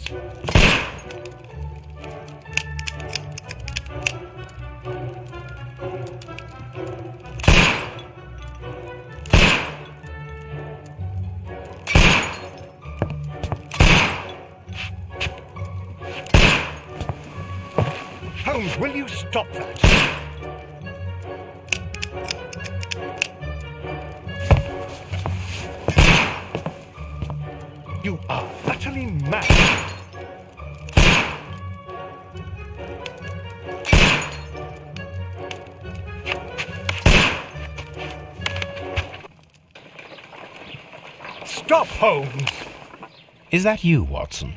Holmes. Holmes, will you stop that? You are utterly mad. Stop, Holmes! Is that you, Watson?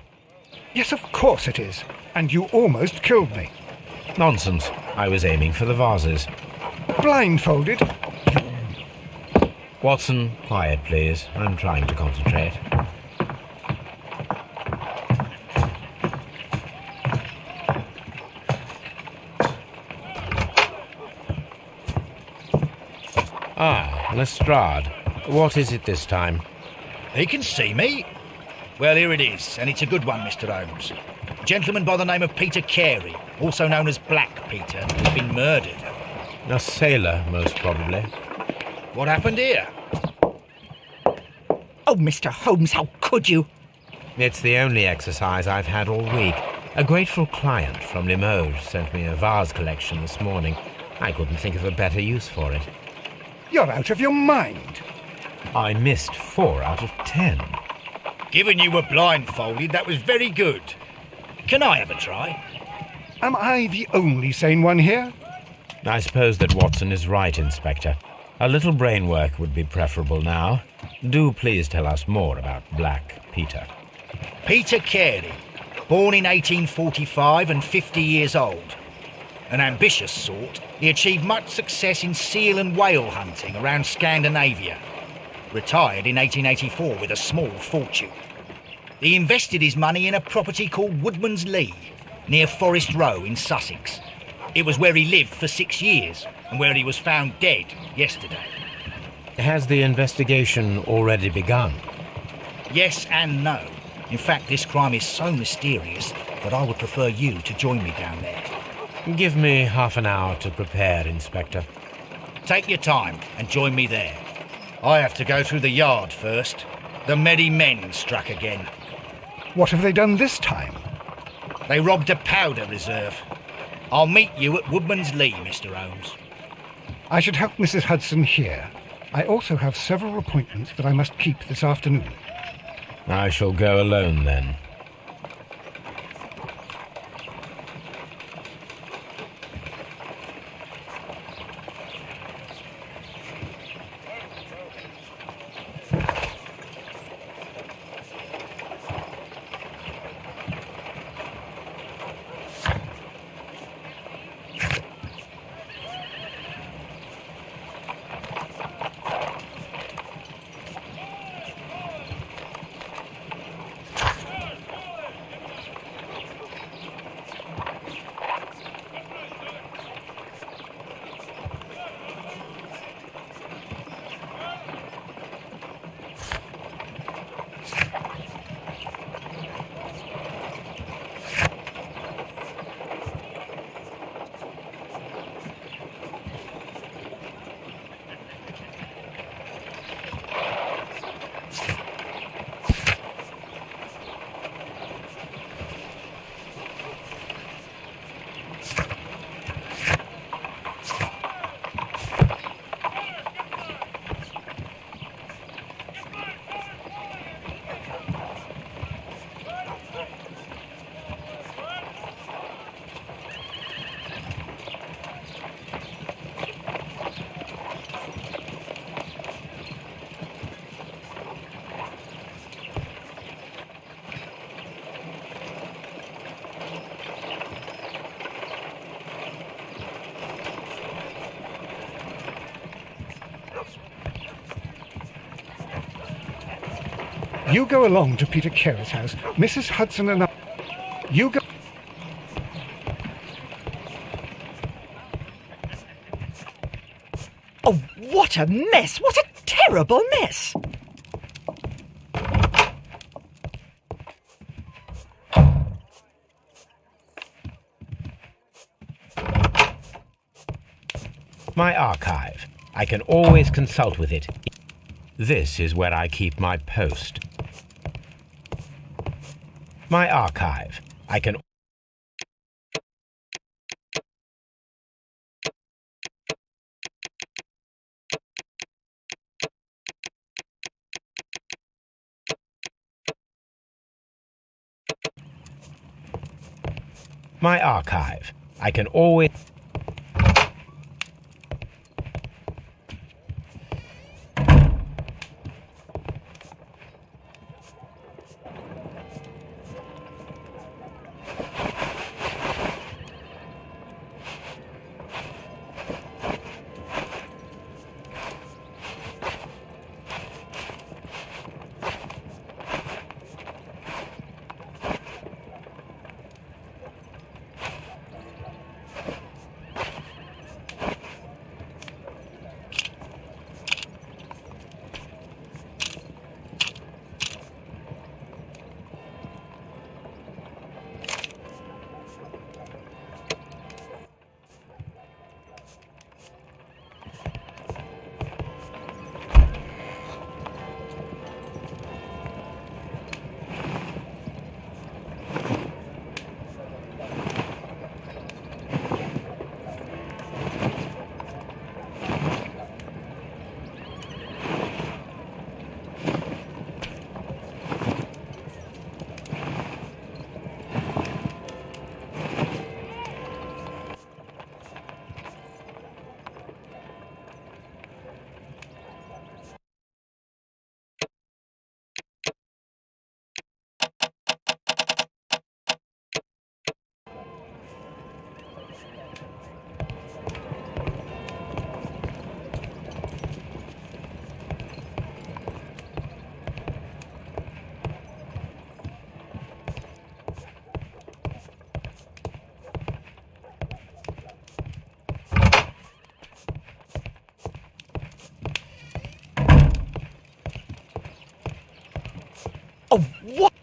Yes, of course it is. And you almost killed me. Nonsense. I was aiming for the vases. Blindfolded? Watson, quiet, please. I'm trying to concentrate. Ah, Lestrade. What is it this time? He can see me. Well, here it is, and it's a good one, Mr. Holmes. A gentleman by the name of Peter Carey, also known as Black Peter, has been murdered. A sailor, most probably. What happened here? Oh, Mr. Holmes, how could you? It's the only exercise I've had all week. A grateful client from Limoges sent me a vase collection this morning. I couldn't think of a better use for it. You're out of your mind. I missed 4 out of 10. Given you were blindfolded, that was very good. Can I have a try? Am I the only sane one here? I suppose that Watson is right, Inspector. A little brain work would be preferable now. Do please tell us more about Black Peter. Peter Carey, born in 1845 and 50 years old. An ambitious sort, he achieved much success in seal and whale hunting around Scandinavia. Retired in 1884 with a small fortune. He invested his money in a property called Woodman's Lee, near Forest Row in Sussex. It was where he lived for 6 years, and where he was found dead yesterday. Has the investigation already begun? Yes and no. In fact, this crime is so mysterious that I would prefer you to join me down there. Give me half an hour to prepare, Inspector. Take your time and join me there. I have to go through the yard first. The merry men struck again. What have they done this time? They robbed a powder reserve. I'll meet you at Woodman's Lee, Mr. Holmes. I should help Mrs. Hudson here. I also have several appointments that I must keep this afternoon. I shall go alone, then. You go along to Peter Carey's house. Mrs. Hudson and I... You go... Oh, what a mess! What a terrible mess! My archive. I can always consult with it. This is where I keep my post. My archive. I can... My archive. I can always... Oh, what?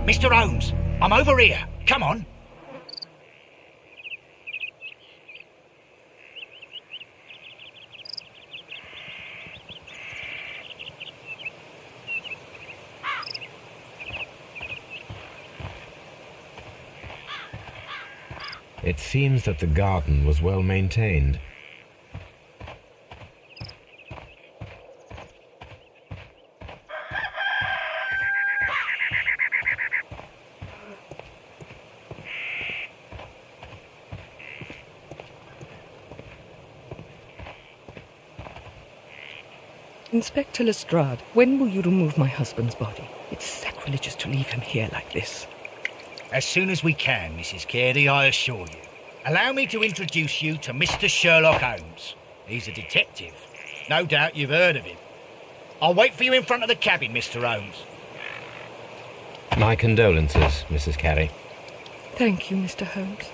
Mr. Holmes, I'm over here. Come on. It seems that the garden was well maintained. Inspector Lestrade, when will you remove my husband's body? It's sacrilegious to leave him here like this. As soon as we can, Mrs. Carey, I assure you. Allow me to introduce you to Mr. Sherlock Holmes. He's a detective. No doubt you've heard of him. I'll wait for you in front of the cabin, Mr. Holmes. My condolences, Mrs. Carey. Thank you, Mr. Holmes.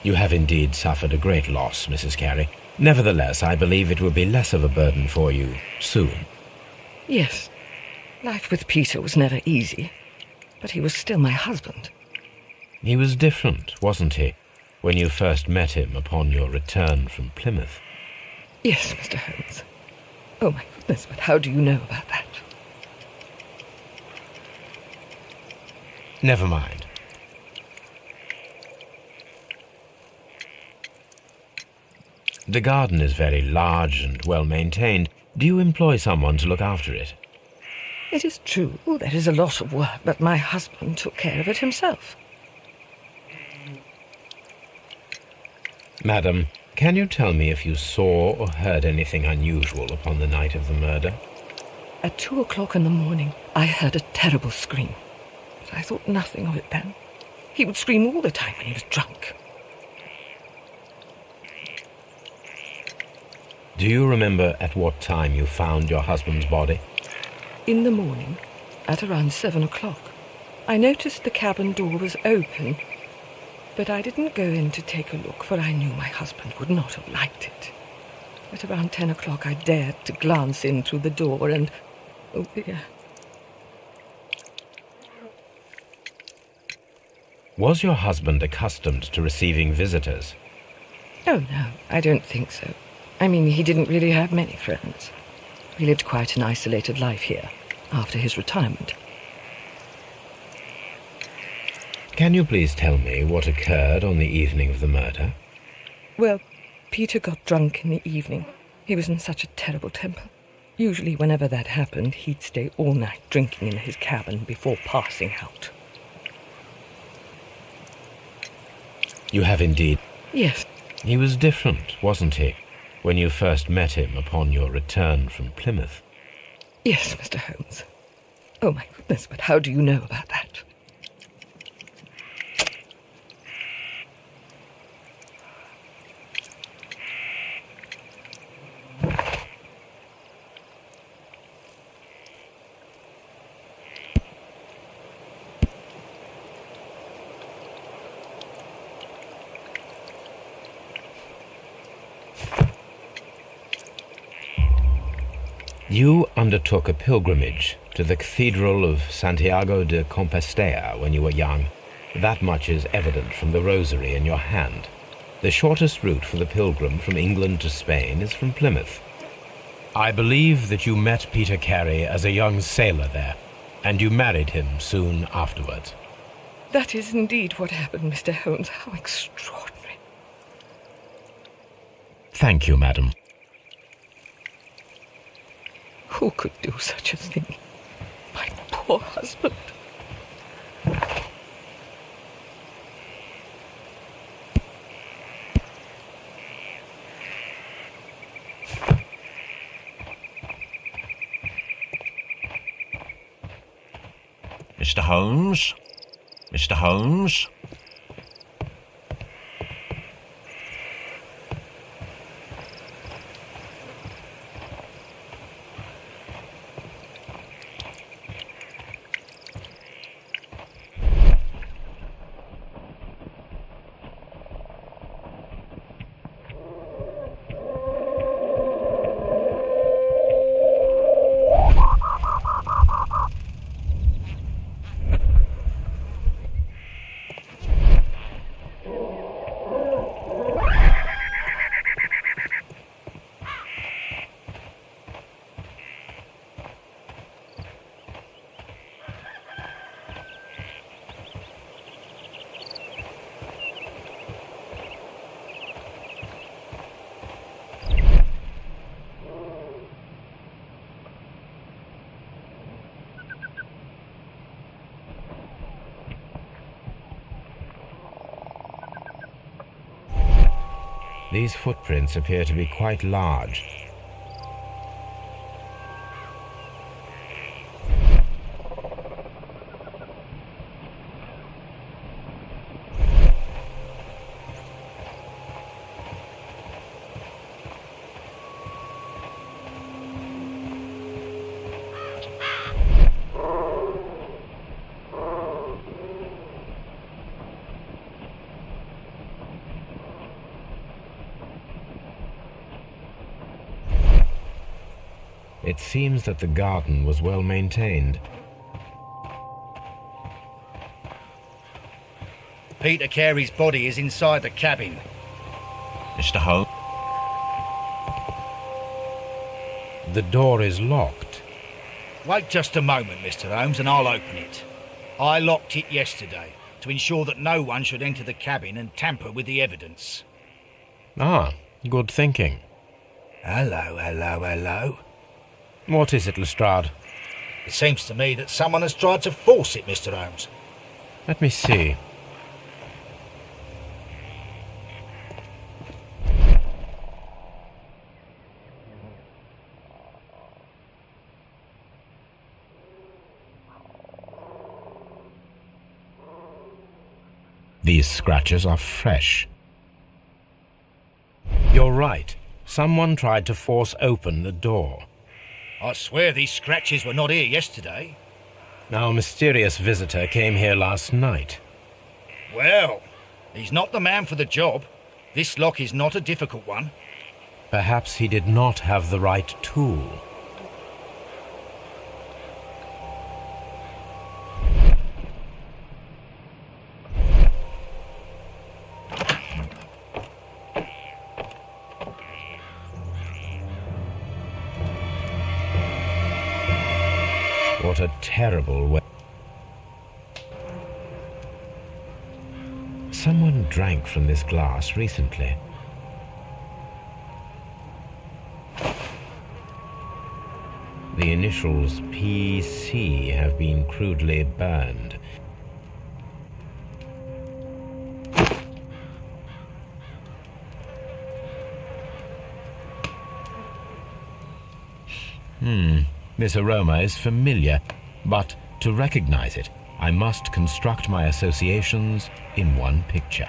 You have indeed suffered a great loss, Mrs. Carey. Nevertheless, I believe it will be less of a burden for you soon. Yes, Life with Peter was never easy, but he was still my husband. He was different, wasn't he, when you first met him upon your return from Plymouth? Yes, Mr. Holmes. Oh, my goodness, but how do you know about that? Never mind. The garden is very large and well-maintained. Do you employ someone to look after it? It is true, there is a lot of work, but my husband took care of it himself. Madam, can you tell me if you saw or heard anything unusual upon the night of the murder? At 2 o'clock in the morning, I heard a terrible scream, but I thought nothing of it then. He would scream all the time when he was drunk. Do you remember at what time you found your husband's body? In the morning, at around 7 o'clock, I noticed the cabin door was open, but I didn't go in to take a look, for I knew my husband would not have liked it. At around 10 o'clock, I dared to glance in through the door and... oh dear. Was your husband accustomed to receiving visitors? Oh, no, I don't think so. I mean, he didn't really have many friends. He lived quite an isolated life here, after his retirement. Can you please tell me what occurred on the evening of the murder? Well, Peter got drunk in the evening. He was in such a terrible temper. Usually, whenever that happened, he'd stay all night drinking in his cabin before passing out. You have indeed. Yes. He was different, wasn't he, when you first met him upon your return from Plymouth? Yes, Mr. Holmes. Oh, my goodness, but how do you know about that? You undertook a pilgrimage to the Cathedral of Santiago de Compostela when you were young. That much is evident from the rosary in your hand. The shortest route for the pilgrim from England to Spain is from Plymouth. I believe that you met Peter Carey as a young sailor there, and you married him soon afterwards. That is indeed what happened, Mr. Holmes. How extraordinary. Thank you, madam. Who could do such a thing? My poor husband. Mr. Holmes? Mr. Holmes? These footprints appear to be quite large. It seems that the garden was well maintained. Peter Carey's body is inside the cabin. Mr. Holmes? The door is locked. Wait just a moment, Mr. Holmes, and I'll open it. I locked it yesterday to ensure that no one should enter the cabin and tamper with the evidence. Ah, good thinking. Hello, hello, hello. What is it, Lestrade? It seems to me that someone has tried to force it, Mr. Holmes. Let me see. These scratches are fresh. You're right. Someone tried to force open the door. I swear these scratches were not here yesterday. Our mysterious visitor came here last night. Well, he's not the man for the job. This lock is not a difficult one. Perhaps he did not have the right tool. What a terrible way. Someone drank from this glass recently. The initials PC have been crudely burned. This aroma is familiar, but to recognize it, I must construct my associations in one picture.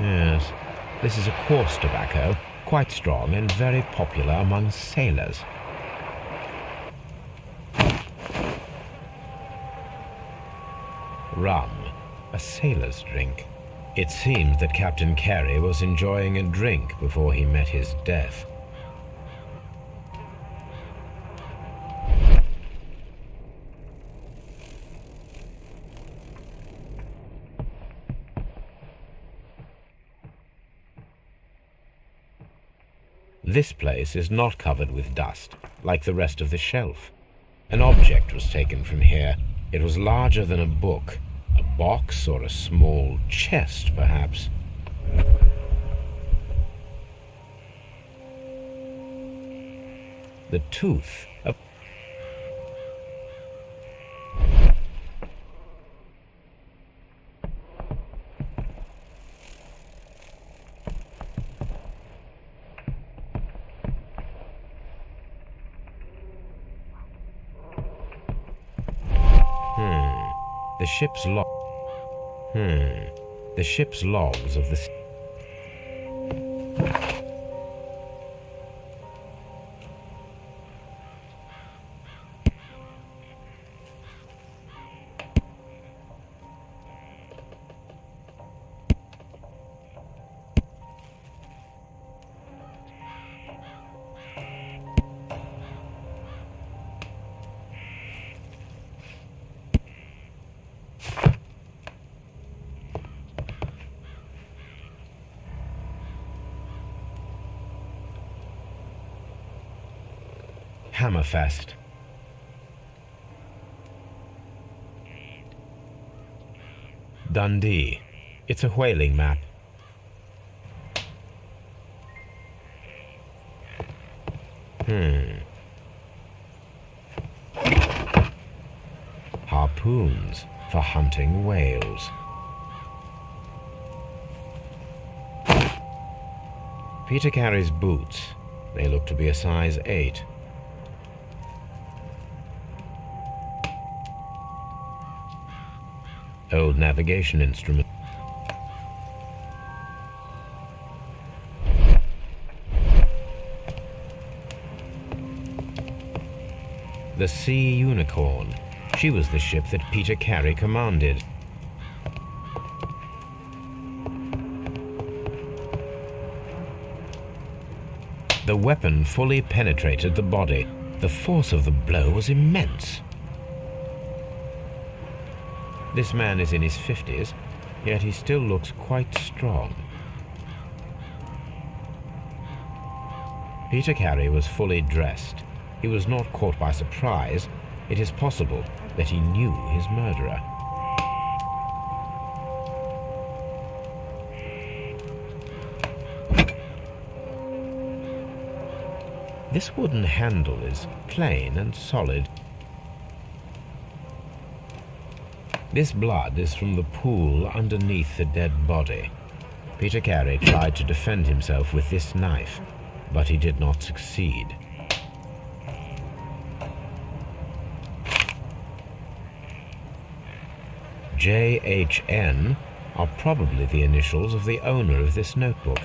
Yes, this is a coarse tobacco, quite strong and very popular among sailors. Rum, a sailor's drink. It seems that Captain Carey was enjoying a drink before he met his death. This place is not covered with dust, like the rest of the shelf. An object was taken from here. It was larger than a book, a box or a small chest, perhaps. The tooth of... The ship's log. The ship's logs of the... Hammerfest. Dundee. It's a whaling map. Harpoons for hunting whales. Peter Carey's boots. They look to be a size 8. Old navigation instrument. The Sea Unicorn. She was the ship that Peter Carey commanded. The weapon fully penetrated the body. The force of the blow was immense. This man is in his 50s, yet he still looks quite strong. Peter Carey was fully dressed. He was not caught by surprise. It is possible that he knew his murderer. This wooden handle is plain and solid. This blood is from the pool underneath the dead body. Peter Carey tried to defend himself with this knife, but he did not succeed. JHN are probably the initials of the owner of this notebook.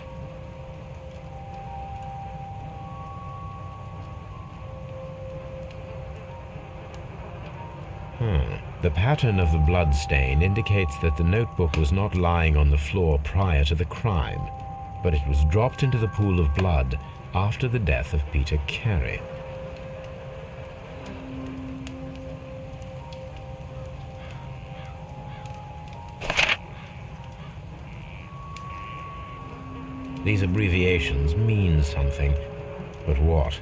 The pattern of the blood stain indicates that the notebook was not lying on the floor prior to the crime, but it was dropped into the pool of blood after the death of Peter Carey. These abbreviations mean something, but what?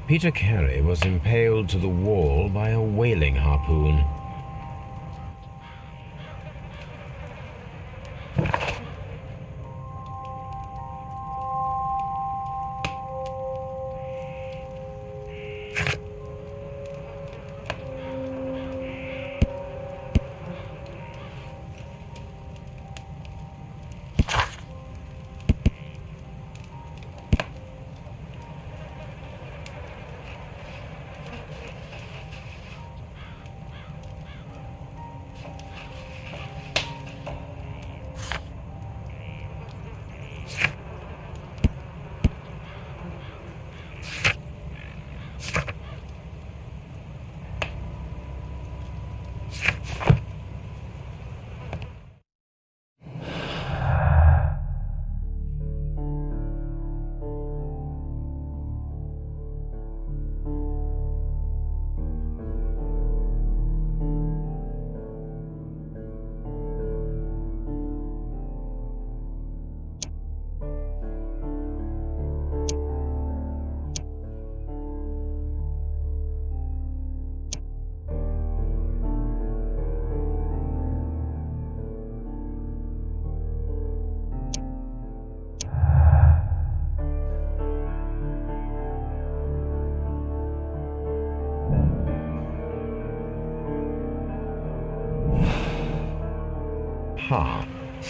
Peter Carey was impaled to the wall by a whaling harpoon.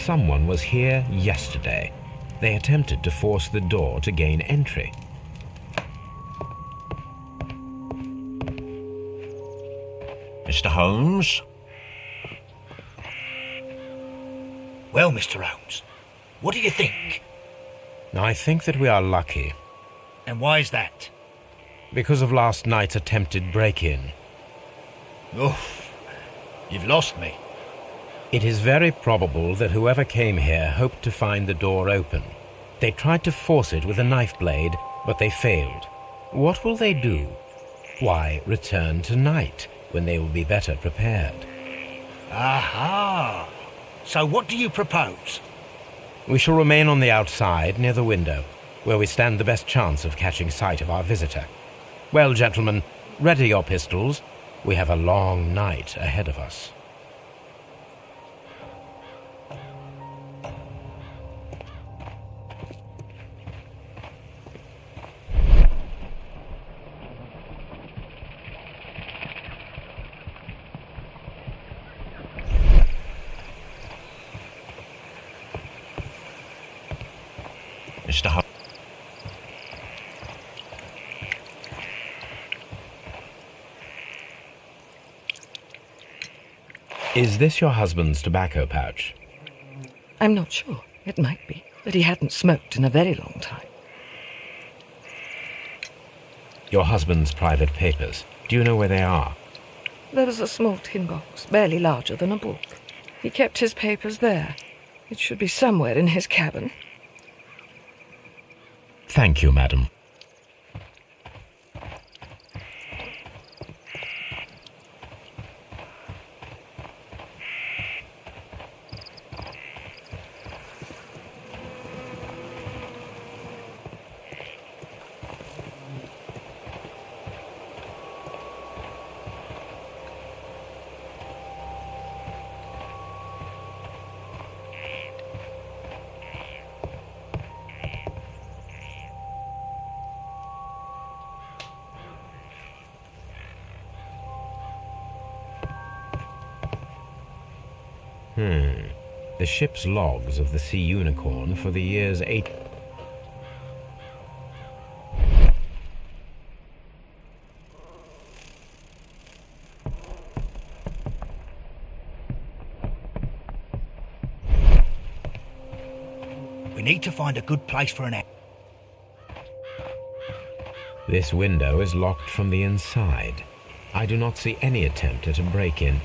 Someone was here yesterday. They attempted to force the door to gain entry. Mr. Holmes? Well, Mr. Holmes, what do you think? I think that we are lucky, And why is that? because of last night's attempted break-in. Oof, you've lost me. It is very probable that whoever came here hoped to find the door open. They tried to force it with a knife blade, but they failed. What will they do? Why, return tonight, when they will be better prepared. Aha! So what do you propose? We shall remain on the outside, near the window, where we stand the best chance of catching sight of our visitor. Well, gentlemen, ready your pistols. We have a long night ahead of us. Mr. Holmes. Is this your husband's tobacco pouch? I'm not sure. It might be that he hadn't smoked in a very long time. Your husband's private papers. Do you know where they are? There was a small tin box, barely larger than a book. He kept his papers there. It should be somewhere in his cabin. Thank you, madam. The ship's logs of the Sea Unicorn for the years 8... We need to find a good place for an egg. This window is locked from the inside. I do not see any attempt at a break-in.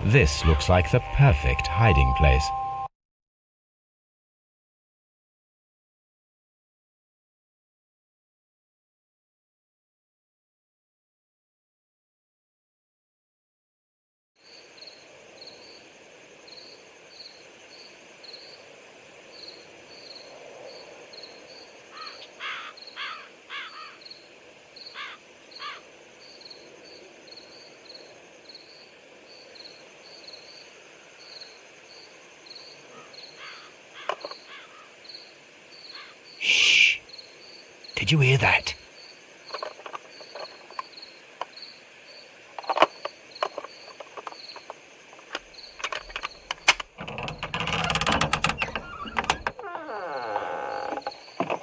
This looks like the perfect hiding place. Shh! Did you hear that?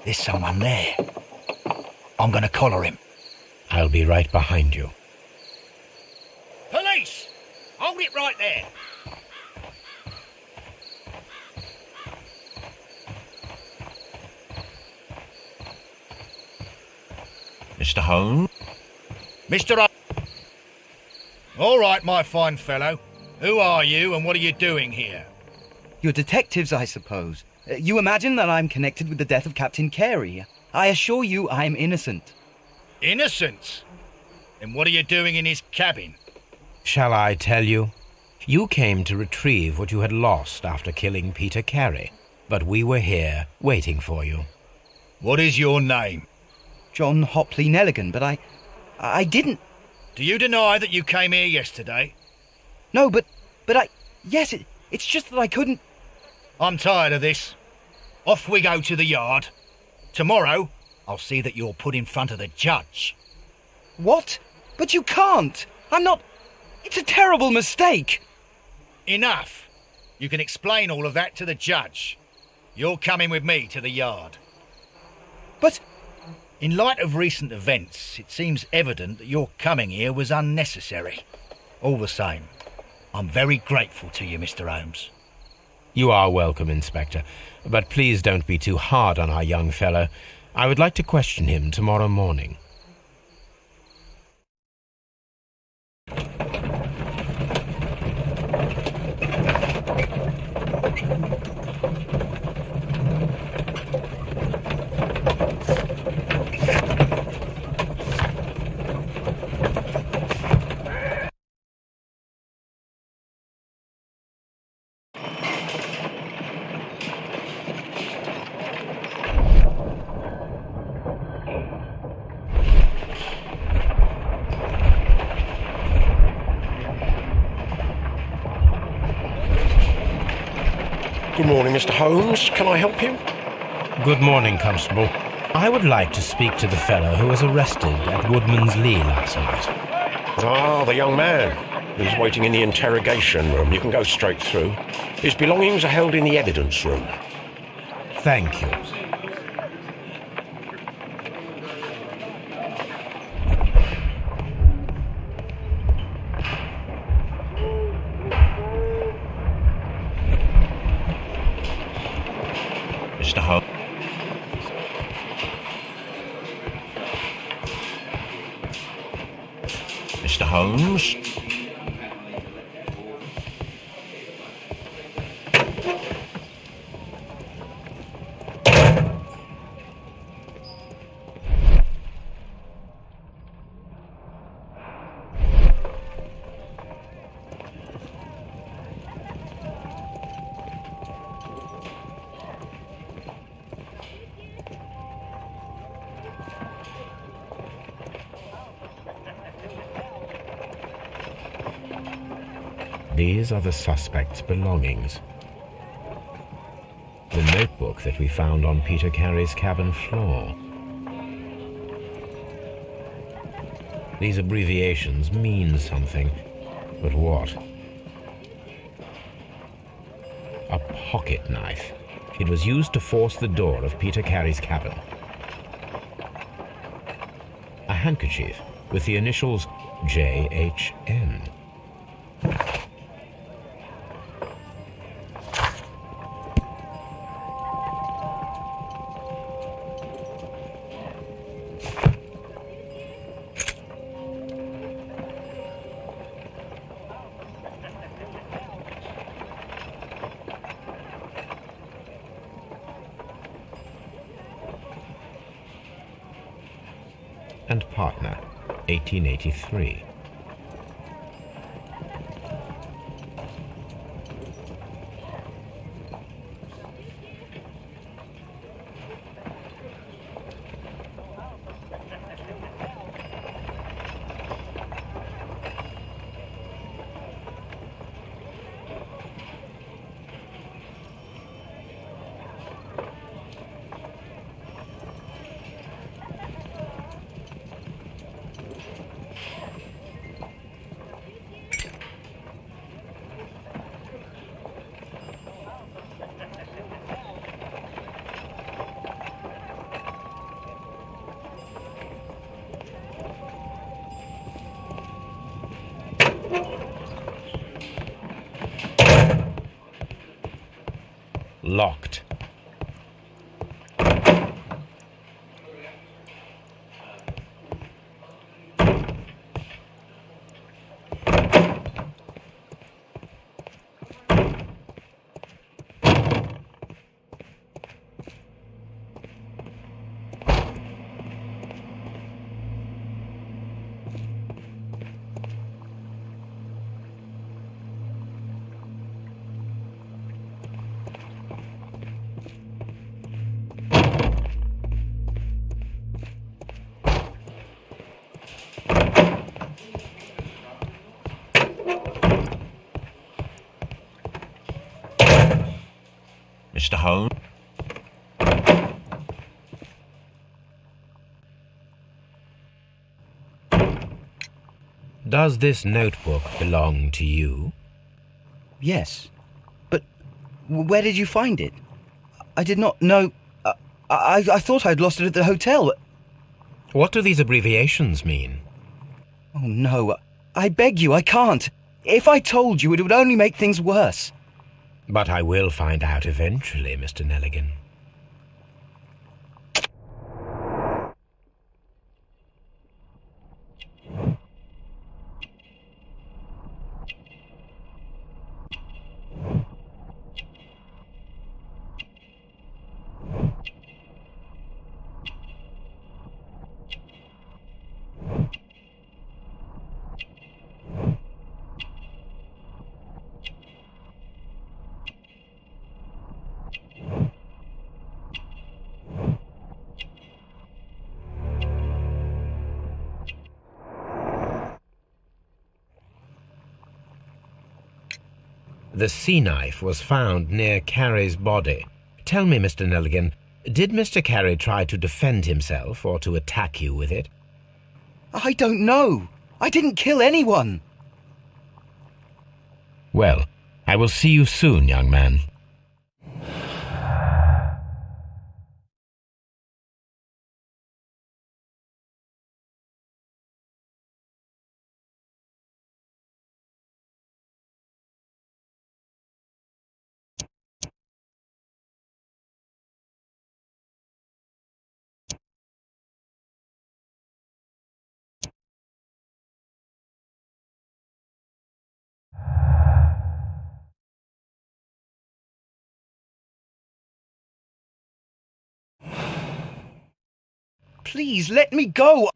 There's someone there. I'm gonna collar him. I'll be right behind you. Police! Hold it right there. Mr. Holmes? Mr. All right, my fine fellow. Who are you and what are you doing here? You're detectives, I suppose. You imagine that I'm connected with the death of Captain Carey. I assure you I'm innocent. Innocent? Then what are you doing in his cabin? Shall I tell you? You came to retrieve what you had lost after killing Peter Carey, but we were here waiting for you. What is your name? John Hopley Nelligan, but I didn't... Do you deny that you came here yesterday? No, but yes, it's just that I couldn't... I'm tired of this. Off we go to the yard. Tomorrow, I'll see that you're put in front of the judge. What? But you can't! I'm not... It's a terrible mistake! Enough. You can explain all of that to the judge. You're coming with me to the yard. But... In light of recent events, it seems evident that your coming here was unnecessary. All the same, I'm very grateful to you, Mr. Holmes. You are welcome, Inspector, but please don't be too hard on our young fellow. I would like to question him tomorrow morning. Good morning, Mr. Holmes. Can I help you? Good morning, Constable. I would like to speak to the fellow who was arrested at Woodman's Lee last night. Ah, the young man. He's waiting in the interrogation room. You can go straight through. His belongings are held in the evidence room. Thank you. Mr. Holmes. Mr. Holmes? These are the suspect's belongings. The notebook that we found on Peter Carey's cabin floor. These abbreviations mean something, but what? A pocket knife. It was used to force the door of Peter Carey's cabin. A handkerchief with the initials JHN. And partner, 1883. Locked. Mr. Holmes? Does this notebook belong to you? Yes. But where did you find it? I did not know... I thought I'd lost it at the hotel. What do these abbreviations mean? Oh, no. I beg you, I can't. If I told you, it would only make things worse. But I will find out eventually, Mr. Nelligan. The sea knife was found near Carey's body. Tell me, Mr. Nelligan, did Mr. Carey try to defend himself or to attack you with it? I don't know. I didn't kill anyone. Well, I will see you soon, young man. Please, let me go.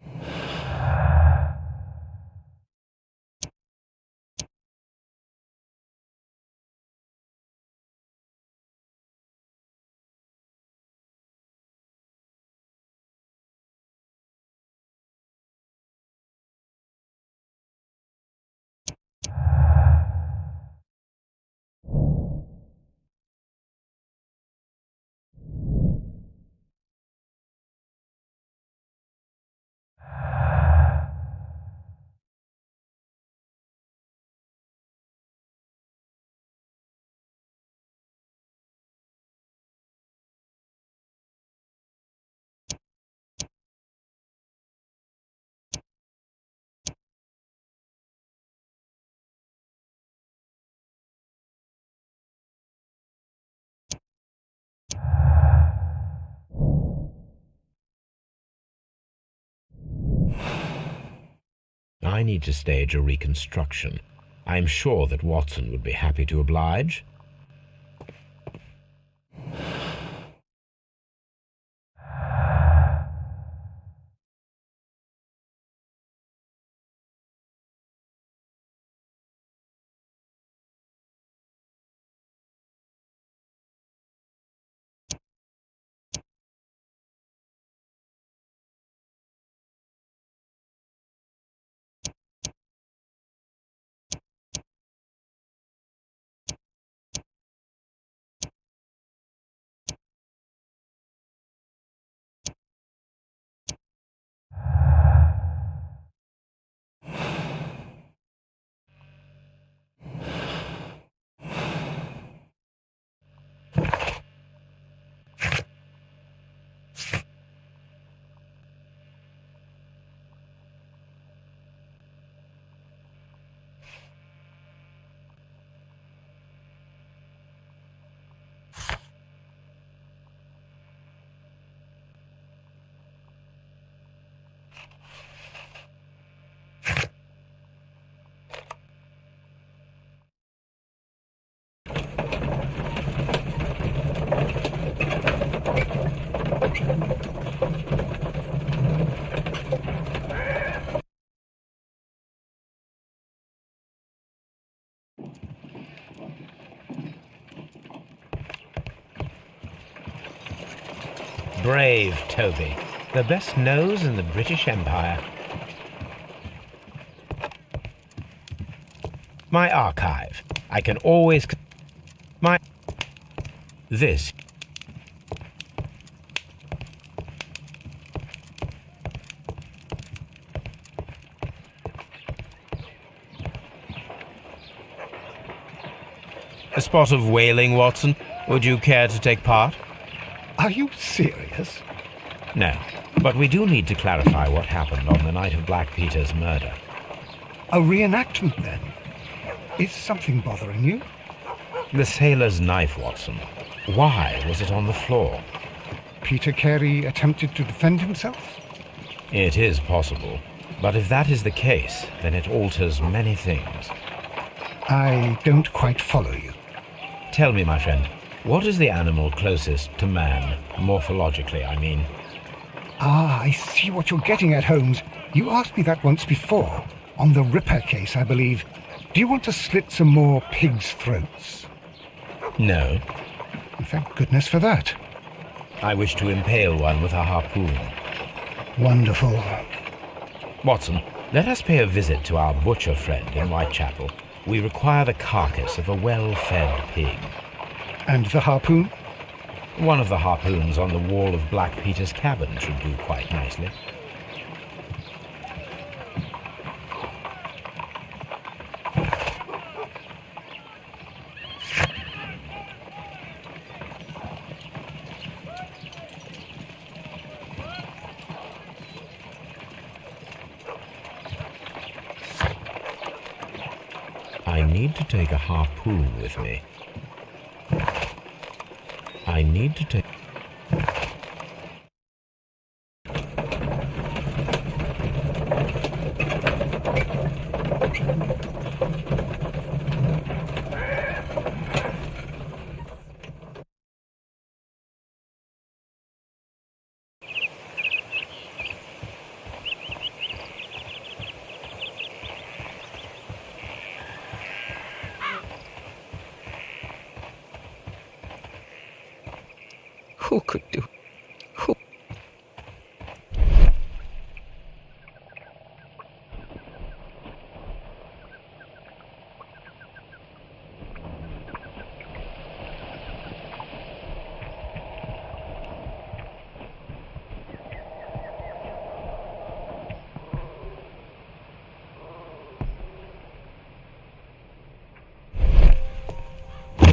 I need to stage a reconstruction. I am sure that Watson would be happy to oblige. Brave Toby, the best nose in the British Empire. My archive. I can always... This. A spot of whaling, Watson. Would you care to take part? Are you serious? No, but we do need to clarify what happened on the night of Black Peter's murder. A reenactment, then? Is something bothering you? The sailor's knife, Watson. Why was it on the floor? Peter Carey attempted to defend himself? It is possible, but if that is the case, then it alters many things. I don't quite follow you. Tell me, my friend, what is the animal closest to man, morphologically, I mean? Ah, I see what you're getting at, Holmes. You asked me that once before, on the Ripper case, I believe. Do you want to slit some more pigs' throats? No. Thank goodness for that. I wish to impale one with a harpoon. Wonderful. Watson, let us pay a visit to our butcher friend in Whitechapel. We require the carcass of a well-fed pig. And the harpoon? One of the harpoons on the wall of Black Peter's cabin should do quite nicely. I need to take a harpoon with me. I need to take... Who could do? Who?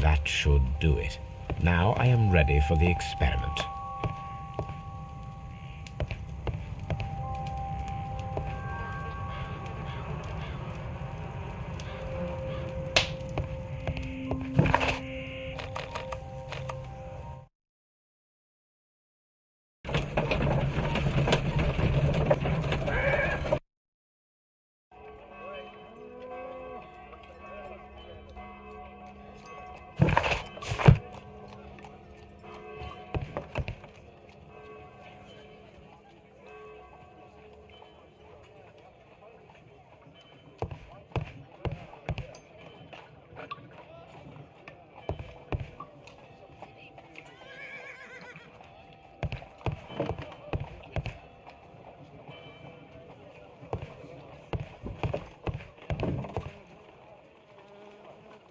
That should do it. Now I am ready for the experiment.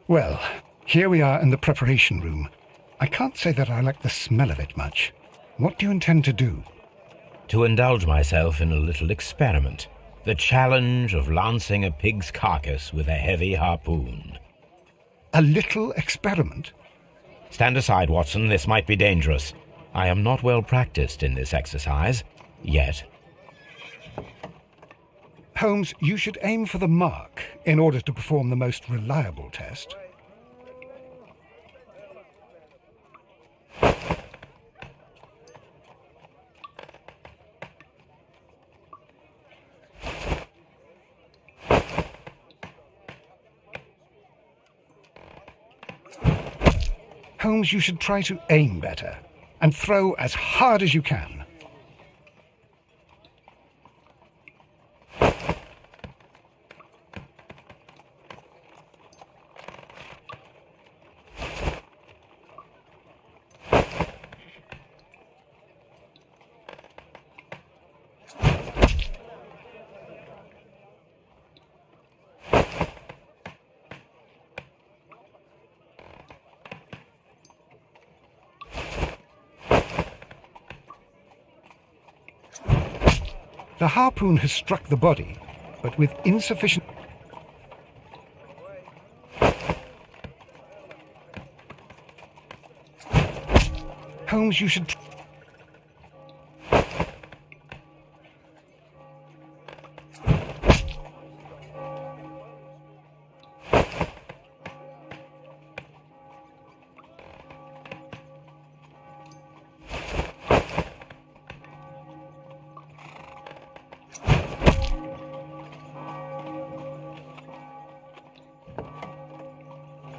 Well, here we are in the preparation room. I can't say that I like the smell of it much. What do you intend to do? To indulge myself in a little experiment. The challenge of lancing a pig's carcass with a heavy harpoon. A little experiment? Stand aside, Watson. This might be dangerous. I am not well practiced in this exercise. Yet. Holmes, you should aim for the mark in order to perform the most reliable test. Holmes, you should try to aim better and throw as hard as you can. The harpoon has struck the body, but with insufficient... Holmes, you should...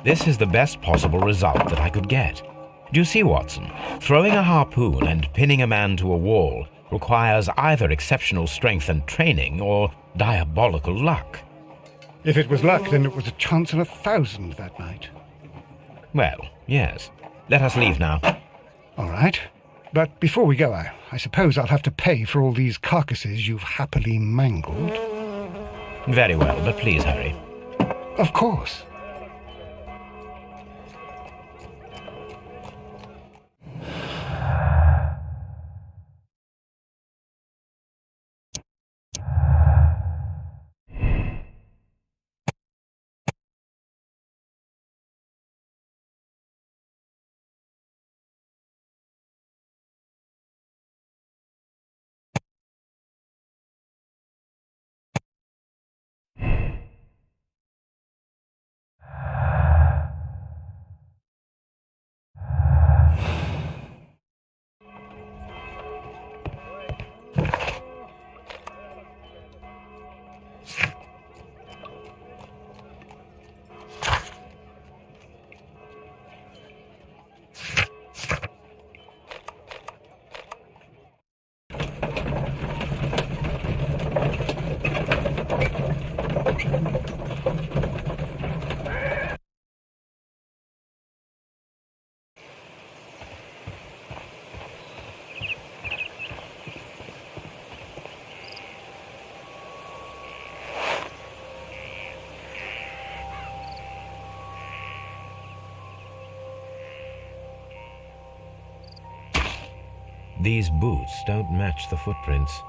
This is the best possible result that I could get. Do you see, Watson? Throwing a harpoon and pinning a man to a wall requires either exceptional strength and training or diabolical luck. If it was luck, then it was a chance in 1,000 that night. Well, yes. Let us leave now. All right. But before we go, I suppose I'll have to pay for all these carcasses you've happily mangled. Very well, but please hurry. Of course. These boots don't match the footprints.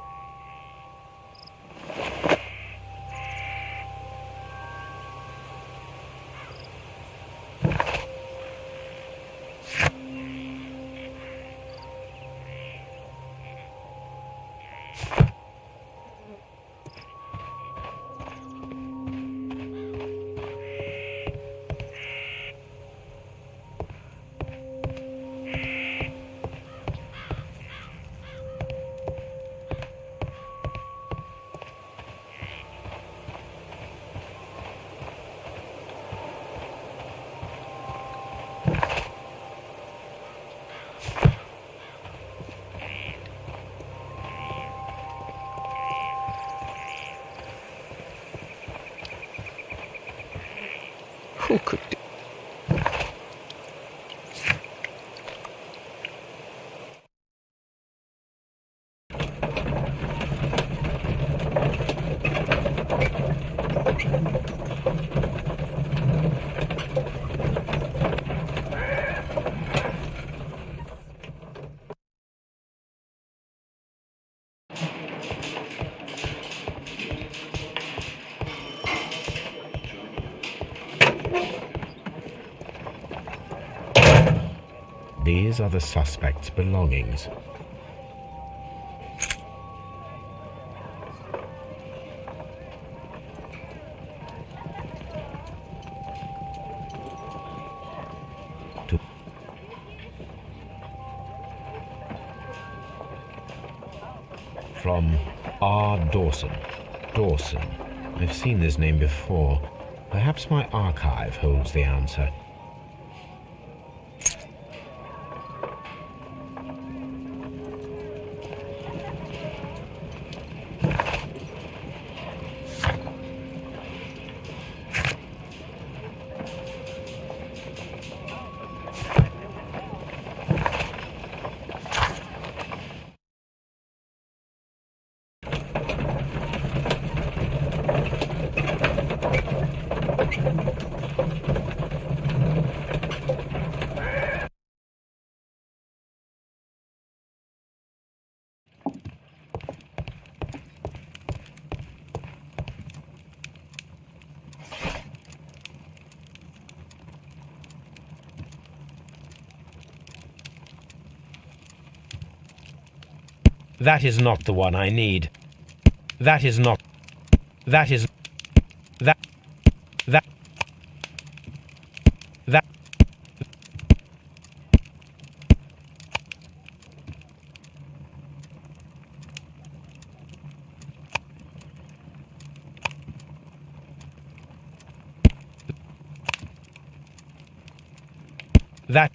Who could do? These are the suspect's belongings. From R. Dawson. Dawson. I've seen this name before. Perhaps my archive holds the answer. That is not the one I need. That is not. That is. That. That. That.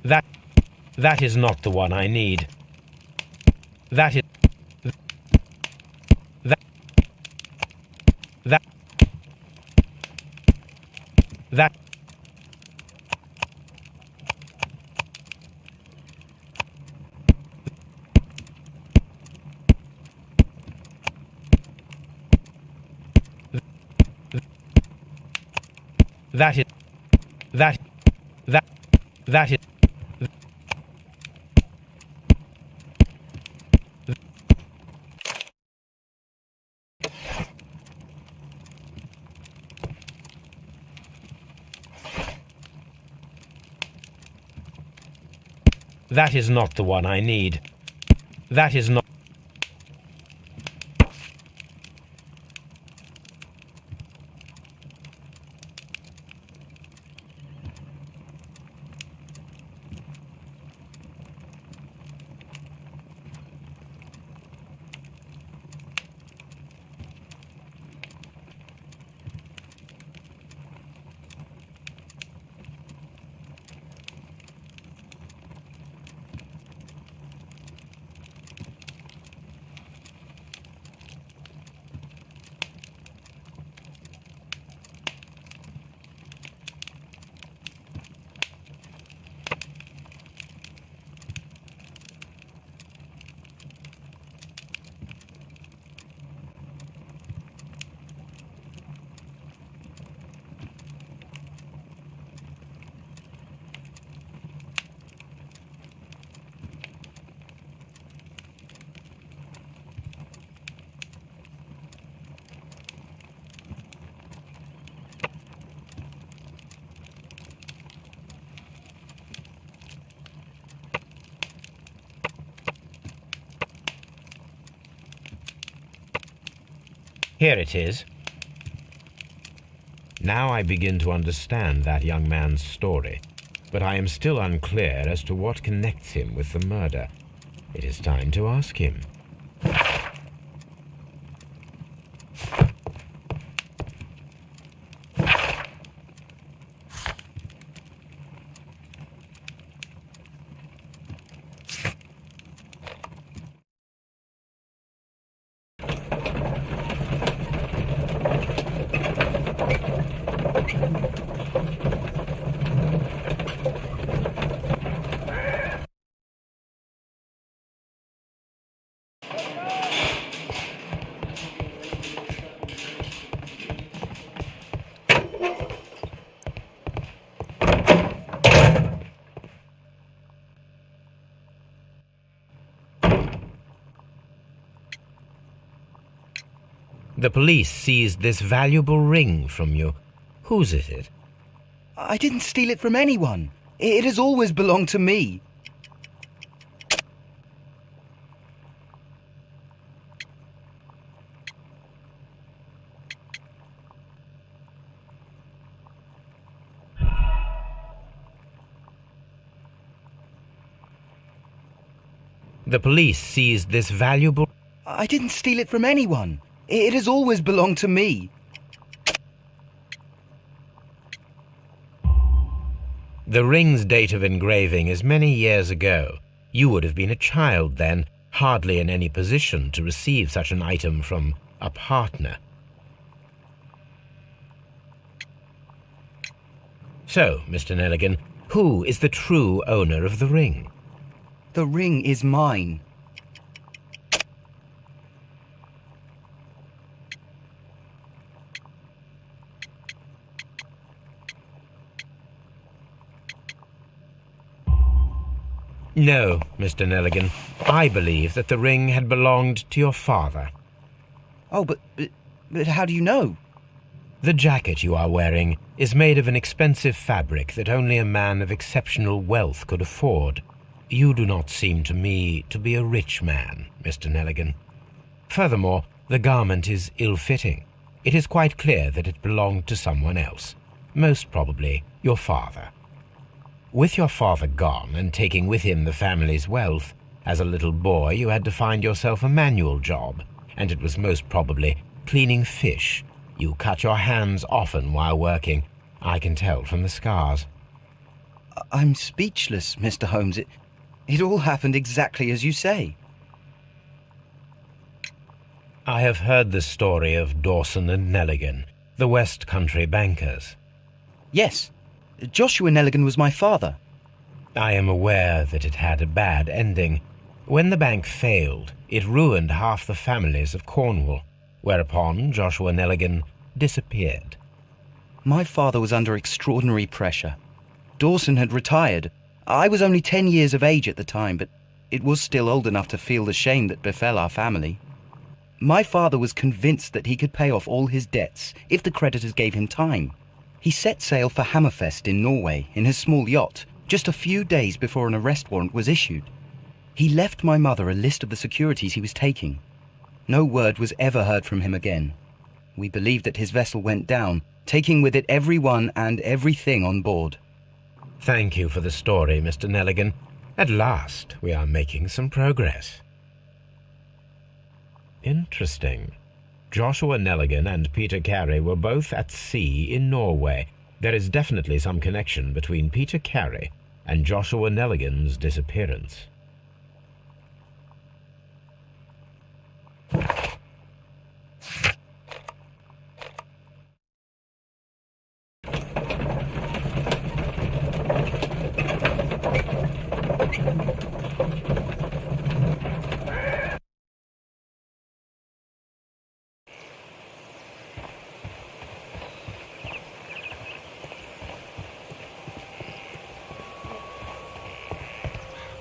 That. That is not the one I need. That is that that that That is... That is... That is not the one I need. That is not... Here it is. Now I begin to understand that young man's story, but I am still unclear as to what connects him with the murder. It is time to ask him. The police seized this valuable ring from you. Whose is it? I didn't steal it from anyone. It has always belonged to me. The police seized this valuable... I didn't steal it from anyone. It has always belonged to me. The ring's date of engraving is many years ago. You would have been a child then, hardly in any position to receive such an item from a partner. So, Mr. Nelligan, who is the true owner of the ring? The ring is mine. No, Mr. Nelligan. I believe that the ring had belonged to your father. Oh, but how do you know? The jacket you are wearing is made of an expensive fabric that only a man of exceptional wealth could afford. You do not seem to me to be a rich man, Mr. Nelligan. Furthermore, the garment is ill-fitting. It is quite clear that it belonged to someone else, most probably your father. With your father gone and taking with him the family's wealth, as a little boy you had to find yourself a manual job, and it was most probably cleaning fish. You cut your hands often while working. I can tell from the scars. I'm speechless, Mr. Holmes. It all happened exactly as you say. I have heard the story of Dawson and Nelligan, the West Country bankers. Yes. Joshua Nelligan was my father. I am aware that it had a bad ending. When the bank failed, it ruined half the families of Cornwall, whereupon Joshua Nelligan disappeared. My father was under extraordinary pressure. Dawson had retired. I was only 10 years of age at the time, but it was still old enough to feel the shame that befell our family. My father was convinced that he could pay off all his debts if the creditors gave him time. He set sail for Hammerfest in Norway in his small yacht just a few days before an arrest warrant was issued. He left my mother a list of the securities he was taking. No word was ever heard from him again. We believe that his vessel went down, taking with it everyone and everything on board. Thank you for the story, Mr. Nelligan. At last, we are making some progress. Interesting. Joshua Nelligan and Peter Carey were both at sea in Norway. There is definitely some connection between Peter Carey and Joshua Nelligan's disappearance.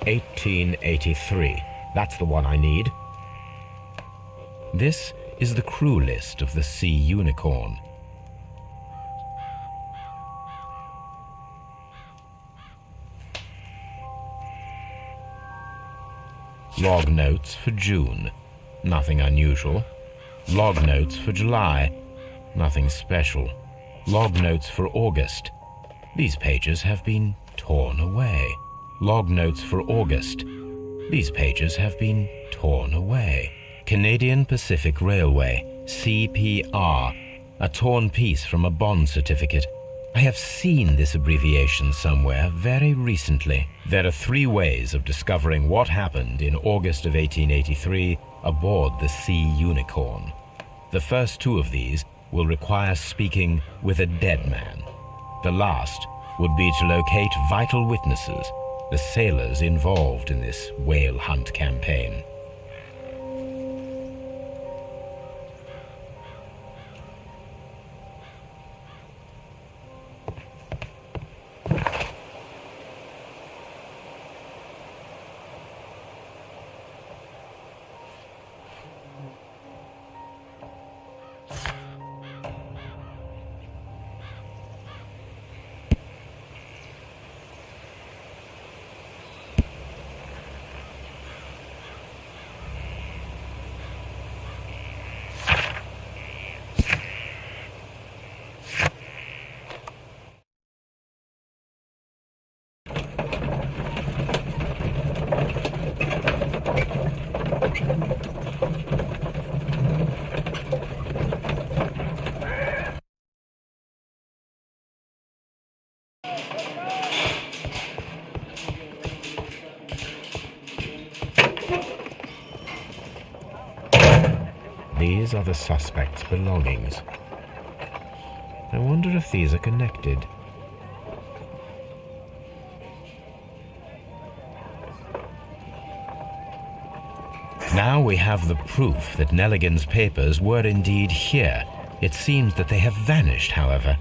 "1883. That's the one I need. This is the crew list of the Sea Unicorn. Log notes for June. Nothing unusual. Log notes for July. Nothing special. Log notes for August. These pages have been torn away. Log notes for August. These pages have been torn away. Canadian Pacific Railway, CPR, a torn piece from a bond certificate. I have seen this abbreviation somewhere very recently. There are 3 ways of discovering what happened in August of 1883 aboard the Sea Unicorn. The first 2 of these will require speaking with a dead man. The last would be to locate vital witnesses, the sailors involved in this whale hunt campaign. These are the suspect's belongings. I wonder if these are connected. Now we have the proof that Nelligan's papers were indeed here. It seems that they have vanished, however.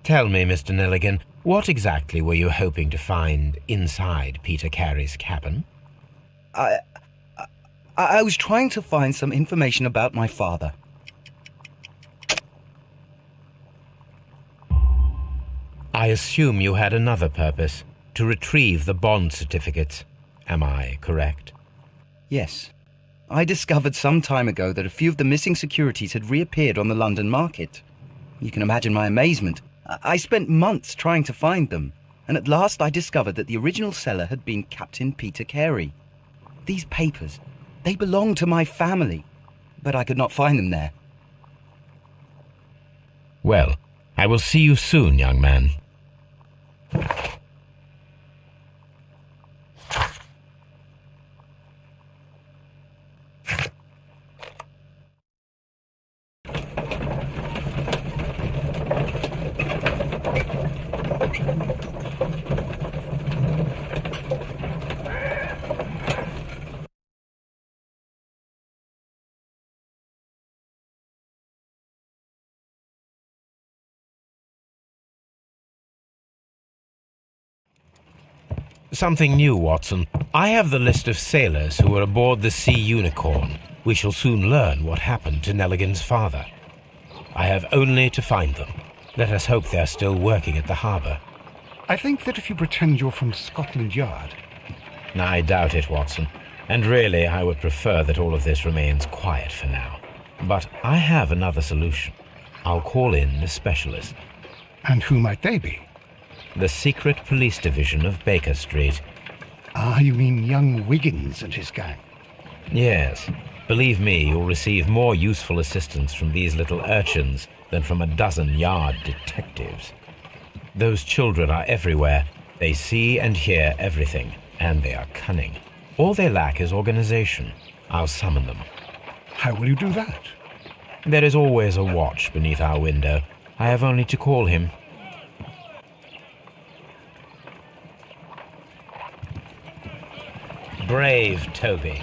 Tell me, Mr. Nelligan, what exactly were you hoping to find inside Peter Carey's cabin? I was trying to find some information about my father. I assume you had another purpose, to retrieve the bond certificates. Am I correct? Yes. I discovered some time ago that a few of the missing securities had reappeared on the London market. You can imagine my amazement. I spent months trying to find them, and at last I discovered that the original seller had been Captain Peter Carey. These papers, they belong to my family, but I could not find them there. Well, I will see you soon, young man. Something new, Watson. I have the list of sailors who were aboard the Sea Unicorn. We shall soon learn what happened to Nelligan's father. I have only to find them. Let us hope they are still working at the harbour. I think that if you pretend you're from Scotland Yard... I doubt it, Watson. And really, I would prefer that all of this remains quiet for now. But I have another solution. I'll call in the specialist. And who might they be? The secret police division of Baker Street. Ah, you mean young Wiggins and his gang? Yes. Believe me, you'll receive more useful assistance from these little urchins than from a dozen yard detectives. Those children are everywhere. They see and hear everything, and they are cunning. All they lack is organization. I'll summon them. How will you do that? There is always a watch beneath our window. I have only to call him. Brave Toby.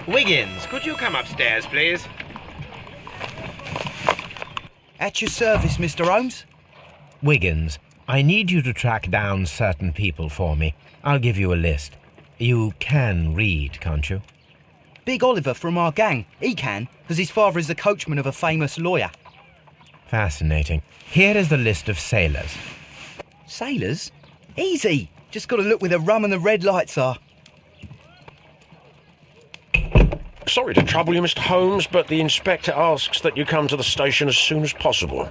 Wiggins, could you come upstairs, please? At your service, Mr. Holmes. Wiggins, I need you to track down certain people for me. I'll give you a list. You can read, can't you? Big Oliver from our gang. He can, as his father is the coachman of a famous lawyer. Fascinating. Here is the list of sailors. Sailors? Easy. Just got to look where the rum and the red lights are. Sorry to trouble you, Mr. Holmes, but the inspector asks that you come to the station as soon as possible.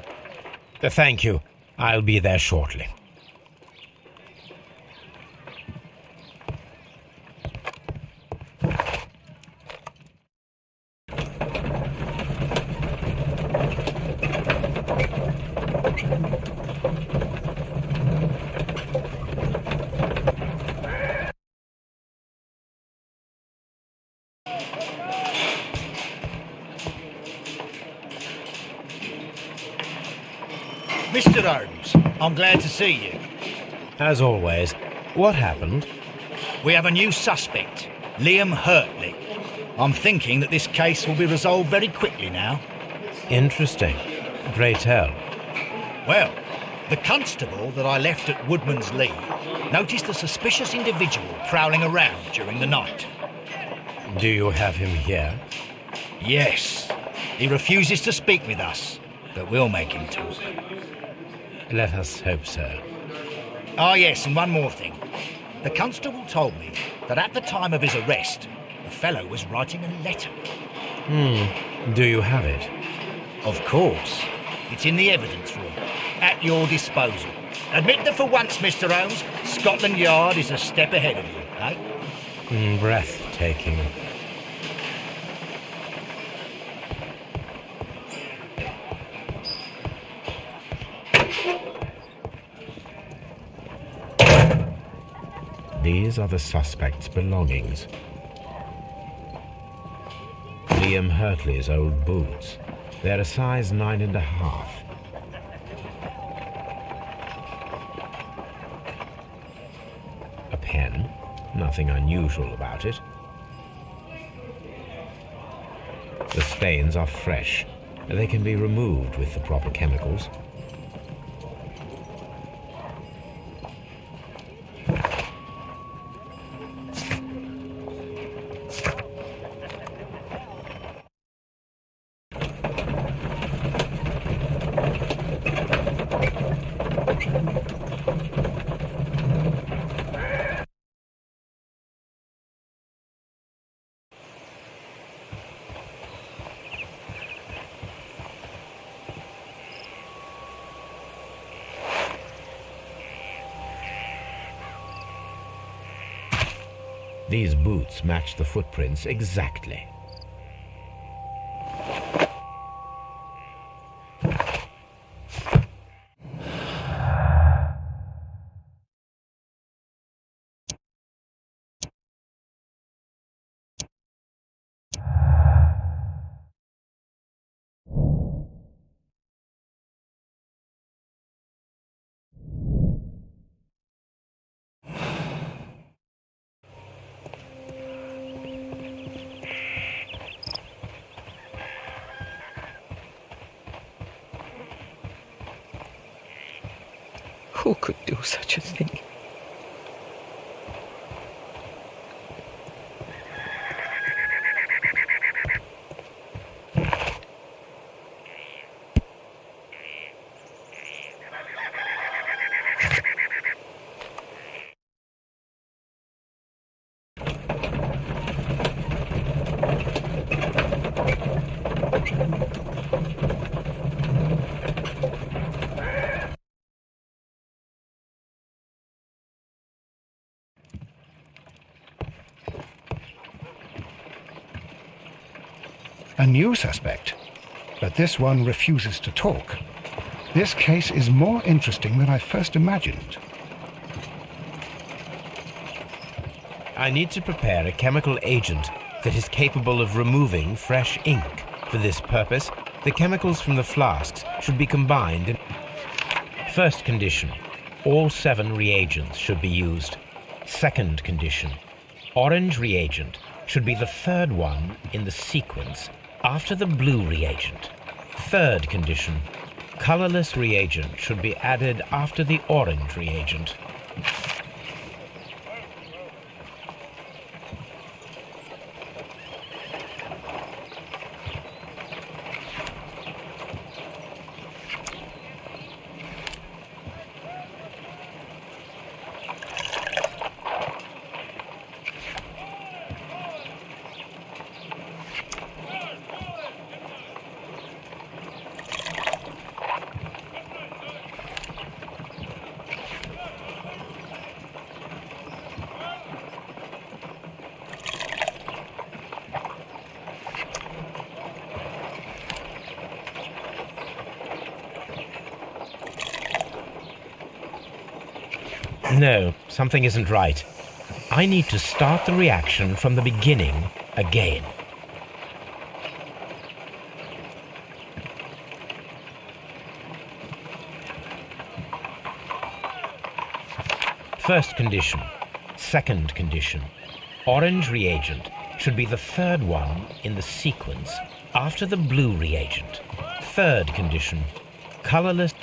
Thank you. I'll be there shortly. Mr. Holmes, I'm glad to see you. As always, what happened? We have a new suspect, Liam Hurtley. I'm thinking that this case will be resolved very quickly now. Interesting. Pray tell. Well, the constable that I left at Woodman's Lee noticed a suspicious individual prowling around during the night. Do you have him here? Yes. He refuses to speak with us, but we'll make him talk. Let us hope so. Ah, yes, and one more thing. The constable told me that at the time of his arrest, the fellow was writing a letter. Do you have it? Of course. It's in the evidence room, at your disposal. Admit that for once, Mr. Holmes, Scotland Yard is a step ahead of you, eh? Breathtaking. These are the suspect's belongings. Liam Hurtley's old boots. They're a size 9.5. A pen. Nothing unusual about it. The stains are fresh. They can be removed with the proper chemicals. These boots match the footprints exactly. Who could do such a thing? A new suspect, but this one refuses to talk. This case is more interesting than I first imagined. I need to prepare a chemical agent that is capable of removing fresh ink. For this purpose, the chemicals from the flasks should be combined in... First condition, all 7 reagents should be used. Second condition, orange reagent should be the third one in the sequence after the blue reagent. Third condition, colorless reagent should be added after the orange reagent. No, something isn't right. I need to start the reaction from the beginning again. First condition. Second condition. Orange reagent should be the third one in the sequence after the blue reagent. Third condition. Colorless...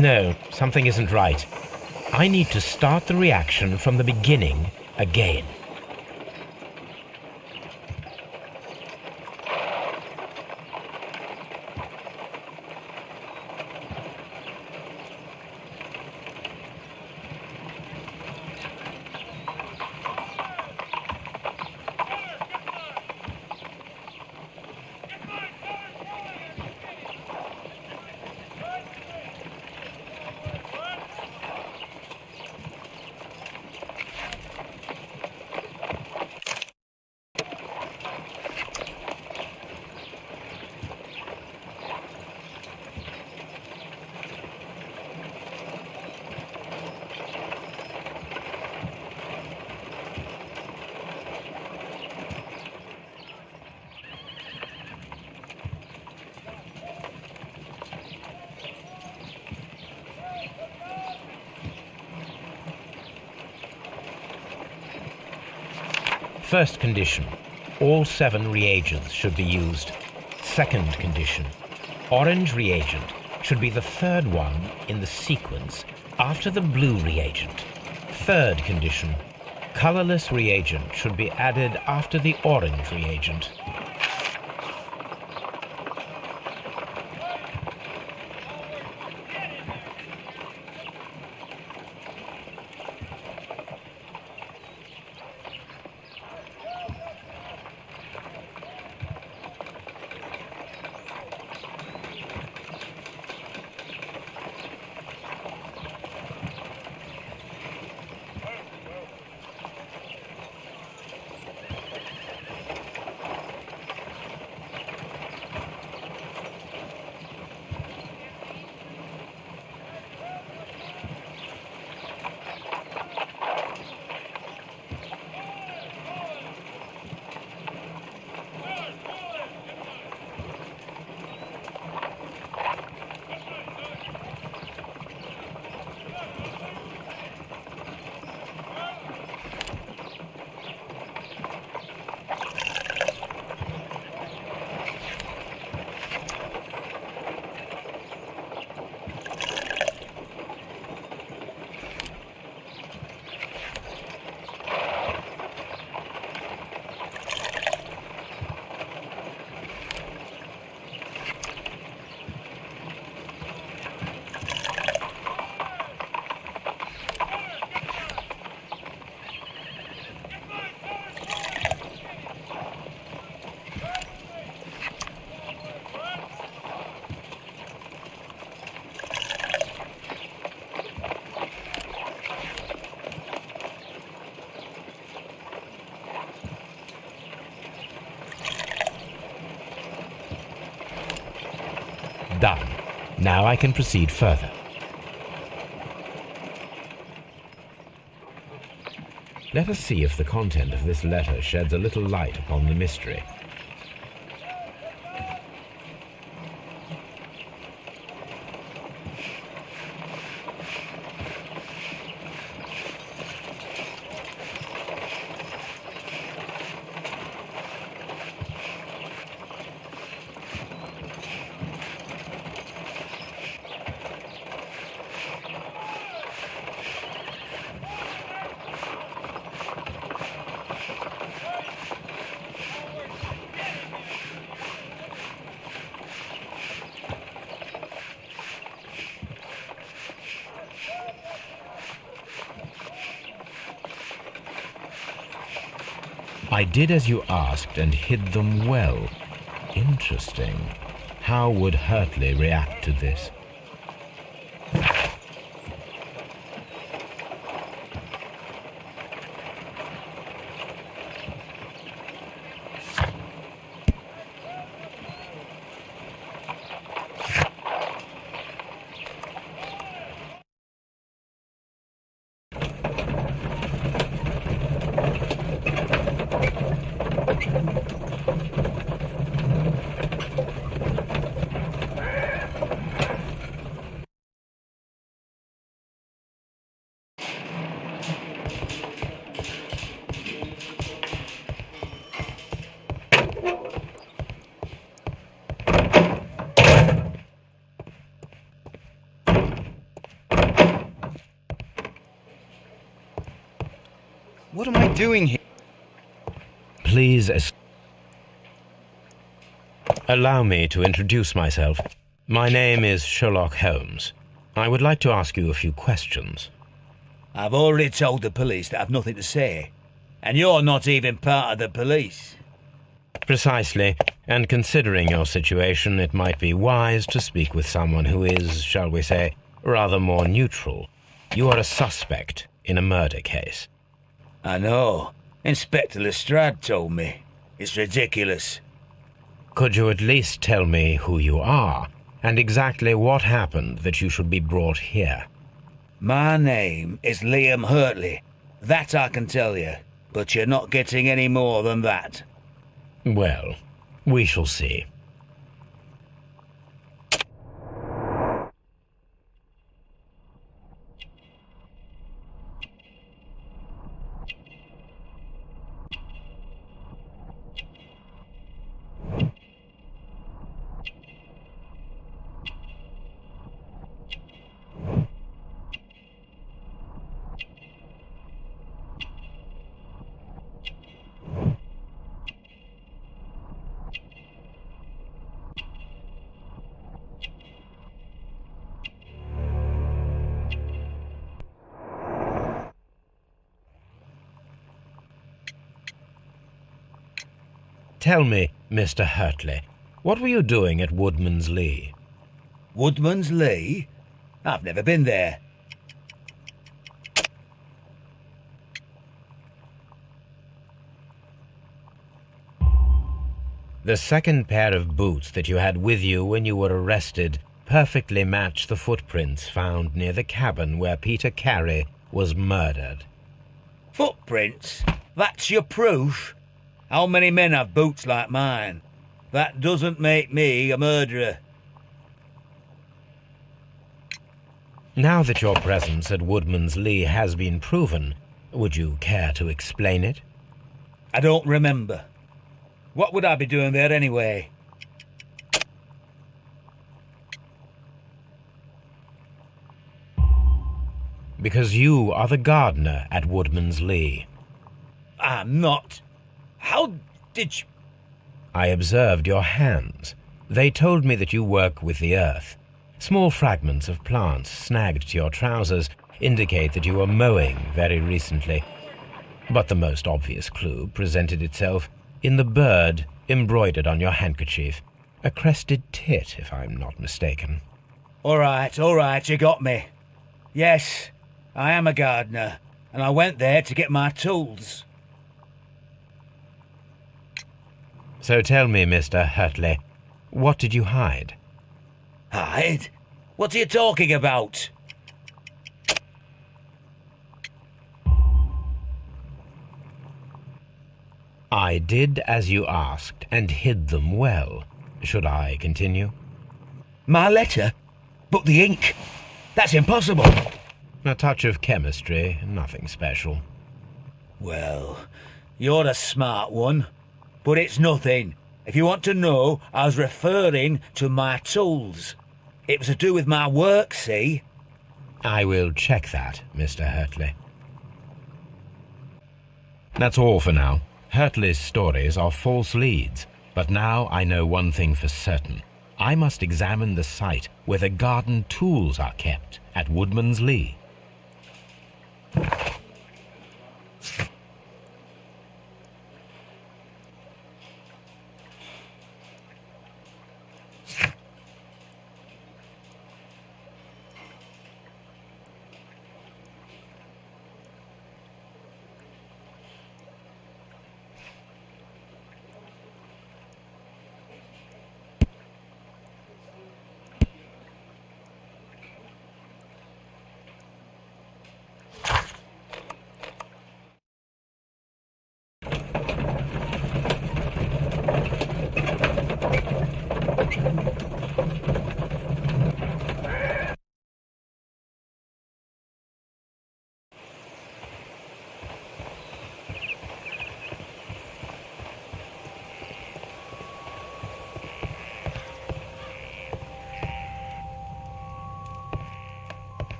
No, something isn't right. I need to start the reaction from the beginning again. First condition, all 7 reagents should be used. Second condition, orange reagent should be the third one in the sequence after the blue reagent. Third condition, colorless reagent should be added after the orange reagent. Done. Now I can proceed further. Let us see if the content of this letter sheds a little light upon the mystery. I did as you asked and hid them well. Interesting. How would Hurtley react to this? What am I doing here? Please allow me to introduce myself. My name is Sherlock Holmes. I would like to ask you a few questions. I've already told the police that I've nothing to say. And you're not even part of the police. Precisely, and considering your situation, it might be wise to speak with someone who is, shall we say, rather more neutral. You are a suspect in a murder case. I know. Inspector Lestrade told me. It's ridiculous. Could you at least tell me who you are, and exactly what happened that you should be brought here? My name is Liam Hurtley. That I can tell you. But you're not getting any more than that. Well, we shall see. Tell me, Mr. Hurtley, what were you doing at Woodman's Lee? Woodman's Lee? I've never been there. The second pair of boots that you had with you when you were arrested perfectly match the footprints found near the cabin where Peter Carey was murdered. Footprints? That's your proof? How many men have boots like mine? That doesn't make me a murderer. Now that your presence at Woodman's Lee has been proven, would you care to explain it? I don't remember. What would I be doing there anyway? Because you are the gardener at Woodman's Lee. I'm not. How did you... I observed your hands. They told me that you work with the earth. Small fragments of plants snagged to your trousers indicate that you were mowing very recently. But the most obvious clue presented itself in the bird embroidered on your handkerchief. A crested tit, if I'm not mistaken. All right, you got me. Yes, I am a gardener, and I went there to get my tools. So tell me, Mr. Hurtley, what did you hide? Hide? What are you talking about? I did as you asked and hid them well. Should I continue? My letter? But the ink? That's impossible. A touch of chemistry, nothing special. Well, you're a smart one. But it's nothing. If you want to know, I was referring to my tools. It was to do with my work, see? I will check that, Mr. Hurtley. That's all for now. Hurtley's stories are false leads, but now I know one thing for certain. I must examine the site where the garden tools are kept at Woodman's Lee.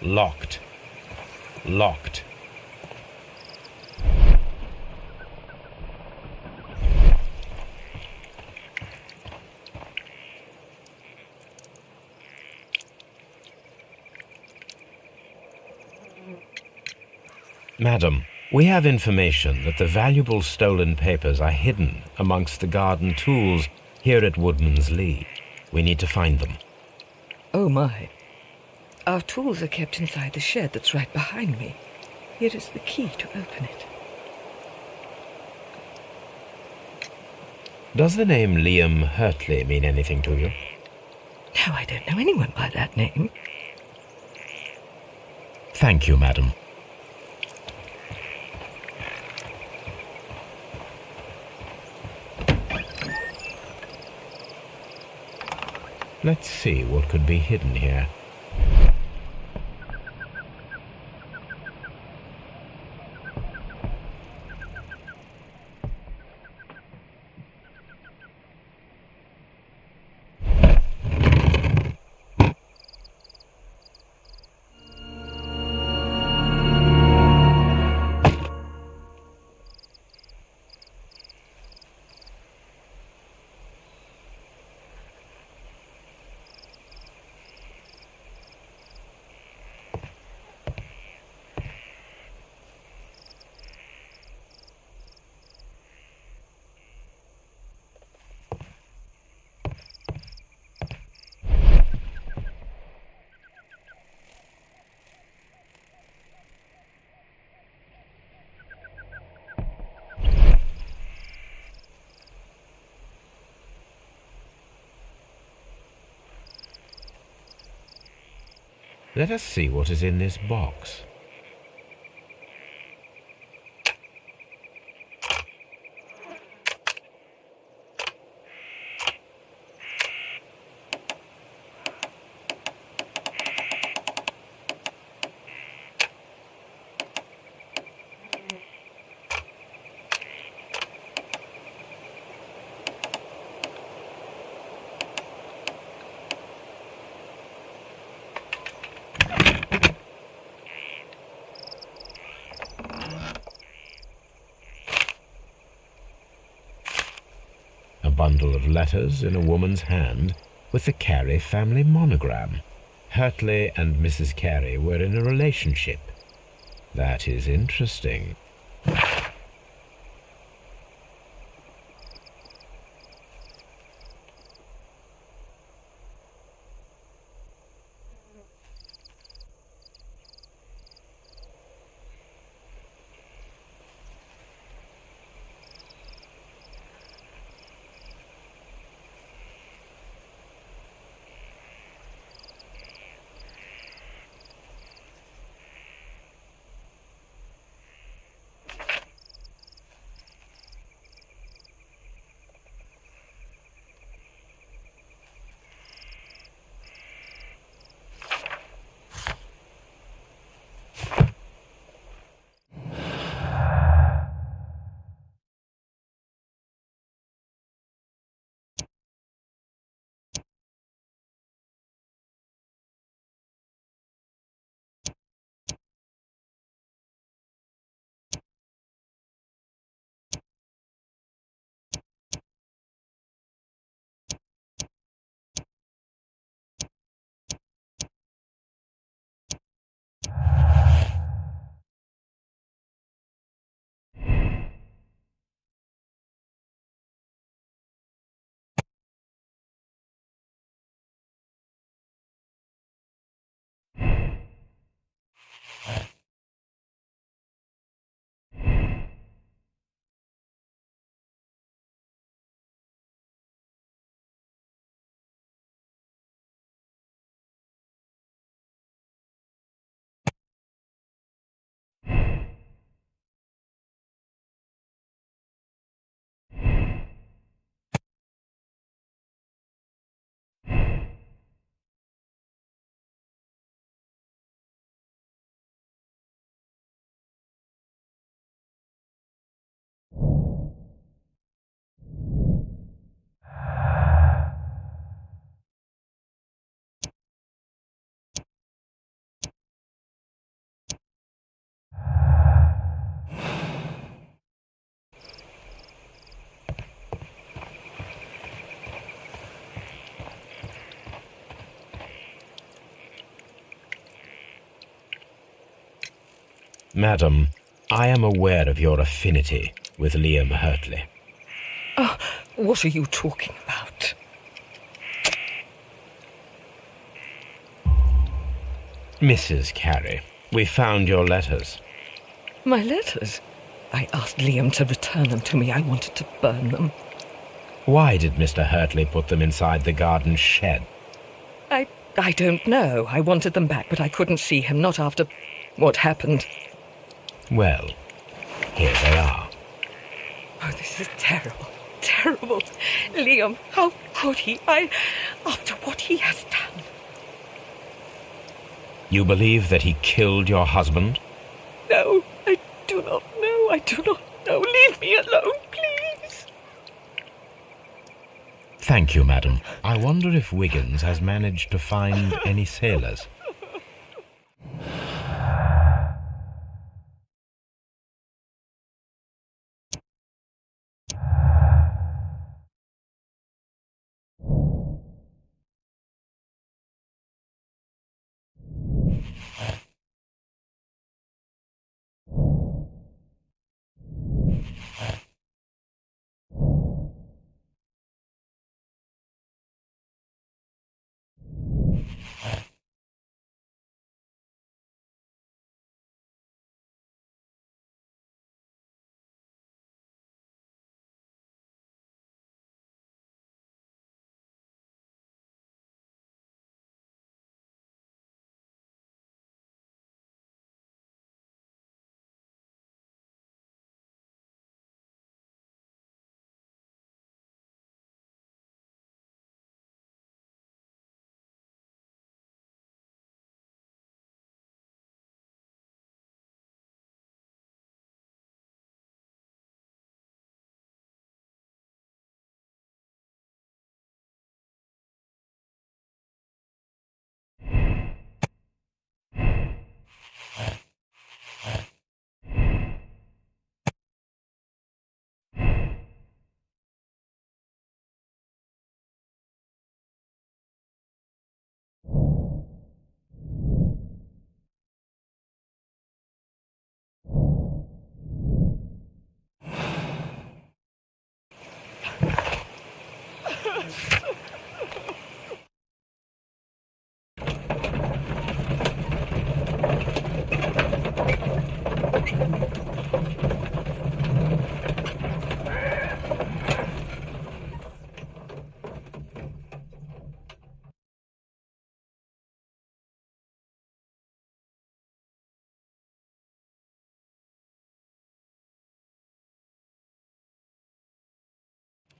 Locked. Locked. Madam, we have information that the valuable stolen papers are hidden amongst the garden tools here at Woodman's Lee. We need to find them. Oh my. Our tools are kept inside the shed that's right behind me. Here is the key to open it. Does the name Liam Hurtley mean anything to you? No, I don't know anyone by that name. Thank you, madam. Let's see what could be hidden here. Let us see what is in this box. A bundle of letters in a woman's hand with the Carey family monogram. Hurtley and Mrs. Carey were in a relationship. That is interesting. Madam, I am aware of your affinity with Liam Hurtley. Oh, what are you talking about? Mrs. Carey, we found your letters. My letters? I asked Liam to return them to me. I wanted to burn them. Why did Mr. Hurtley put them inside the garden shed? I don't know. I wanted them back, but I couldn't see him, not after what happened. Well, here they are. Oh, this is terrible. Terrible. Liam, how could he? After what he has done. You believe that he killed your husband? No, I do not know. I do not know. Leave me alone, please. Thank you, madam. I wonder if Wiggins has managed to find any sailors.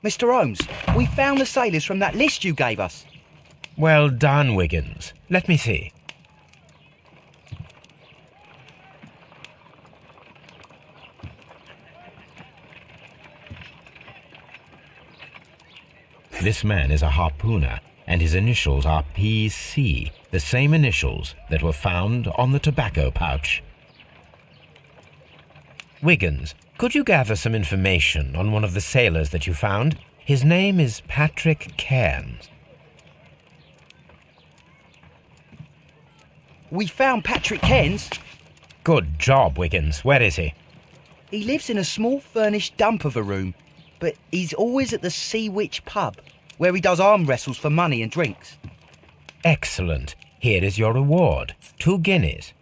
Mr. Holmes, we found the sailors from that list you gave us. Well done, Wiggins. Let me see. This man is a harpooner, and his initials are PC, the same initials that were found on the tobacco pouch. Wiggins, could you gather some information on one of the sailors that you found? His name is Patrick Cairns. We found Patrick Cairns. Good job, Wiggins. Where is he? He lives in a small furnished dump of a room, but he's always at the Sea Witch pub, where he does arm wrestles for money and drinks. Excellent. Here is your reward. 2 guineas.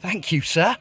Thank you, sir.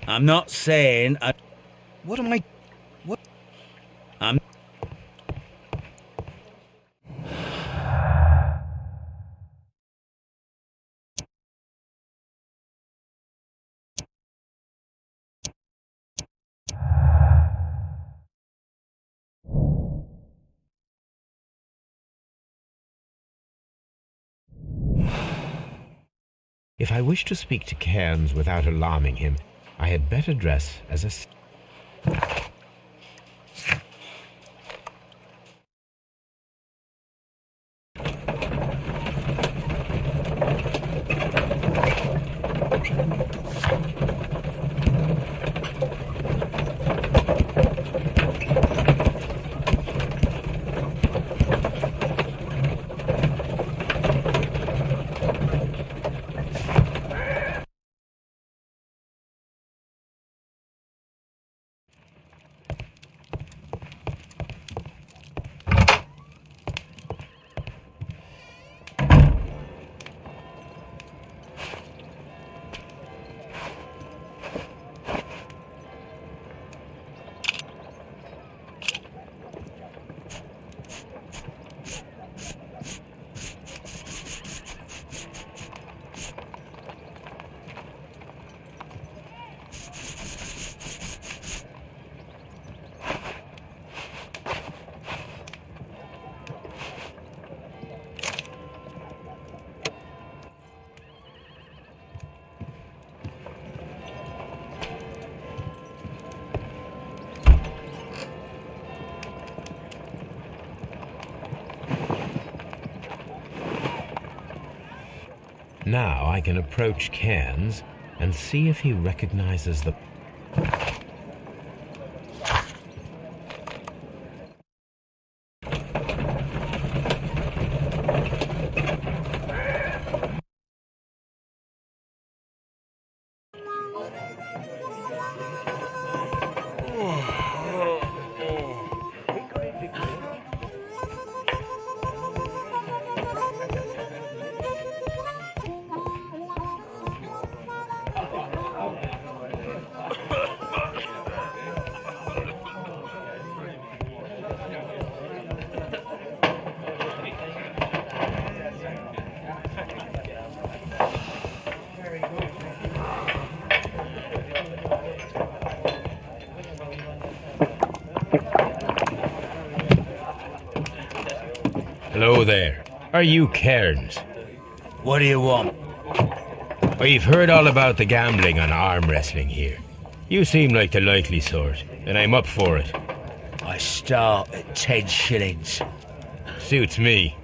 I'm not saying... What am I... What? I'm... If I wish to speak to Cairns without alarming him, I had better dress as a... Now I can approach Cairns and see if he recognizes the... Hello there. Are you Cairns? What do you want? We've heard all about the gambling and arm wrestling here. You seem like the likely sort, and I'm up for it. I start at 10 shillings. Suits me.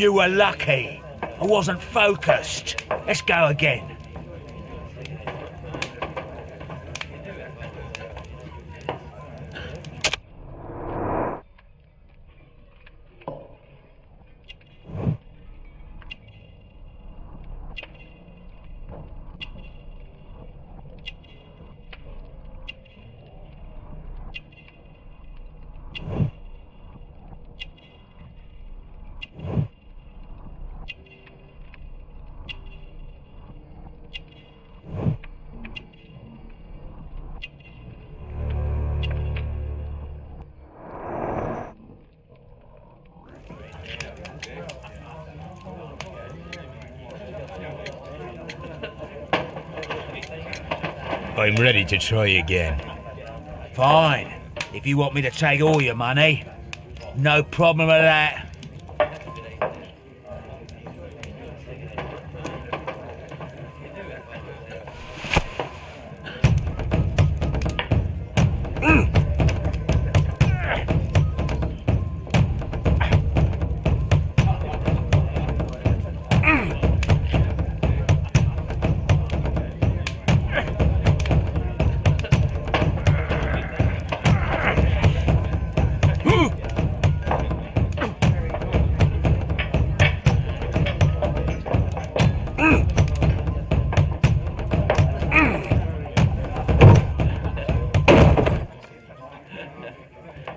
You were lucky. I wasn't focused. Let's go again. I'm ready to try again. Fine. If you want me to take all your money, no problem with that.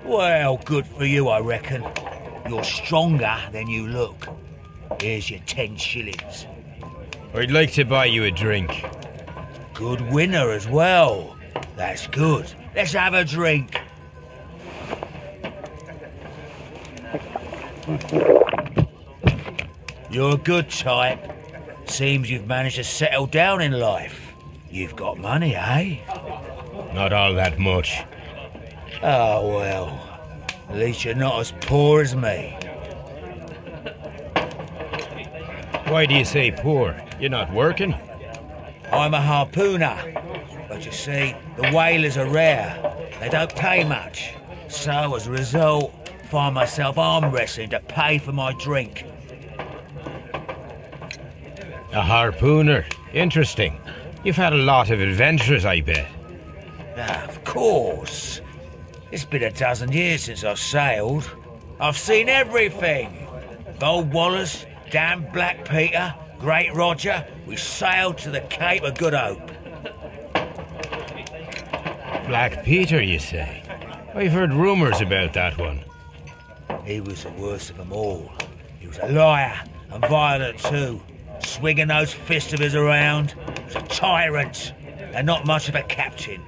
Well, good for you, I reckon. You're stronger than you look. Here's your 10 shillings. I'd like to buy you a drink. Good winner as well. That's good. Let's have a drink. You're a good type. Seems you've managed to settle down in life. You've got money, eh? Not all that much. Oh, well. At least you're not as poor as me. Why do you say poor? You're not working? I'm a harpooner. But you see, the whalers are rare. They don't pay much. So, as a result, find myself arm wrestling to pay for my drink. A harpooner? Interesting. You've had a lot of adventures, I bet. Of course. It's been a dozen years since I've sailed. I've seen everything. Gold Wallace, damn Black Peter, Great Roger. We sailed to the Cape of Good Hope. Black Peter, you say? I've heard rumours about that one. He was the worst of them all. He was a liar and violent too. Swinging those fists of his around. He was a tyrant and not much of a captain.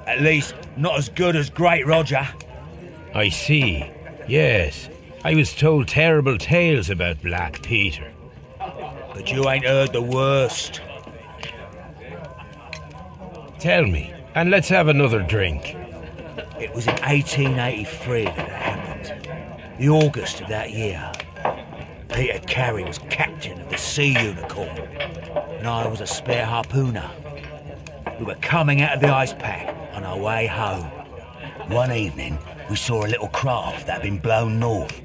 At least, not as good as Great Roger. I see. Yes. I was told terrible tales about Black Peter. But you ain't heard the worst. Tell me, and let's have another drink. It was in 1883 that it happened. The August of that year. Peter Carey was captain of the Sea Unicorn, and I was a spare harpooner. We were coming out of the ice pack on our way home. One evening, we saw a little craft that had been blown north.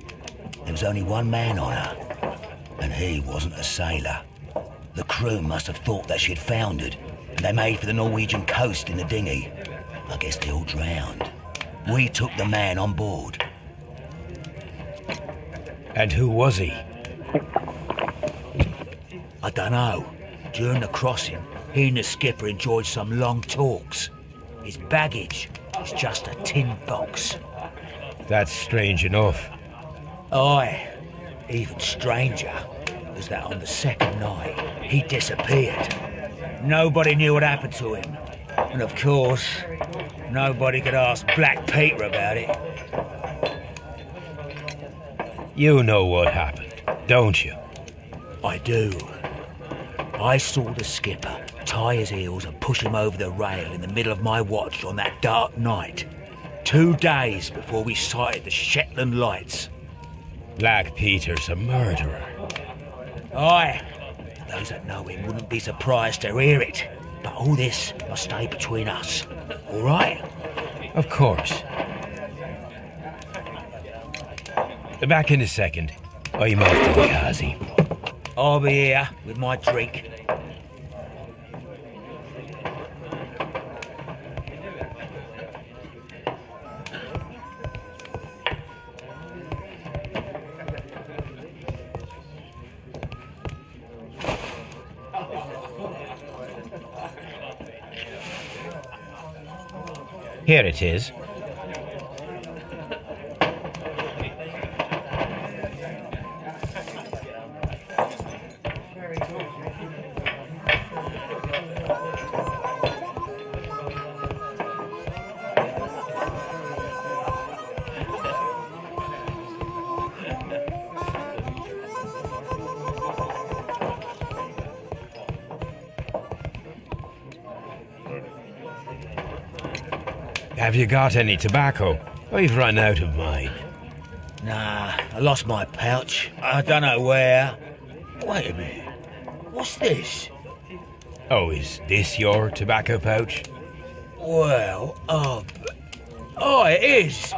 There was only one man on her, and he wasn't a sailor. The crew must have thought that she had foundered, and they made for the Norwegian coast in the dinghy. I guess they all drowned. We took the man on board. And who was he? I dunno. During the crossing, he and the skipper enjoyed some long talks. His baggage was just a tin box. That's strange enough. Aye. Even stranger was that on the second night, he disappeared. Nobody knew what happened to him. And of course, nobody could ask Black Peter about it. You know what happened, don't you? I do. I saw the skipper tie his heels and push him over the rail in the middle of my watch on that dark night. 2 days before we sighted the Shetland lights. Black Peter's a murderer. Aye. Those that know him wouldn't be surprised to hear it. But all this must stay between us. All right? Of course. Back in a second. I'm off to the Kazi. I'll be here with my drink. Here it is. Have you got any tobacco? I've run out of mine. Nah, I lost my pouch. I don't know where. Wait a minute. What's this? Oh, is this your tobacco pouch? Well, oh, it is.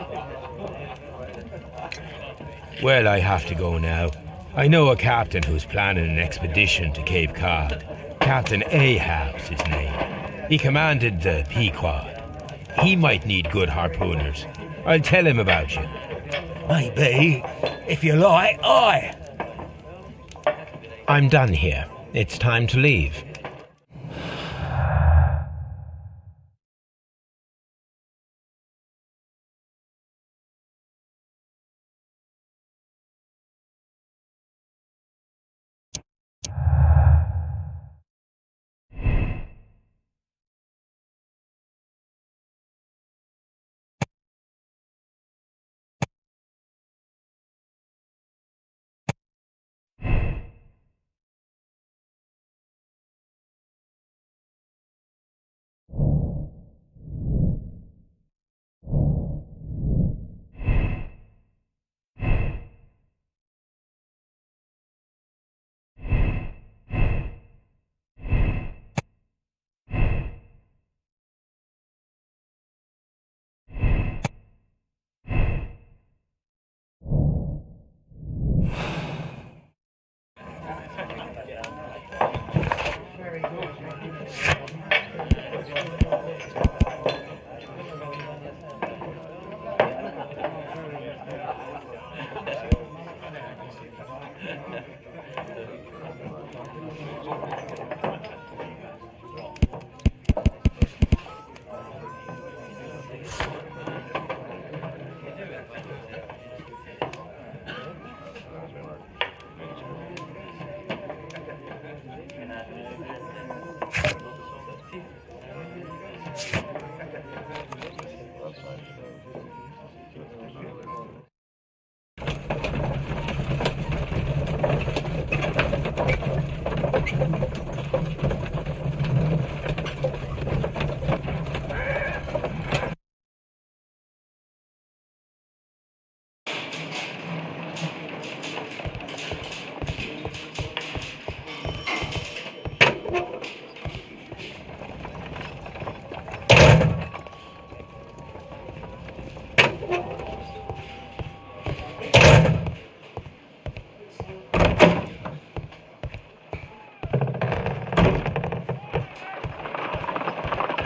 Well, I have to go now. I know a captain who's planning an expedition to Cape Cod. Captain Ahab's his name. He commanded the Pequod. He might need good harpooners. I'll tell him about you. Maybe. If you like, aye. I'm done here. It's time to leave.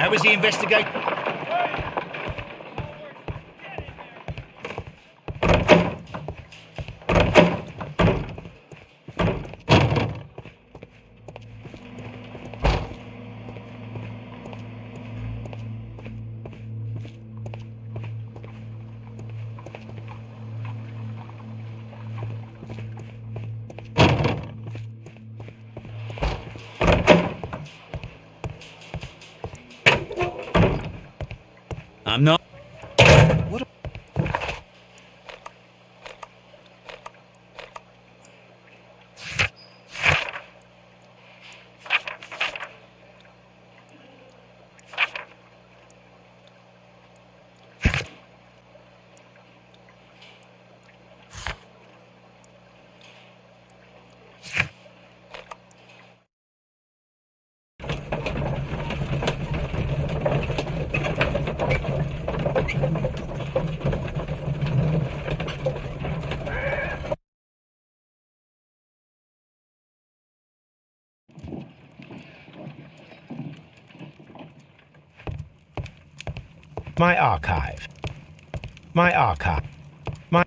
How was the investigation? I'm not. What? My archive. My archive. My...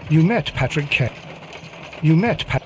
You met Patrick Kay. You met Pat.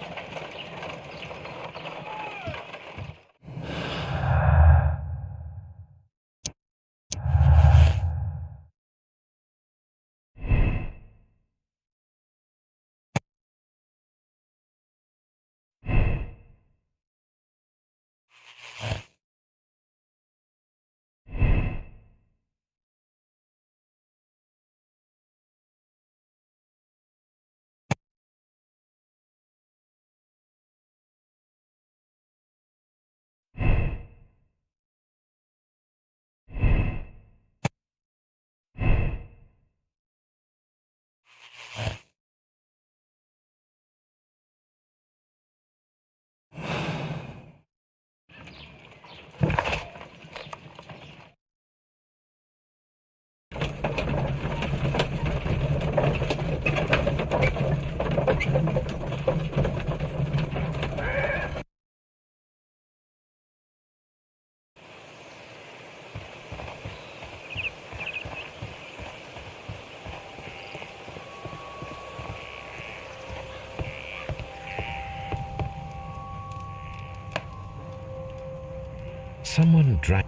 Someone drank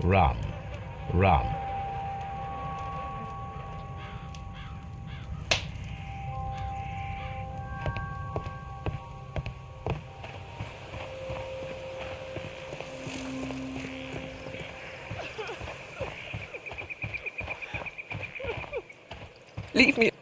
rum. Rum. Leave me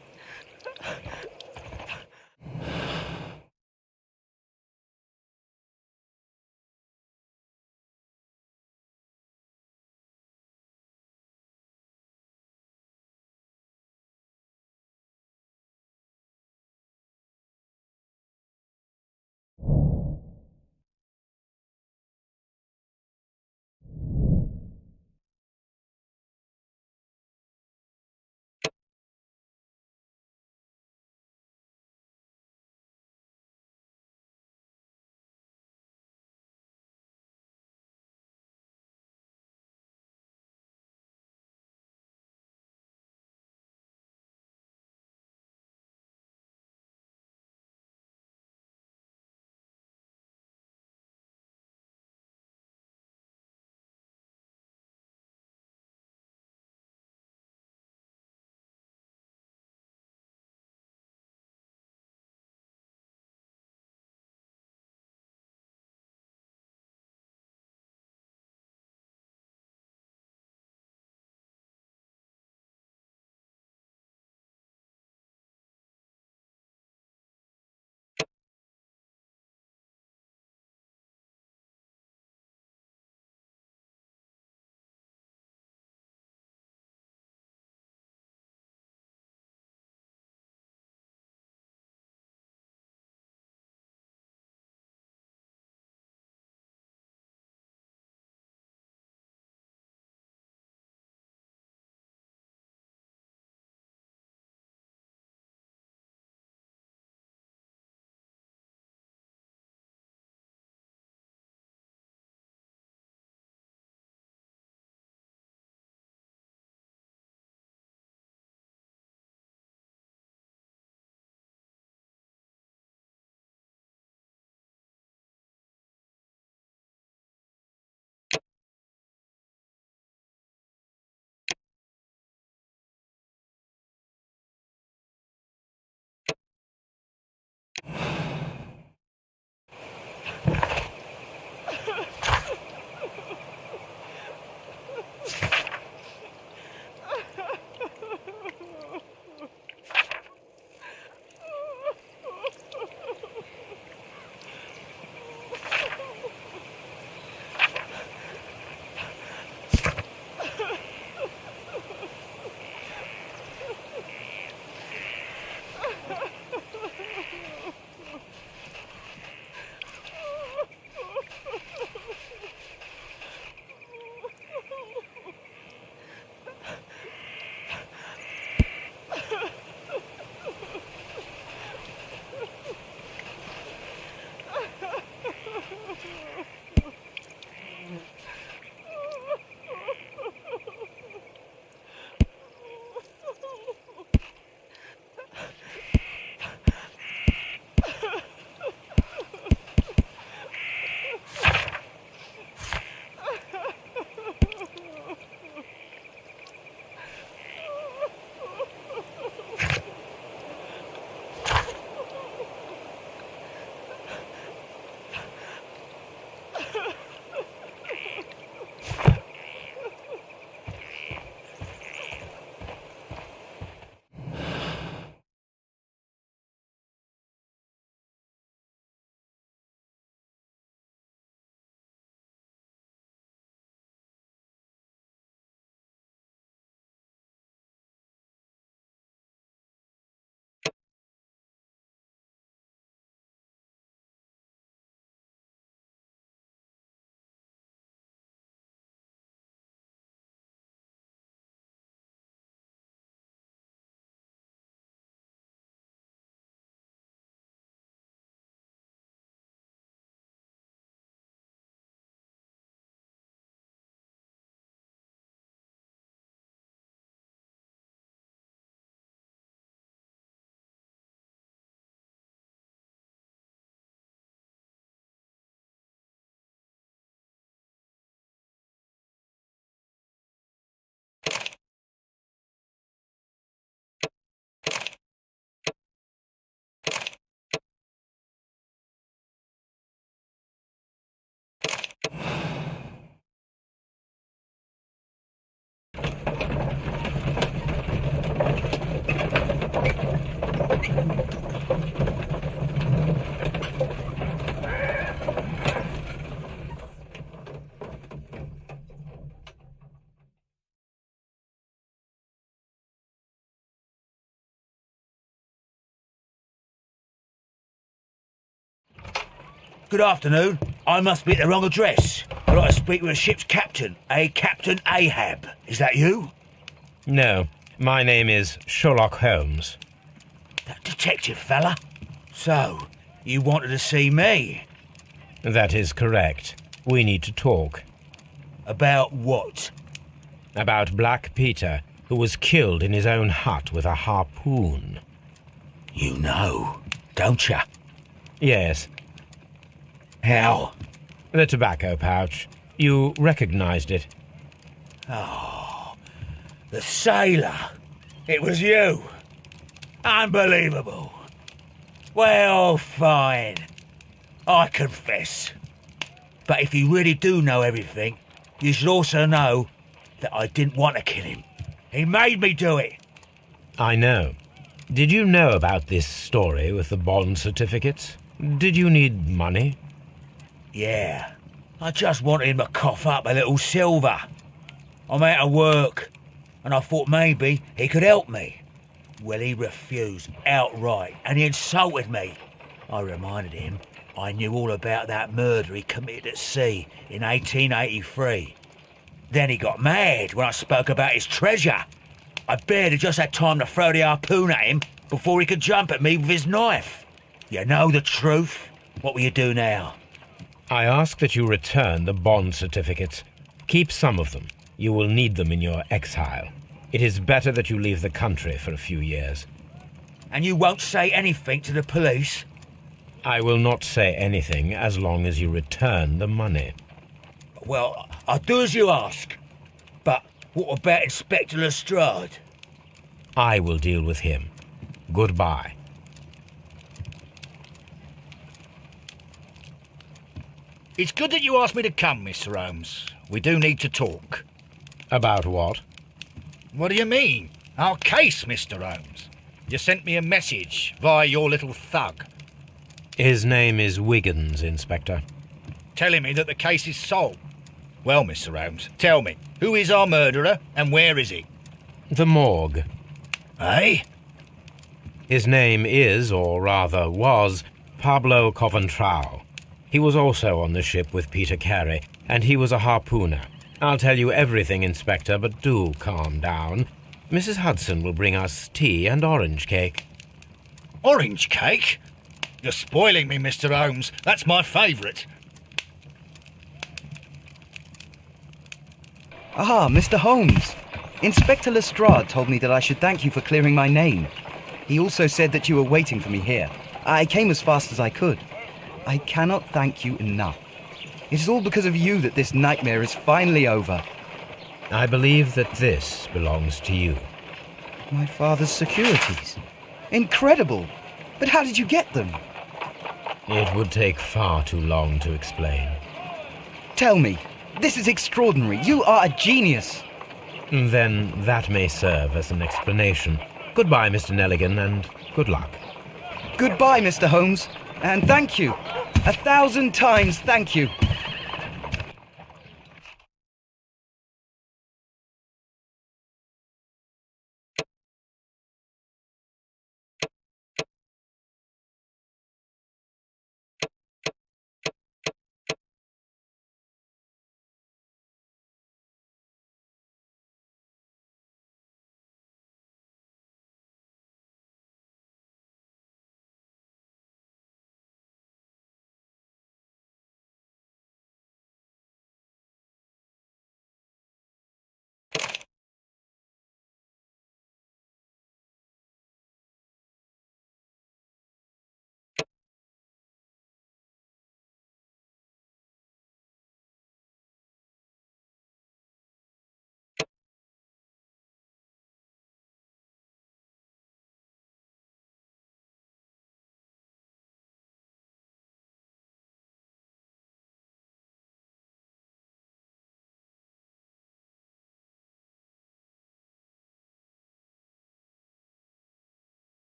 Good afternoon. I must be at the wrong address. I'd like to speak with a ship's captain, a Captain Ahab. Is that you? No, my name is Sherlock Holmes. That detective fella? So, you wanted to see me? That is correct. We need to talk. About what? About Black Peter, who was killed in his own hut with a harpoon. You know, don't you? Yes. How? The tobacco pouch. You recognized it. Oh, the sailor. It was you. Unbelievable. Well, fine. I confess. But if you really do know everything, you should also know that I didn't want to kill him. He made me do it. I know. Did you know about this story with the bond certificates? Did you need money? Yeah. I just wanted him to cough up a little silver. I'm out of work, and I thought maybe he could help me. Well, he refused outright, and he insulted me. I reminded him I knew all about that murder he committed at sea in 1883. Then he got mad when I spoke about his treasure. I barely just had time to throw the harpoon at him before he could jump at me with his knife. You know the truth. What will you do now? I ask that you return the bond certificates. Keep some of them. You will need them in your exile. It is better that you leave the country for a few years. And you won't say anything to the police? I will not say anything as long as you return the money. Well, I'll do as you ask. But what about Inspector Lestrade? I will deal with him. Goodbye. It's good that you asked me to come, Mr. Holmes. We do need to talk. About what? What do you mean? Our case, Mr. Holmes. You sent me a message via your little thug. His name is Wiggins, Inspector. Telling me that the case is solved. Well, Mr. Holmes, tell me, who is our murderer and where is he? The morgue. Eh? His name is, or rather was, Pablo Coventrao. He was also on the ship with Peter Carey, and he was a harpooner. I'll tell you everything, Inspector, but do calm down. Mrs. Hudson will bring us tea and orange cake. Orange cake? You're spoiling me, Mr. Holmes. That's my favourite. Ah, Mr. Holmes. Inspector Lestrade told me that I should thank you for clearing my name. He also said that you were waiting for me here. I came as fast as I could. I cannot thank you enough. It is all because of you that this nightmare is finally over. I believe that this belongs to you. My father's securities. Incredible! But how did you get them? It would take far too long to explain. Tell me. This is extraordinary. You are a genius. Then that may serve as an explanation. Goodbye, Mr. Nelligan, and good luck. Goodbye, Mr. Holmes. And thank you. 1,000 times thank you.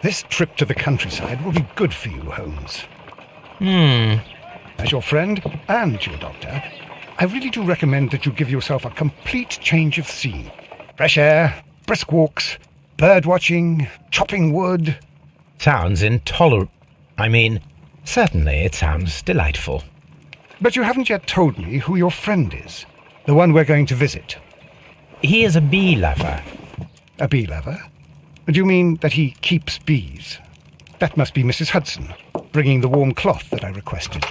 This trip to the countryside will be good for you, Holmes. as your friend and your doctor, I really do recommend that you give yourself a complete change of scene. Fresh air, brisk walks, bird watching, chopping wood. Sounds intolerable. Certainly it sounds delightful. But you haven't yet told me who your friend is, the one we're going to visit. He is a bee lover. A bee lover? Do you mean that he keeps bees? That must be Mrs. Hudson, bringing the warm cloth that I requested.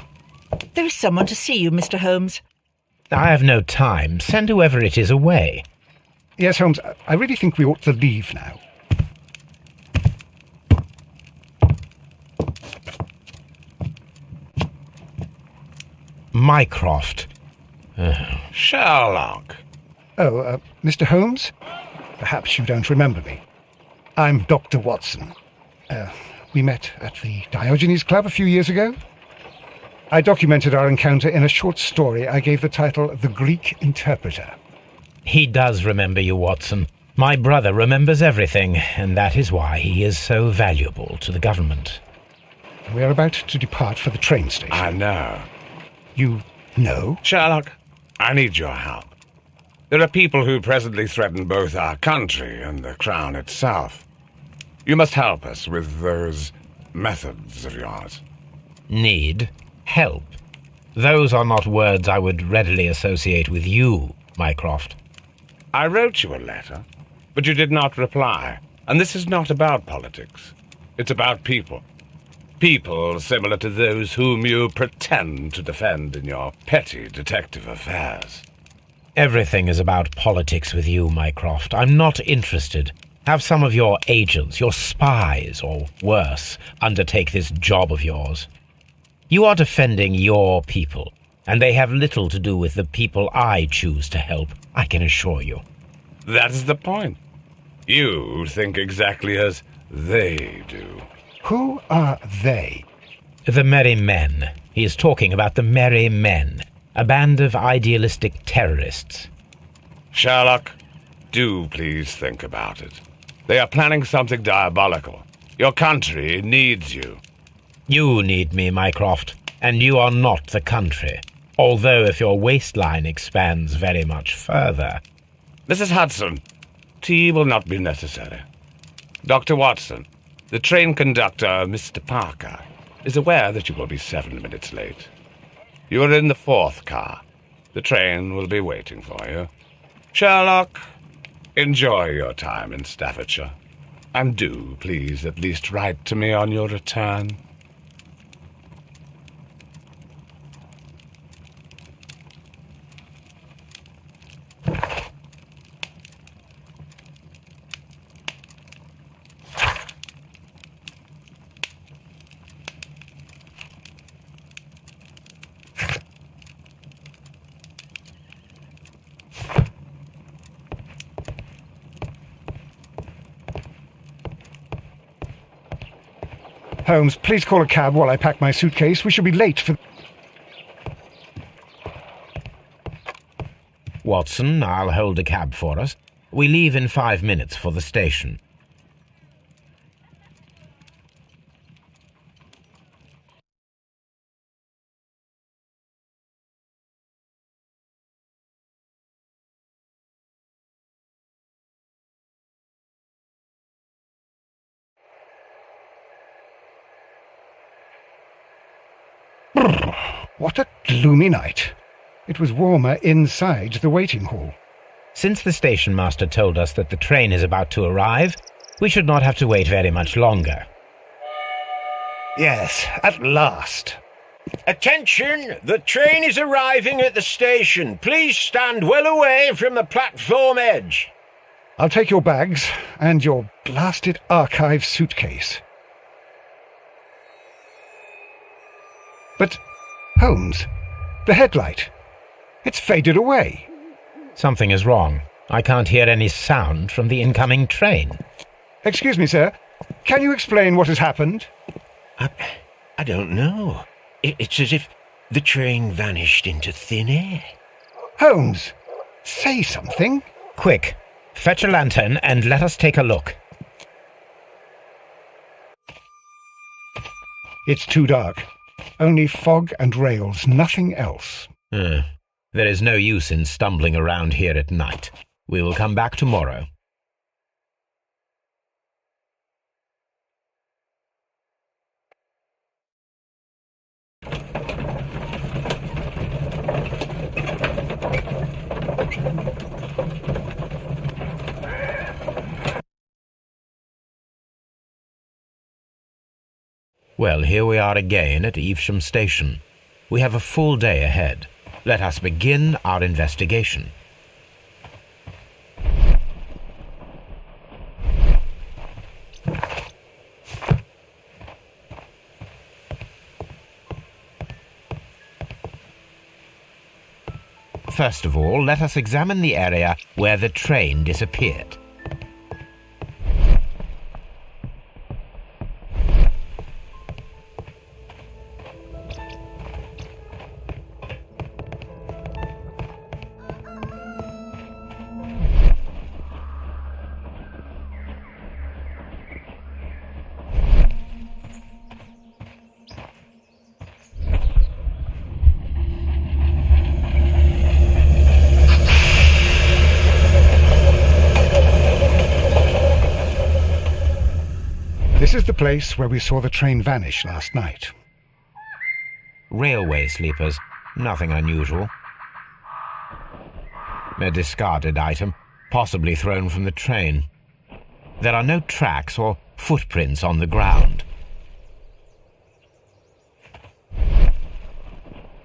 There is someone to see you, Mr. Holmes. I have no time. Send whoever it is away. Yes, Holmes, I really think we ought to leave now. Mycroft. Sherlock. Oh, Mr. Holmes? Perhaps you don't remember me. I'm Dr. Watson. We met at the Diogenes Club a few years ago. I documented our encounter in a short story I gave the title The Greek Interpreter. He does remember you, Watson. My brother remembers everything, and that is why he is so valuable to the government. We're about to depart for the train station. I know. You know? Sherlock, I need your help. There are people who presently threaten both our country and the Crown itself. You must help us with those methods of yours. Need? Help? Those are not words I would readily associate with you, Mycroft. I wrote you a letter, but you did not reply. And this is not about politics. It's about people. People similar to those whom you pretend to defend in your petty detective affairs. Everything is about politics with you, Mycroft. I'm not interested. Have some of your agents, your spies, or worse, undertake this job of yours. You are defending your people, and they have little to do with the people I choose to help, I can assure you. That's the point. You think exactly as they do. Who are they? The Merry Men. He is talking about the Merry Men, a band of idealistic terrorists. Sherlock, do please think about it. They are planning something diabolical. Your country needs you. You need me, Mycroft, and you are not the country, although if your waistline expands very much further. Mrs. Hudson, tea will not be necessary. Dr. Watson, the train conductor, Mr. Parker, is aware that you will be 7 minutes late. You are in the 4th car. The train will be waiting for you. Sherlock, enjoy your time in Staffordshire. And do, please, at least write to me on your return. Holmes, please call a cab while I pack my suitcase. We shall be late for... Watson, I'll hold a cab for us. We leave in 5 minutes for the station. What a gloomy night. It was warmer inside the waiting hall. Since the station master told us that the train is about to arrive, we should not have to wait very much longer. Yes, at last. Attention! The train is arriving at the station. Please stand well away from the platform edge. I'll take your bags and your blasted archive suitcase. But, Holmes, the headlight. It's faded away. Something is wrong. I can't hear any sound from the incoming train. Excuse me, sir. Can you explain what has happened? I don't know. It's as if the train vanished into thin air. Holmes, say something. Quick, fetch a lantern and let us take a look. It's too dark. Only fog and rails, nothing else. There is no use in stumbling around here at night. We will come back tomorrow. Well, here we are again at Evesham Station. We have a full day ahead. Let us begin our investigation. First of all, let us examine the area where the train disappeared. This is the place where we saw the train vanish last night. Railway sleepers, nothing unusual. A discarded item, possibly thrown from the train. There are no tracks or footprints on the ground.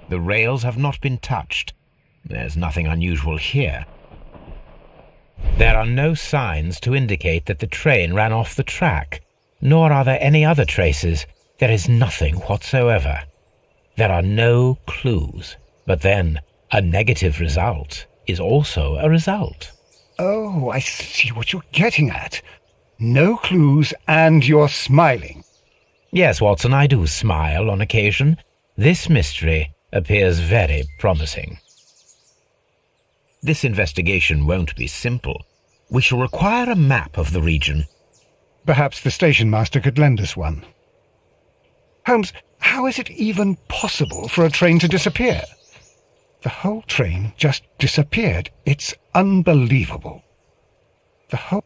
The rails have not been touched. There's nothing unusual here. There are no signs to indicate that the train ran off the track. Nor are there any other traces. There is nothing whatsoever. There are no clues. But then, a negative result is also a result. Oh, I see what you're getting at. No clues and you're smiling. Yes, Watson, I do smile on occasion. This mystery appears very promising. This investigation won't be simple. We shall require a map of the region. Perhaps the station master could lend us one. Holmes, how is it even possible for a train to disappear? The whole train just disappeared. It's unbelievable. The whole...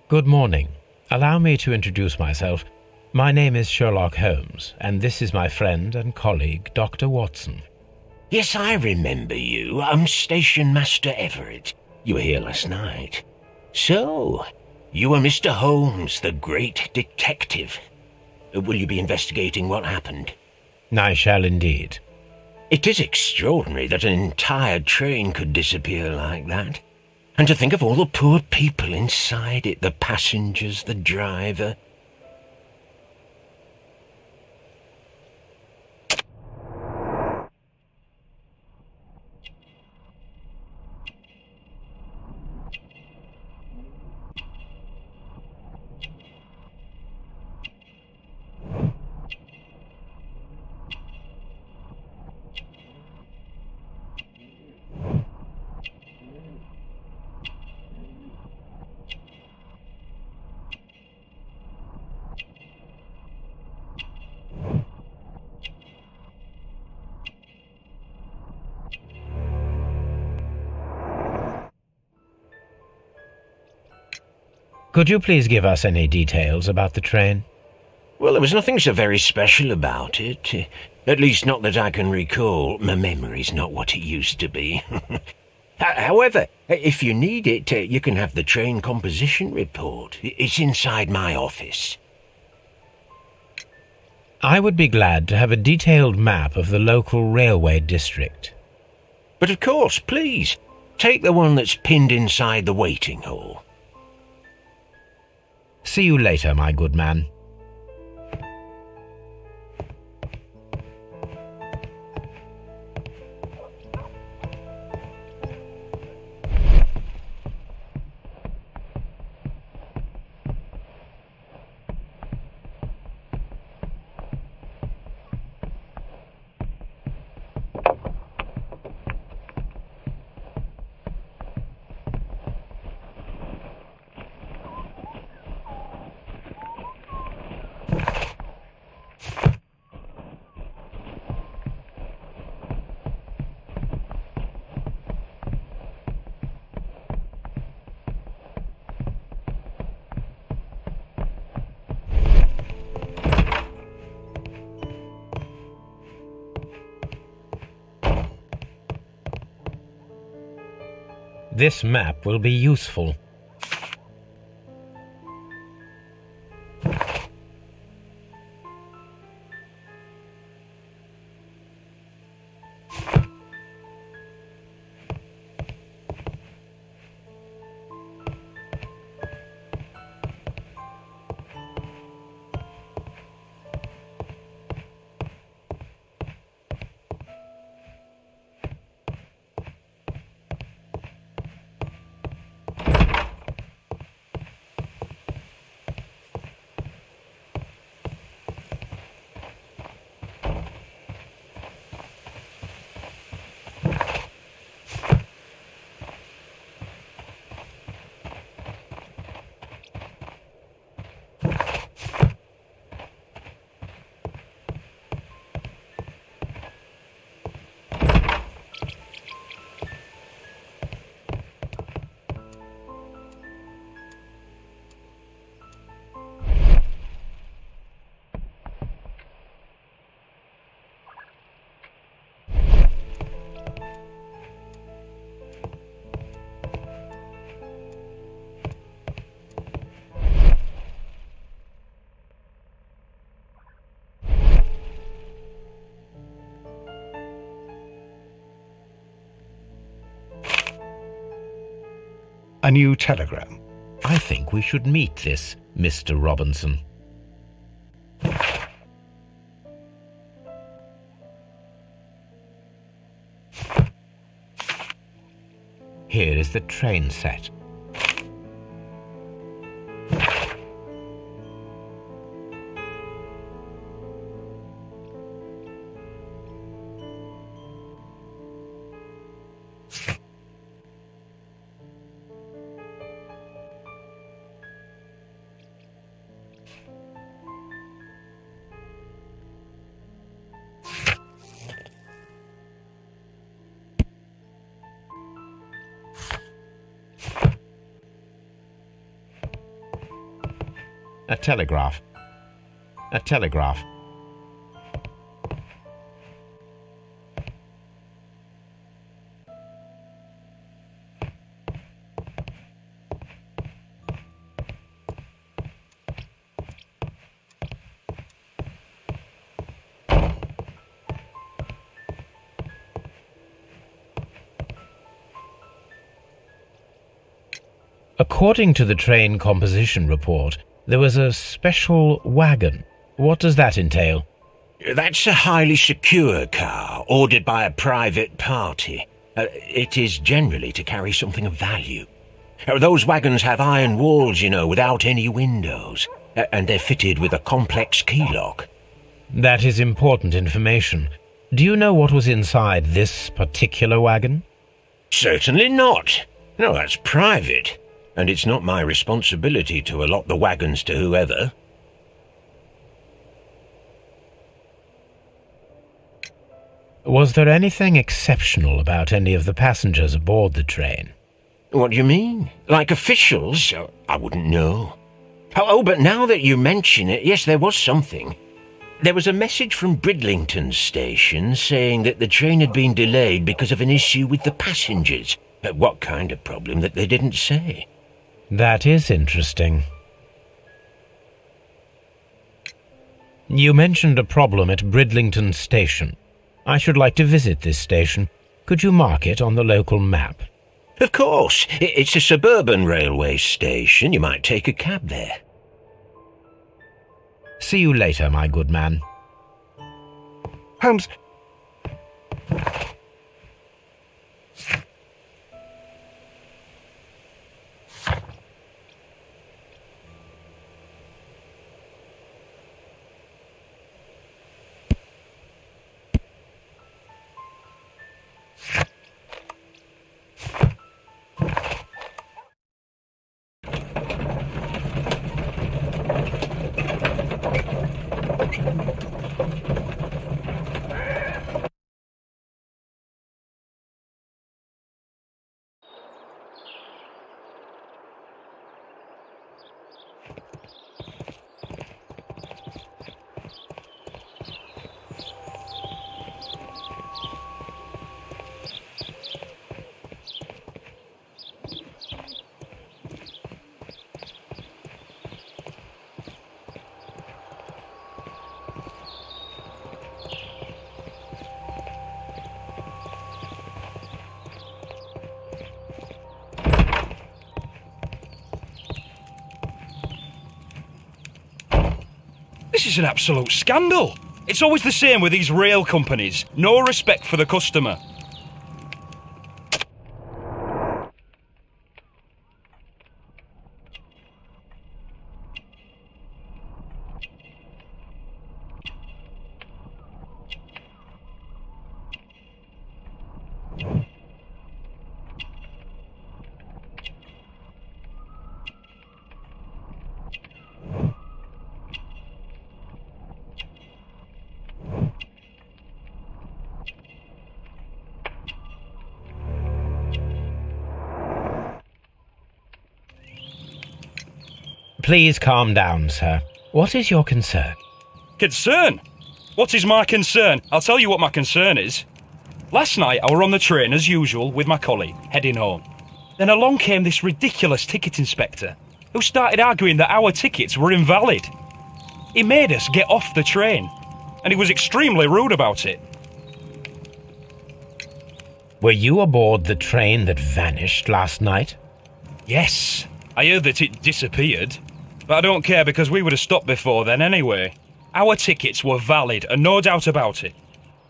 Good morning. Allow me to introduce myself. My name is Sherlock Holmes, and this is my friend and colleague, Dr. Watson. Yes, I remember you. I'm Station Master Everett. You were here last night. So, you are Mr. Holmes, the great detective. Will you be investigating what happened? I shall indeed. It is extraordinary that an entire train could disappear like that. And to think of all the poor people inside it, the passengers, the driver. Could you please give us any details about the train? Well, there was nothing so very special about it. At least not that I can recall. My memory's not what it used to be. However, if you need it, you can have the train composition report. It's inside my office. I would be glad to have a detailed map of the local railway district. But of course, please, take the one that's pinned inside the waiting hall. See you later, my good man. This map will be useful. A new telegram. I think we should meet this Mr. Robinson. Here is the train set. A telegraph. A telegraph. According to the train composition report, there was a special wagon. What does that entail? That's a highly secure car, ordered by a private party. It is generally to carry something of value. Those wagons have iron walls, you know, without any windows, and they're fitted with a complex key lock. That is important information. Do you know what was inside this particular wagon? Certainly not. No, that's private. And it's not my responsibility to allot the wagons to whoever. Was there anything exceptional about any of the passengers aboard the train? What do you mean? Like officials? I wouldn't know. Oh, but now that you mention it, yes, there was something. There was a message from Bridlington station saying that the train had been delayed because of an issue with the passengers. What kind of problem that they didn't say? That is interesting. You mentioned a problem at Bridlington Station. I should like to visit this station. Could you mark it on the local map? Of course. It's a suburban railway station. You might take a cab there. See you later, my good man. Holmes, This is an absolute scandal. It's always the same with these rail companies. No respect for the customer. Please calm down, sir. What is your concern? Concern? What is my concern? I'll tell you what my concern is. Last night I were on the train as usual with my colleague, heading home. Then along came this ridiculous ticket inspector, who started arguing that our tickets were invalid. He made us get off the train, and he was extremely rude about it. Were you aboard the train that vanished last night? Yes, I heard that it disappeared. But I don't care because we would have stopped before then anyway. Our tickets were valid and no doubt about it.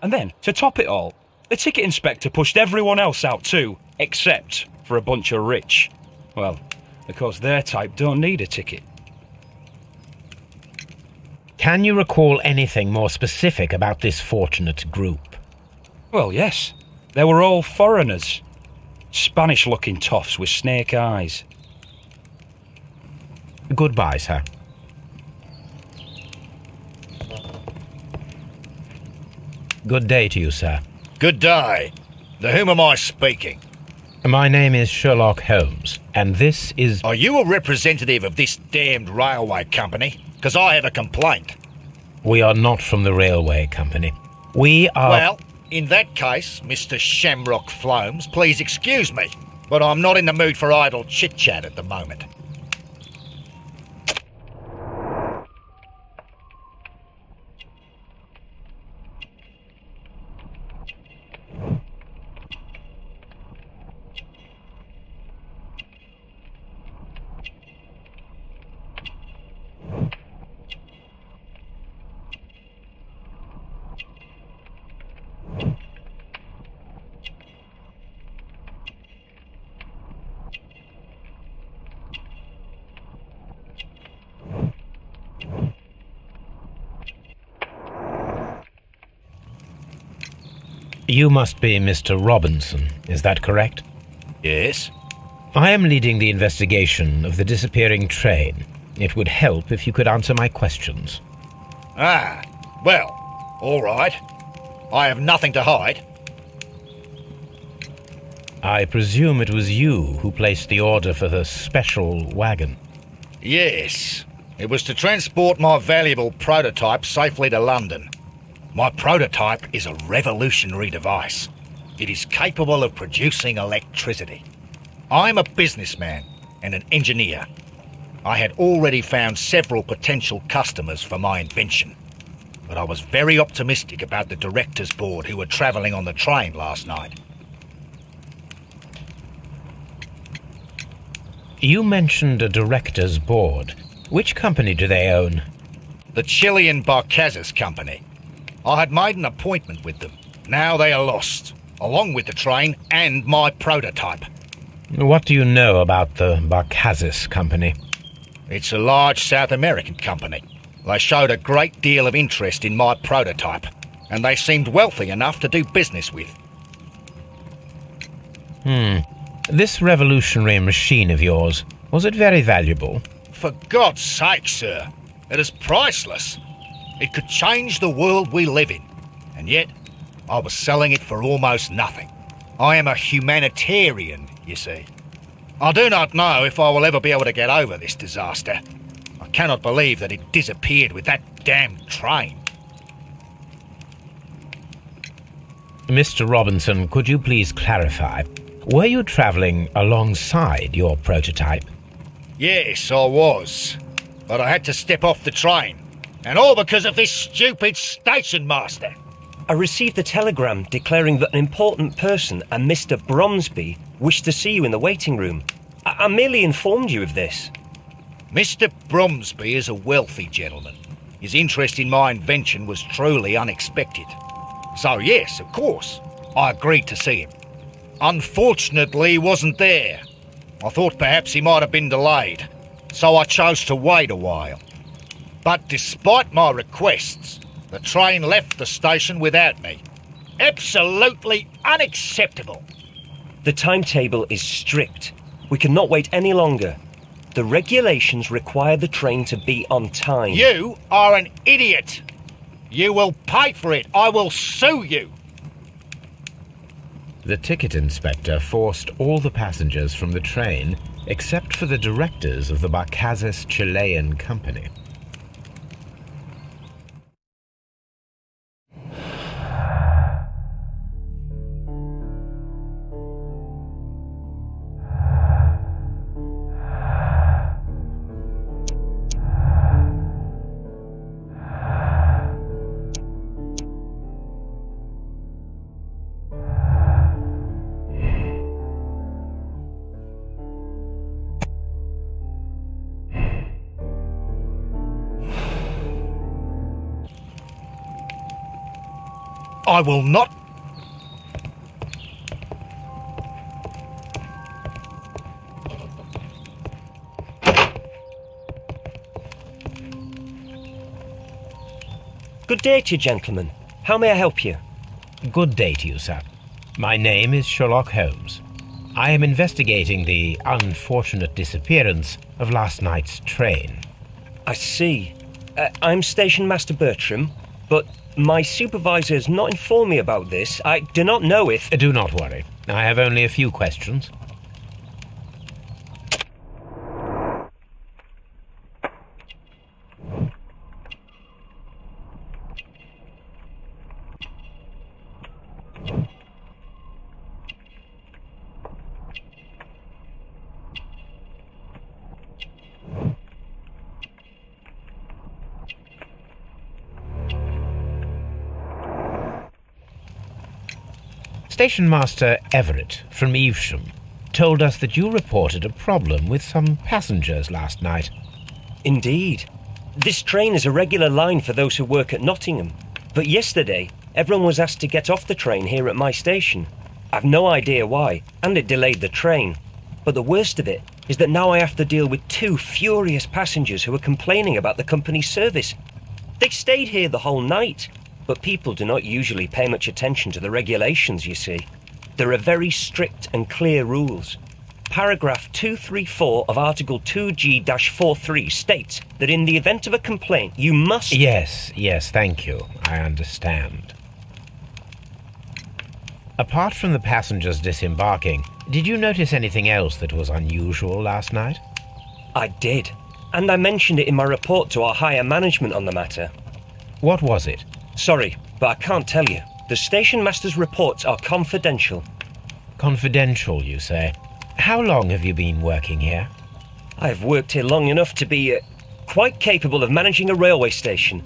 And then, to top it all, the ticket inspector pushed everyone else out too, except for a bunch of rich. Well, because their type don't need a ticket. Can you recall anything more specific about this fortunate group? Well, yes. They were all foreigners. Spanish-looking toffs with snake eyes. Goodbye, sir. Good day to you, sir. Good day. To whom am I speaking? My name is Sherlock Holmes, and this is... Are you a representative of this damned railway company? Because I have a complaint. We are not from the railway company. We are... Well, in that case, Mr. Shamrock Flomes, please excuse me, but I'm not in the mood for idle chit-chat at the moment. You must be Mr. Robinson, is that correct? Yes. I am leading the investigation of the disappearing train. It would help if you could answer my questions. Ah, well, all right. I have nothing to hide. I presume it was you who placed the order for the special wagon. Yes. It was to transport my valuable prototype safely to London. My prototype is a revolutionary device. It is capable of producing electricity. I'm a businessman and an engineer. I had already found several potential customers for my invention, but I was very optimistic about the directors' board who were travelling on the train last night. You mentioned a directors' board. Which company do they own? The Chilean Barcazas Company. I had made an appointment with them. Now they are lost, along with the train and my prototype. What do you know about the Barcazas Company? It's a large South American company. They showed a great deal of interest in my prototype, and they seemed wealthy enough to do business with. This revolutionary machine of yours, was it very valuable? For God's sake, sir, it is priceless. It could change the world we live in, and yet I was selling it for almost nothing. I am a humanitarian, you see. I do not know if I will ever be able to get over this disaster. I cannot believe that it disappeared with that damned train. Mr. Robinson, could you please clarify? Were you travelling alongside your prototype? Yes, I was. But I had to step off the train. And all because of this stupid station master. I received a telegram declaring that an important person, a Mr. Bromsby, wished to see you in the waiting room. I merely informed you of this. Mr. Bromsby is a wealthy gentleman. His interest in my invention was truly unexpected. So yes, of course, I agreed to see him. Unfortunately, he wasn't there. I thought perhaps he might have been delayed, so I chose to wait a while. But despite my requests, the train left the station without me. Absolutely unacceptable. The timetable is strict. We cannot wait any longer. The regulations require the train to be on time. You are an idiot. You will pay for it. I will sue you. The ticket inspector forced all the passengers from the train except for the directors of the Barcazes Chilean Company. I will not. Good day to you, gentlemen. How may I help you? Good day to you, sir. My name is Sherlock Holmes. I am investigating the unfortunate disappearance of last night's train. I see. I'm Station Master Bertram, but my supervisor has not informed me about this. I do not know if... Do not worry. I have only a few questions. Station Master Everett from Evesham told us that you reported a problem with some passengers last night. Indeed. This train is a regular line for those who work at Nottingham. But yesterday, everyone was asked to get off the train here at my station. I've no idea why, and it delayed the train. But the worst of it is that now I have to deal with two furious passengers who are complaining about the company's service. They stayed here the whole night. But people do not usually pay much attention to the regulations, you see. There are very strict and clear rules. Paragraph 234 of Article 2G-43 states that in the event of a complaint, you must... Yes, thank you. I understand. Apart from the passengers disembarking, did you notice anything else that was unusual last night? I did, and I mentioned it in my report to our higher management on the matter. What was it? Sorry, but I can't tell you. The station master's reports are confidential. Confidential, you say? How long have you been working here? I've worked here long enough to be quite capable of managing a railway station.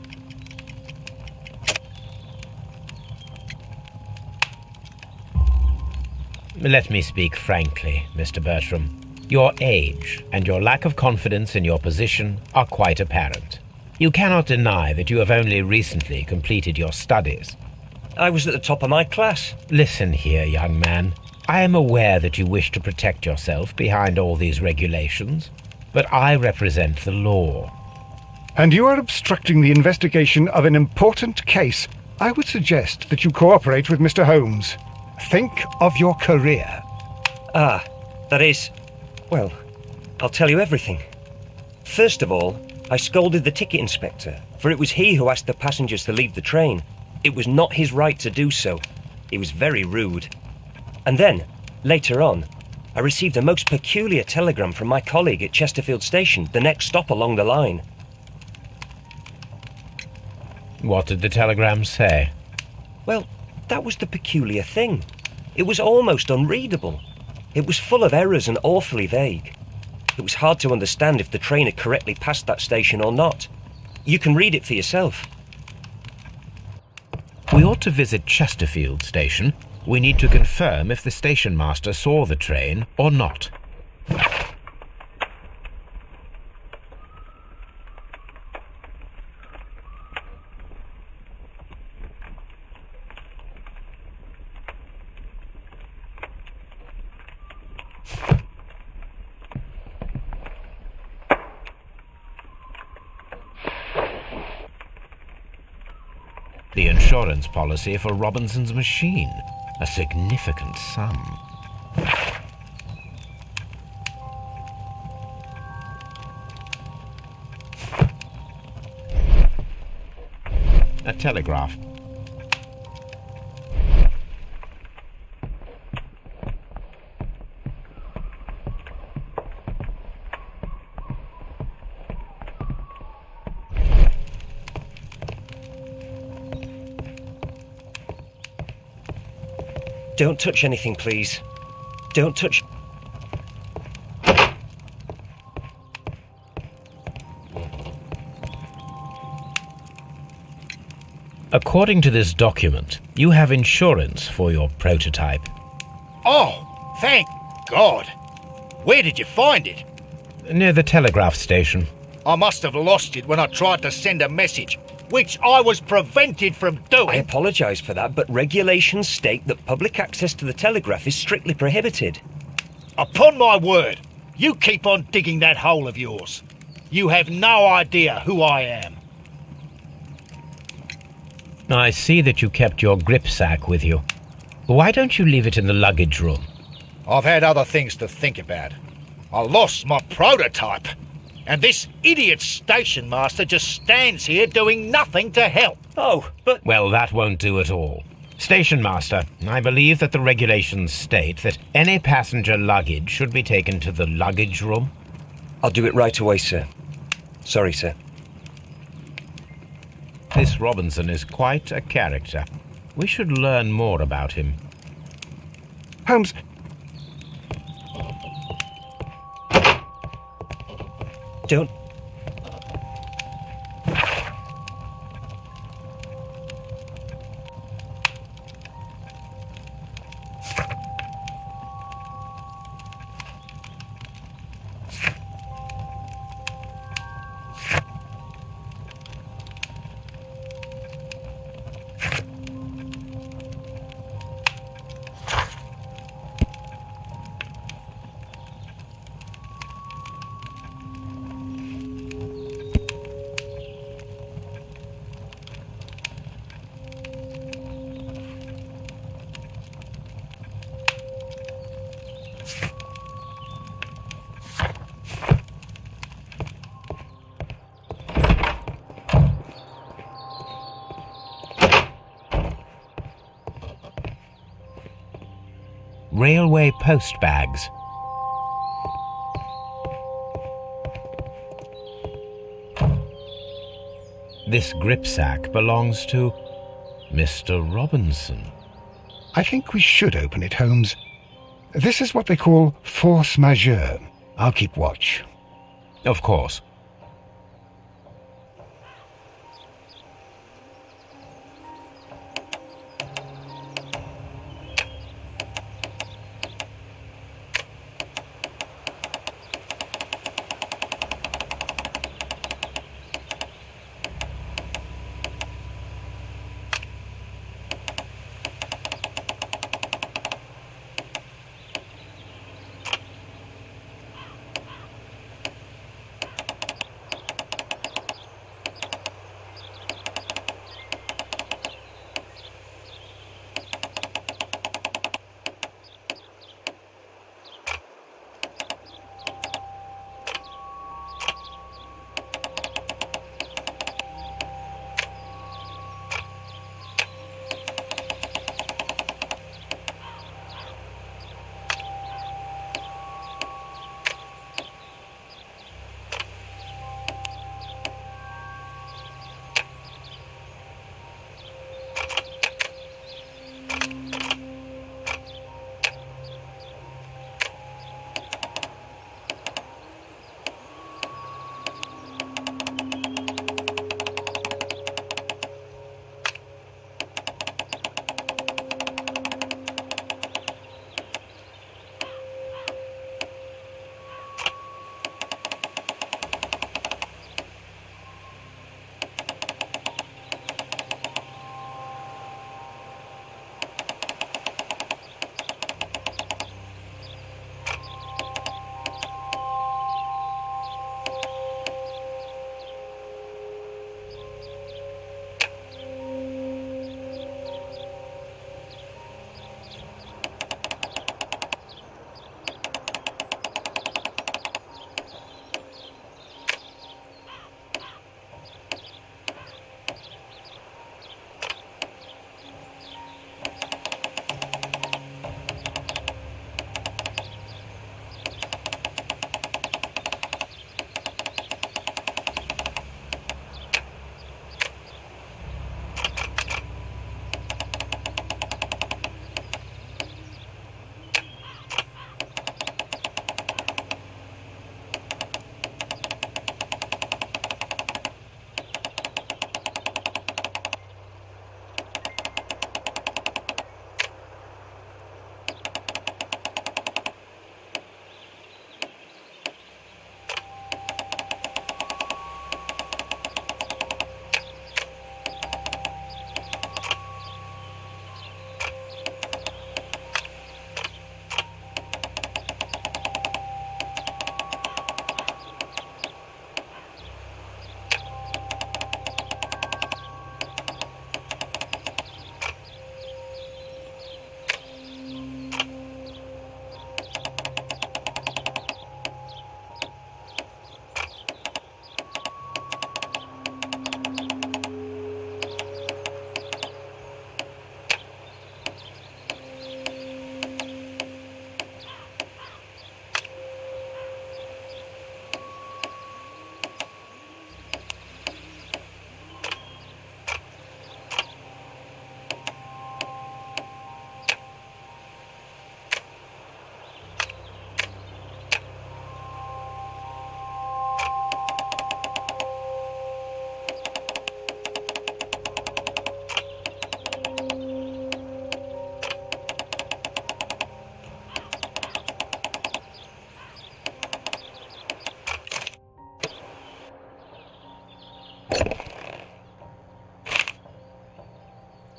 Let me speak frankly, Mr. Bertram. Your age and your lack of confidence in your position are quite apparent. You cannot deny that you have only recently completed your studies. I was at the top of my class. Listen here, young man. I am aware that you wish to protect yourself behind all these regulations, but I represent the law. And you are obstructing the investigation of an important case. I would suggest that you cooperate with Mr. Holmes. Think of your career. Ah, that is... Well, I'll tell you everything. First of all, I scolded the ticket inspector, for it was he who asked the passengers to leave the train. It was not his right to do so. He was very rude. And then, later on, I received a most peculiar telegram from my colleague at Chesterfield Station, the next stop along the line. What did the telegram say? Well, that was the peculiar thing. It was almost unreadable. It was full of errors and awfully vague. It was hard to understand if the train had correctly passed that station or not. You can read it for yourself. We ought to visit Chesterfield Station. We need to confirm if the station master saw the train or not. The insurance policy for Robinson's machine. A significant sum. A telegraph. Don't touch anything, please. Don't touch... According to this document, you have insurance for your prototype. Oh, thank God. Where did you find it? Near the telegraph station. I must have lost it when I tried to send a message, which I was prevented from doing. I apologise for that, but regulations state that public access to the telegraph is strictly prohibited. Upon my word, you keep on digging that hole of yours. You have no idea who I am. I see that you kept your grip sack with you. Why don't you leave it in the luggage room? I've had other things to think about. I lost my prototype, and this idiot station master just stands here doing nothing to help. Oh, but... Well, that won't do at all. Station master, I believe that the regulations state that any passenger luggage should be taken to the luggage room. I'll do it right away, sir. Sorry, sir. This Robinson is quite a character. We should learn more about him. Holmes, Don't... Railway post bags. This grip sack belongs to Mr. Robinson. I think we should open it, Holmes. This is what they call force majeure. I'll keep watch. Of course.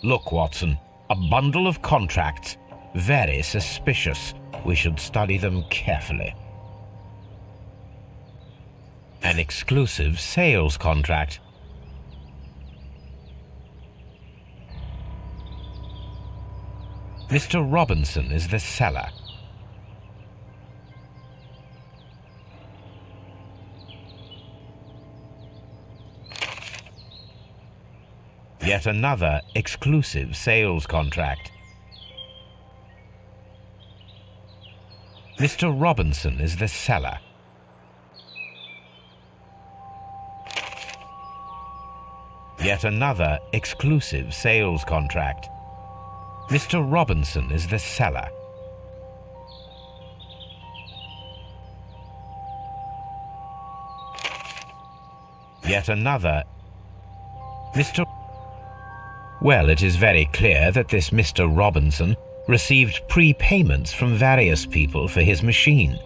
Look, Watson, a bundle of contracts. Very suspicious. We should study them carefully. An exclusive sales contract. Mr. Robinson is the seller. Yet another exclusive sales contract. Mr. Robinson is the seller. Yet another exclusive sales contract. Mr. Robinson is the seller. Yet another. Mr. Well, it is very clear that this Mr. Robinson received prepayments from various people for his machine.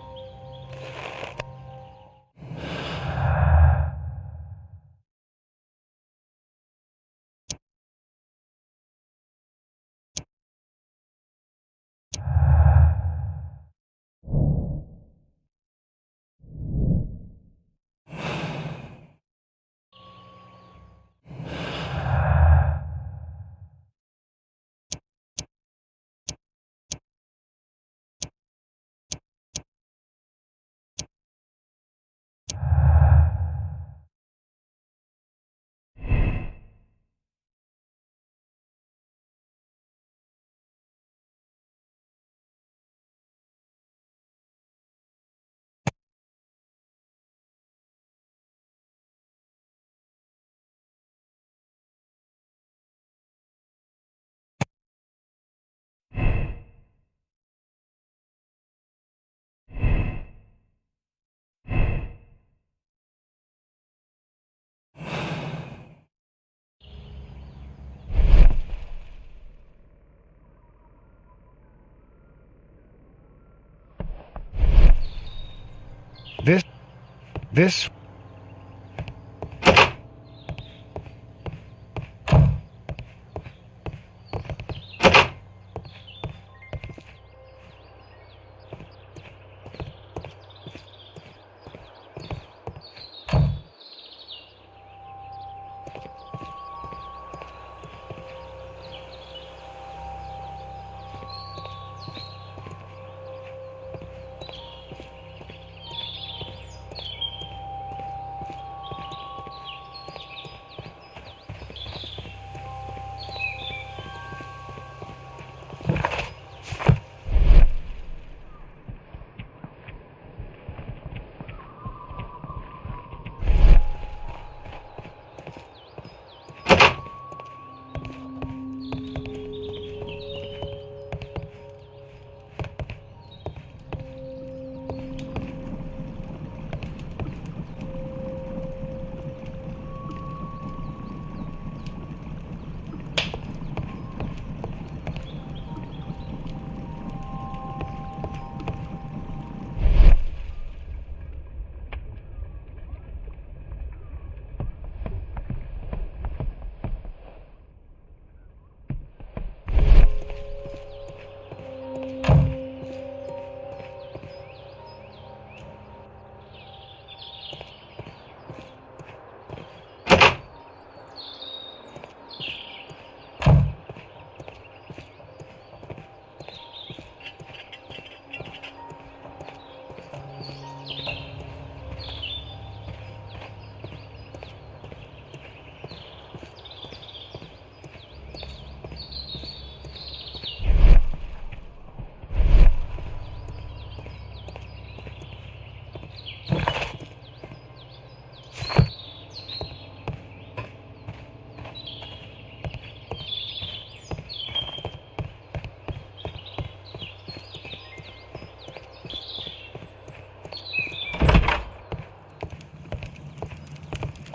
This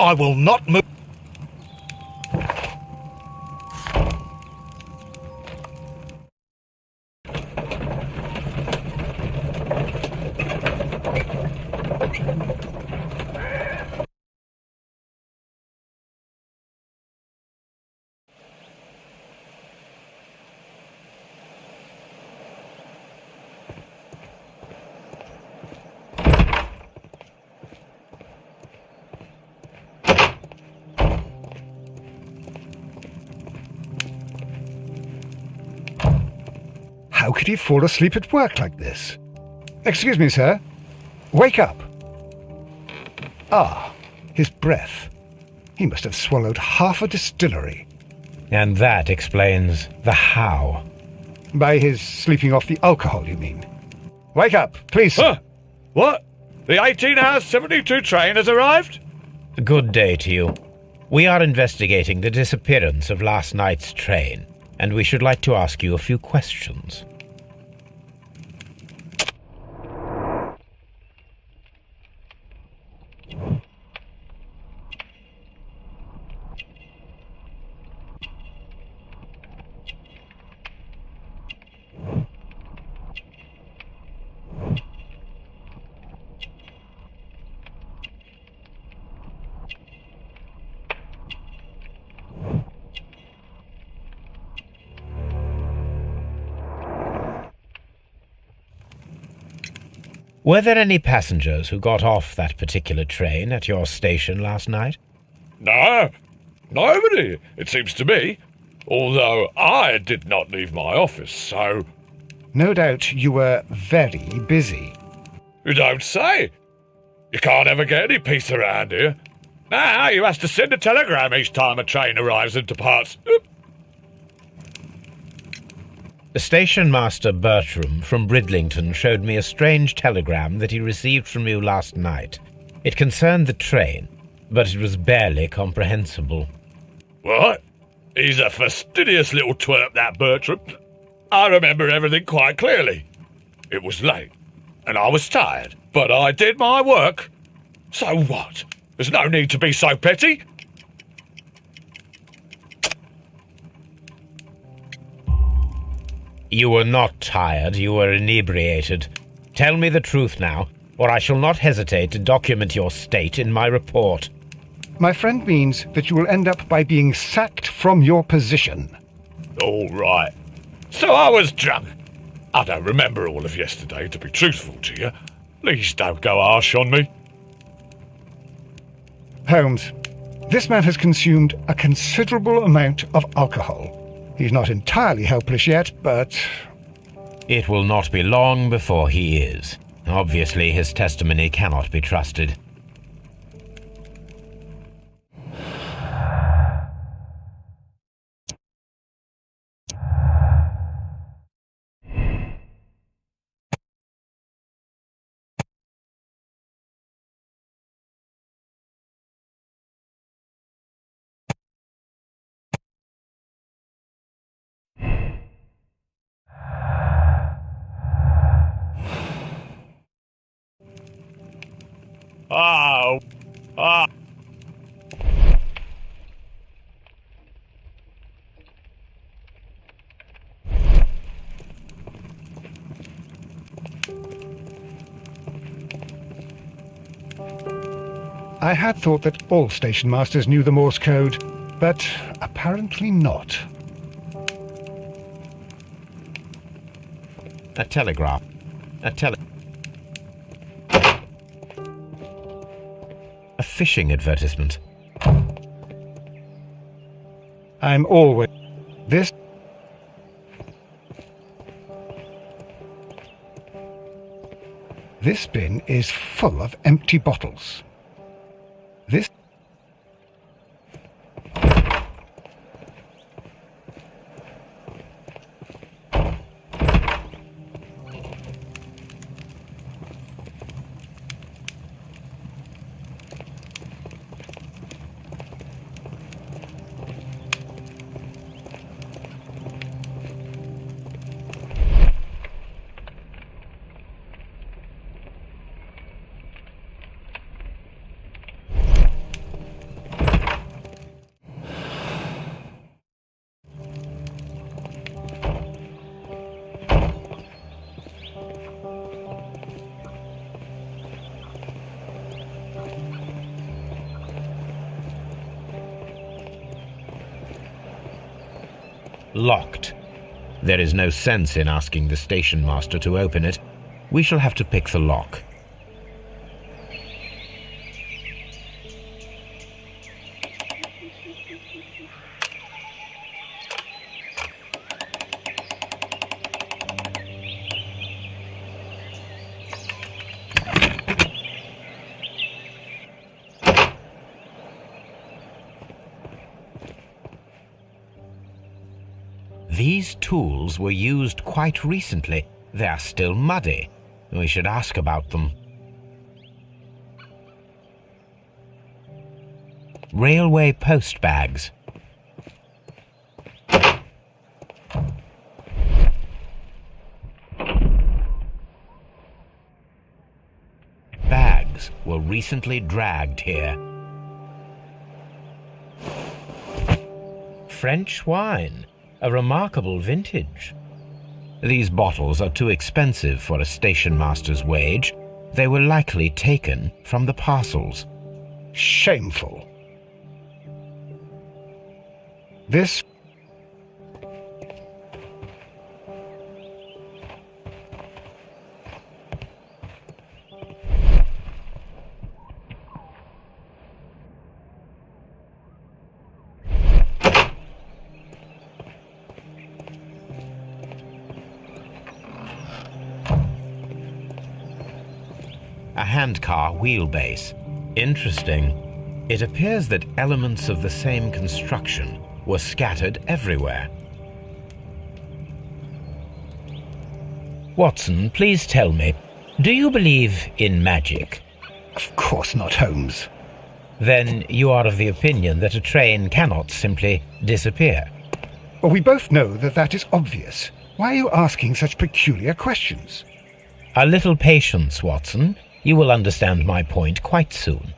I will not move. could he fall asleep at work like this? Excuse me, sir. Wake up. Ah, his breath. He must have swallowed half a distillery. And that explains the how. By his sleeping off the alcohol, you mean? Wake up, please, sir. Huh? What? The 18-hour 72 train has arrived? Good day to you. We are investigating the disappearance of last night's train, and we should like to ask you a few questions. Were there any passengers who got off that particular train at your station last night? No, nobody, it seems to me. Although I did not leave my office, so... No doubt you were very busy. You don't say. You can't ever get any peace around here. Now you have to send a telegram each time a train arrives and departs. Station Master Bertram from Bridlington showed me a strange telegram that he received from you last night. It concerned the train, but it was barely comprehensible. What? He's a fastidious little twerp, that Bertram. I remember everything quite clearly. It was late, and I was tired, but I did my work. So what? There's no need to be so petty. You were not tired, you were inebriated. Tell me the truth now, or I shall not hesitate to document your state in my report. My friend means that you will end up by being sacked from your position. All right. So I was drunk. I don't remember all of yesterday, to be truthful to you. Please don't go harsh on me. Holmes, this man has consumed a considerable amount of alcohol. He's not entirely helpless yet, but... It will not be long before he is. Obviously, his testimony cannot be trusted. Oh. Ah. I had thought that all station masters knew the Morse code, but apparently not. A telegraph. A fishing advertisement. I'm always... This... This bin is full of empty bottles. This... Locked. There is no sense in asking the station master to open it. We shall have to pick the lock. These tools were used quite recently. They are still muddy. We should ask about them. Railway post bags. Bags were recently dragged here. French wine, a remarkable vintage. These bottles are too expensive for a station master's wage. They were likely taken from the parcels. Shameful. This... A handcar wheelbase. Interesting. It appears that elements of the same construction were scattered everywhere. Watson, please tell me, do you believe in magic? Of course not, Holmes. Then you are of the opinion that a train cannot simply disappear? Well, we both know that that is obvious. Why are you asking such peculiar questions? A little patience, Watson. You will understand my point quite soon.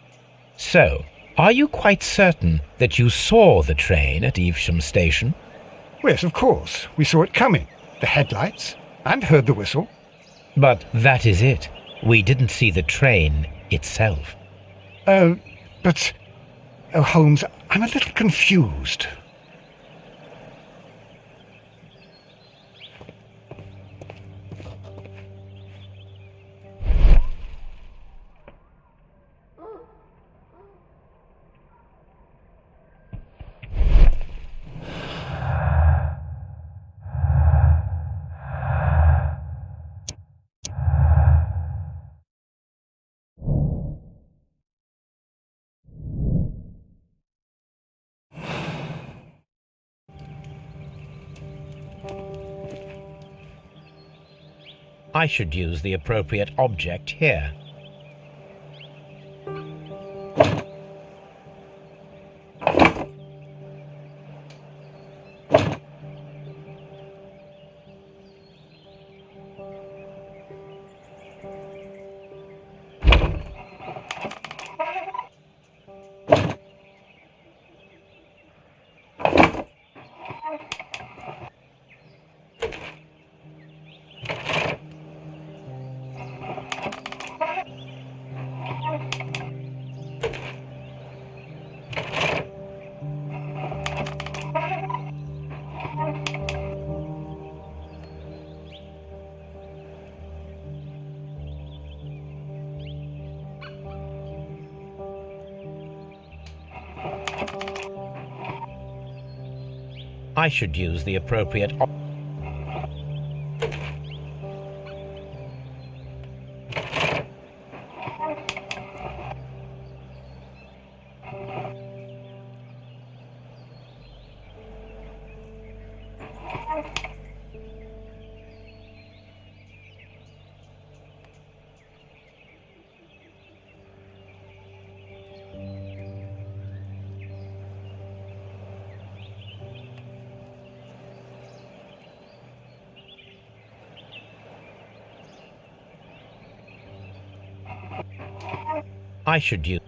So, are you quite certain that you saw the train at Evesham Station? Yes, of course. We saw it coming. The headlights, and heard the whistle. But that is it. We didn't see the train itself. Oh, Holmes, I'm a little confused. I should use the appropriate object here. I should use the appropriate I should use.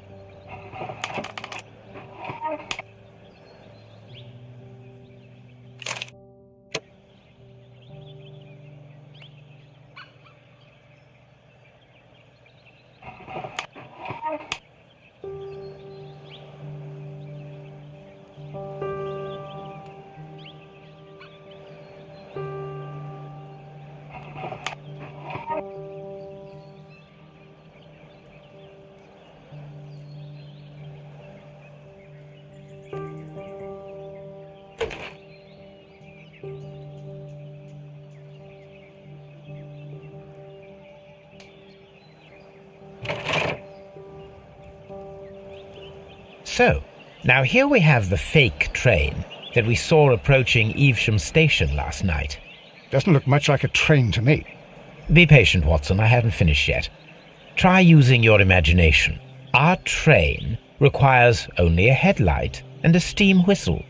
So, now here we have the fake train. that we saw approaching Evesham Station last night. Doesn't look much like a train to me. Be patient, Watson. I haven't finished yet. Try using your imagination. Our train requires only a headlight and a steam whistle.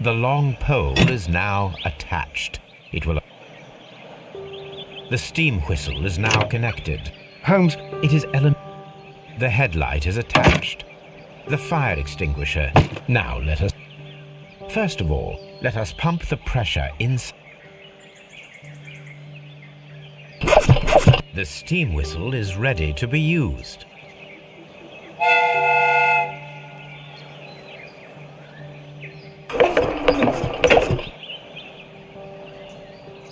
The long pole is now attached. It will... The steam whistle is now connected. Holmes... It is The headlight is attached. The fire extinguisher. Now let us... First of all, let us pump the pressure inside. The steam whistle is ready to be used.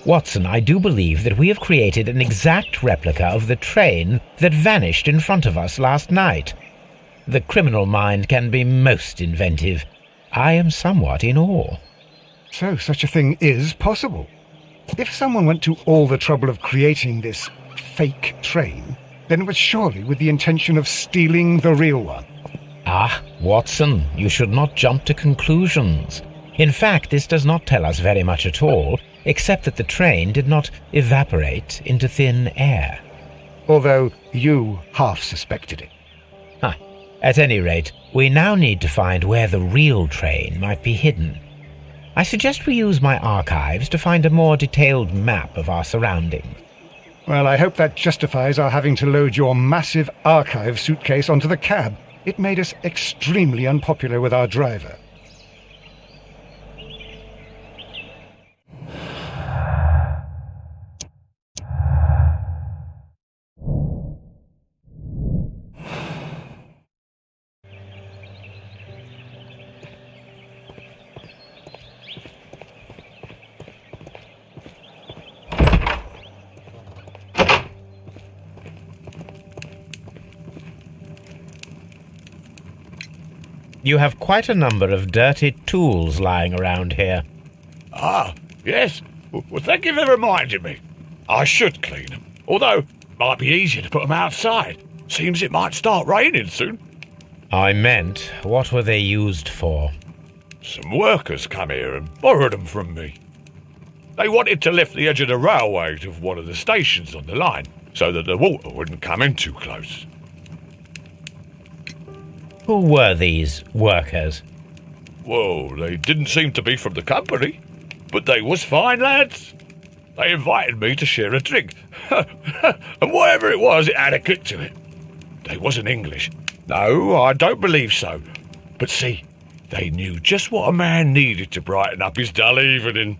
Watson, I do believe that we have created an exact replica of the train that vanished in front of us last night. The criminal mind can be most inventive. I am somewhat in awe. So such a thing is possible. If someone went to all the trouble of creating this fake train, then it was surely with the intention of stealing the real one. Ah, Watson, you should not jump to conclusions. In fact, this does not tell us very much at all, except that the train did not evaporate into thin air. Although you half suspected it. At any rate, we now need to find where the real train might be hidden. I suggest we use my archives to find a more detailed map of our surroundings. Well, I hope that justifies our having to load your massive archive suitcase onto the cab. It made us extremely unpopular with our driver. You have quite a number of dirty tools lying around here. Ah, yes. Well, thank you for reminding me. I should clean them. Although, it might be easier to put them outside. Seems it might start raining soon. I meant, what were they used for? Some workers come here and borrowed them from me. They wanted to lift the edge of the railway to one of the stations on the line, so that the water wouldn't come in too close. Who were these workers? Well, they didn't seem to be from the company, but they was fine lads. They invited me to share a drink, and whatever it was, it had a kick to it. They wasn't English. No, I don't believe so. But see, they knew just what a man needed to brighten up his dull evening.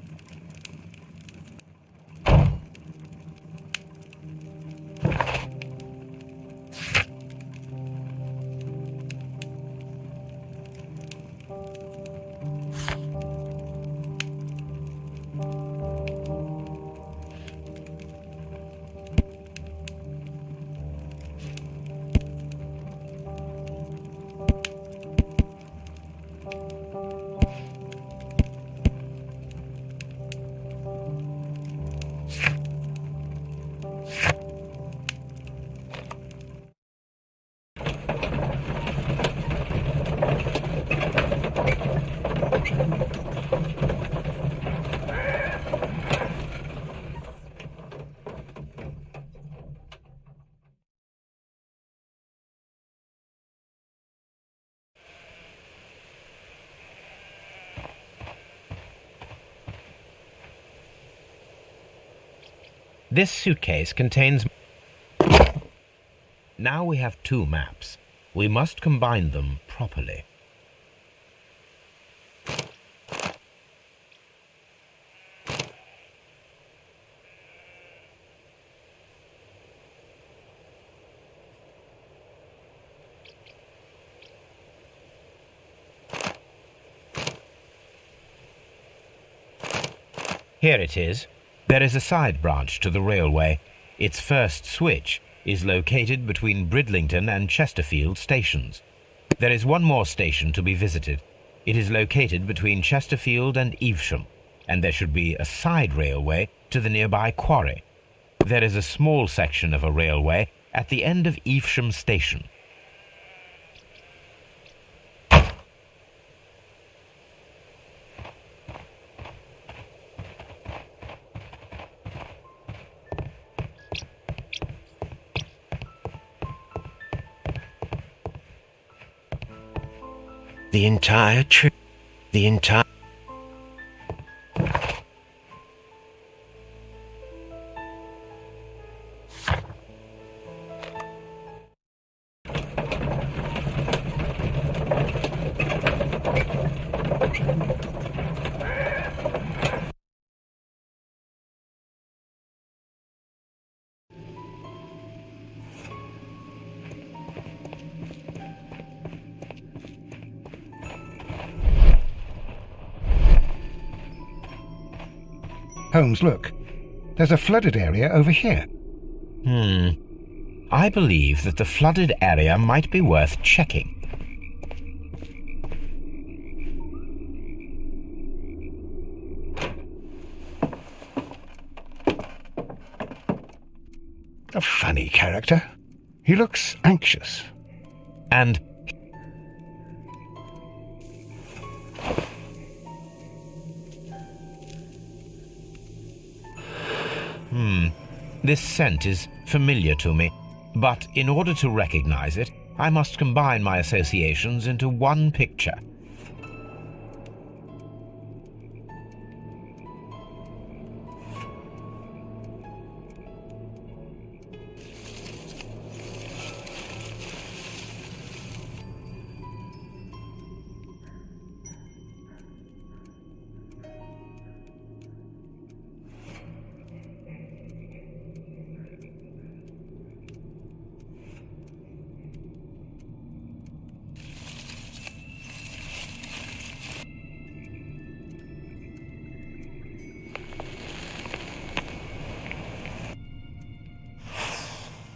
This suitcase contains... Now we have 2 maps. We must combine them properly. Here it is. There is a side branch to the railway. Its first switch is located between Bridlington and Chesterfield stations. There is one more station to be visited. It is located between Chesterfield and Evesham, and there should be a side railway to the nearby quarry. There is a small section of a railway at the end of Evesham station. The entire trip. The entire... Holmes, look. There's a flooded area over here. I believe that the flooded area might be worth checking. A funny character. He looks anxious. And... This scent is familiar to me, but in order to recognize it, I must combine my associations into one picture.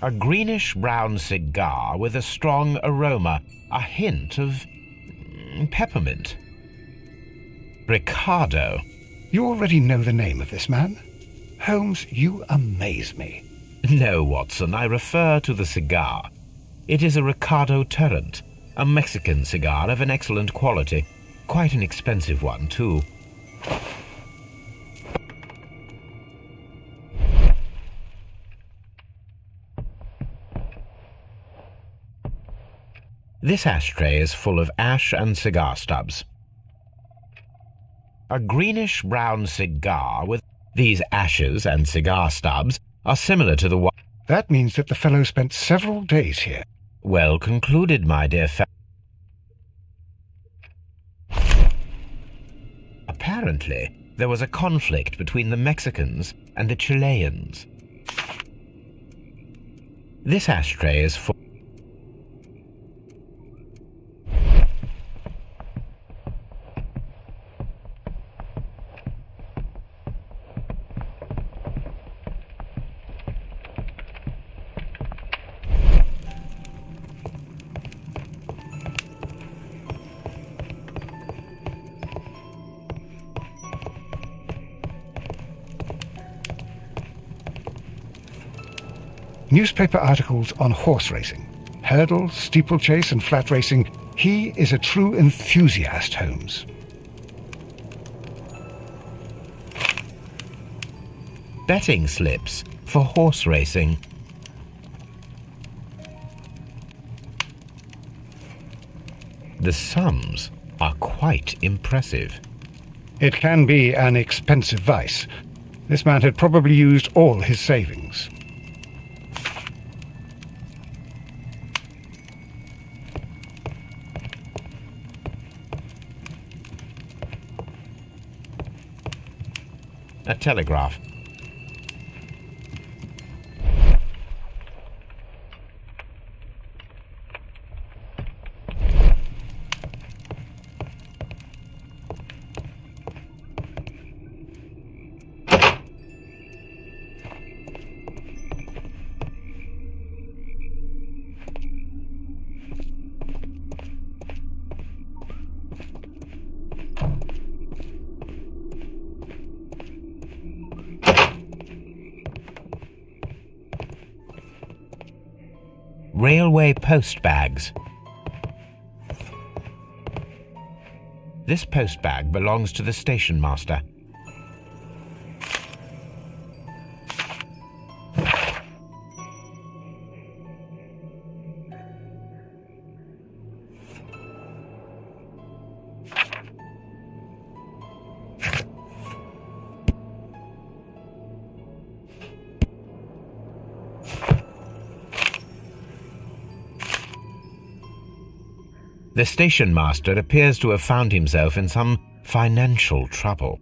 A greenish-brown cigar with a strong aroma, a hint of peppermint. Ricardo. You already know the name of this man? Holmes, you amaze me. No, Watson, I refer to the cigar. It is a Ricardo Tarrant, a Mexican cigar of an excellent quality. Quite an expensive one, too. This ashtray is full of ash and cigar stubs. A greenish-brown cigar with... These ashes and cigar stubs are similar to the one... That means that the fellow spent several days here. Well concluded, my dear fellow. Apparently, there was a conflict between the Mexicans and the Chileans. This ashtray is full... Newspaper articles on horse racing, hurdle, steeplechase and flat racing. He is a true enthusiast, Holmes. Betting slips for horse racing. The sums are quite impressive. It can be an expensive vice. This man had probably used all his savings. A telegraph. Railway post bags. This post bag belongs to the station master. The station master appears to have found himself in some financial trouble.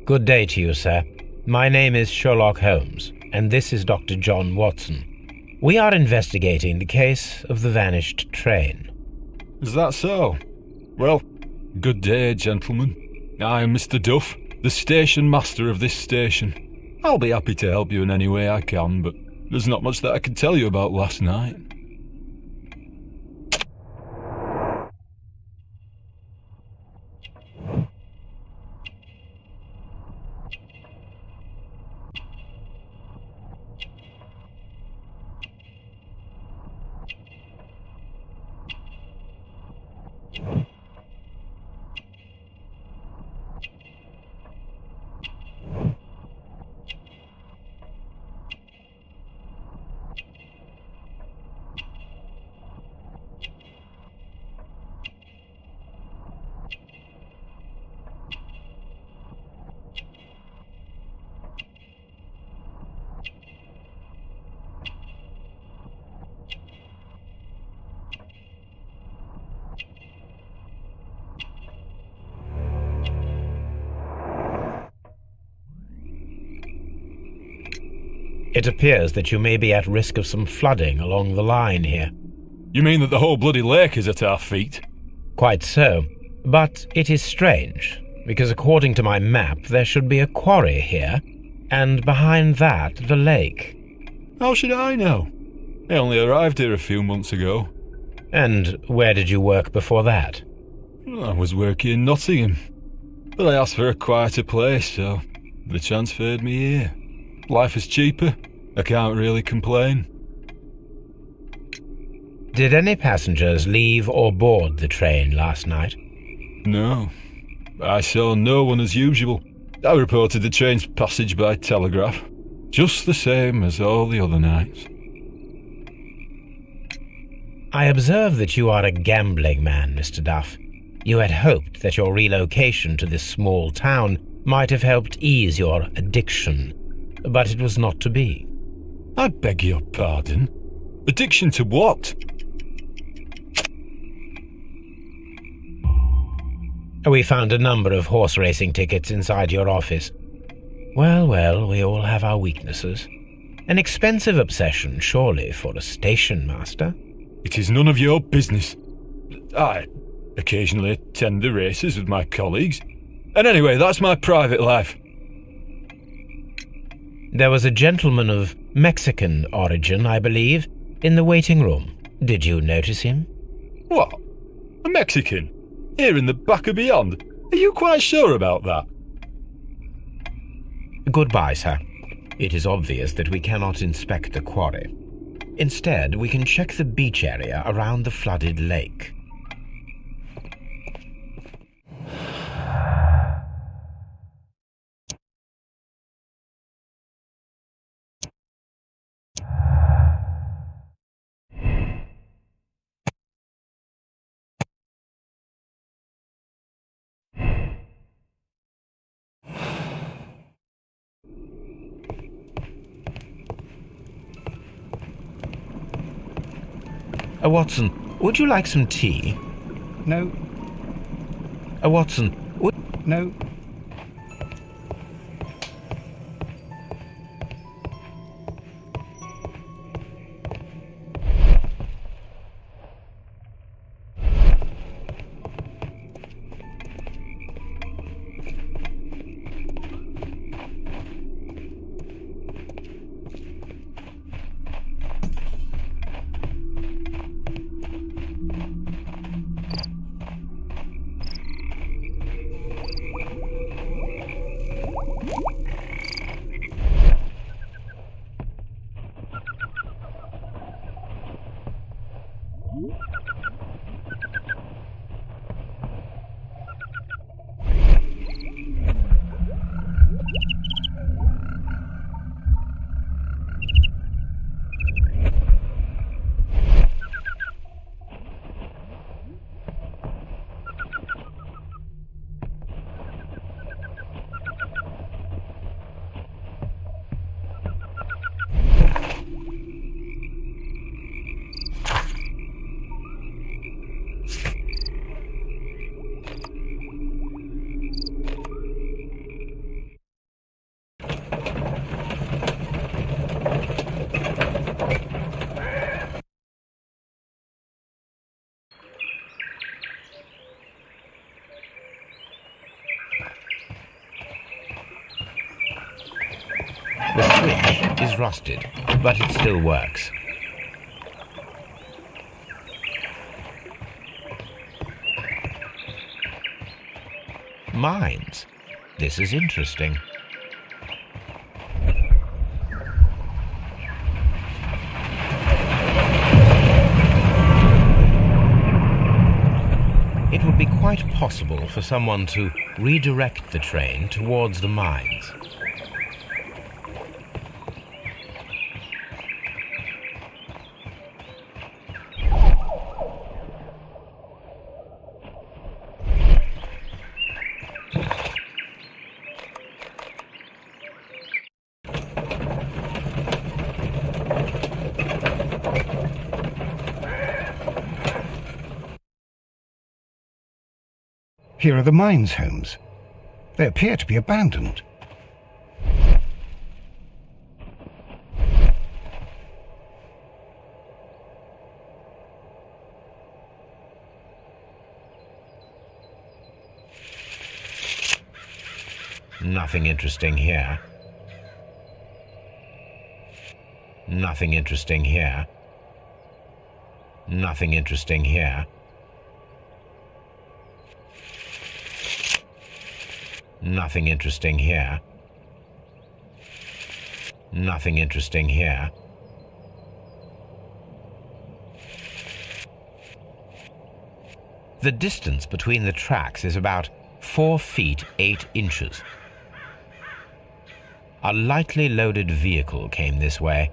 Good day to you, sir. My name is Sherlock Holmes, and this is Dr. John Watson. We are investigating the case of the vanished train. Is that so? Well, good day, gentlemen. I'm Mr. Duff, the station master of this station. I'll be happy to help you in any way I can, but there's not much that I can tell you about last night. It appears that you may be at risk of some flooding along the line here. You mean that the whole bloody lake is at our feet? Quite so. But it is strange, because according to my map there should be a quarry here, and behind that the lake. How should I know? I only arrived here a few months ago. And where did you work before that? I was working in Nottingham, but I asked for a quieter place, so they transferred me here. Life is cheaper. I can't really complain. Did any passengers leave or board the train last night? No. I saw no one as usual. I reported the train's passage by telegraph, just the same as all the other nights. I observe that you are a gambling man, Mr. Duff. You had hoped that your relocation to this small town might have helped ease your addiction, but it was not to be. I beg your pardon? Addiction to what? We found a number of horse racing tickets inside your office. Well, we all have our weaknesses. An expensive obsession, surely, for a station master. It is none of your business. I occasionally attend the races with my colleagues. And anyway, that's my private life. There was a gentleman of Mexican origin, I believe, in the waiting room. Did you notice him? What? A Mexican? Here in the back of beyond? Are you quite sure about that? Goodbye, sir. It is obvious that we cannot inspect the quarry. Instead, we can check the beach area around the flooded lake. Watson, would you like some tea? No. Watson, would... No. The switch is rusted, but it still works. Mines. This is interesting. It would be quite possible for someone to redirect the train towards the mines. Here are the mines, Holmes. They appear to be abandoned. Nothing interesting here. Nothing interesting here. Nothing interesting here. Nothing interesting here. Nothing interesting here. The distance between the tracks is about 4 feet 8 inches. A lightly loaded vehicle came this way.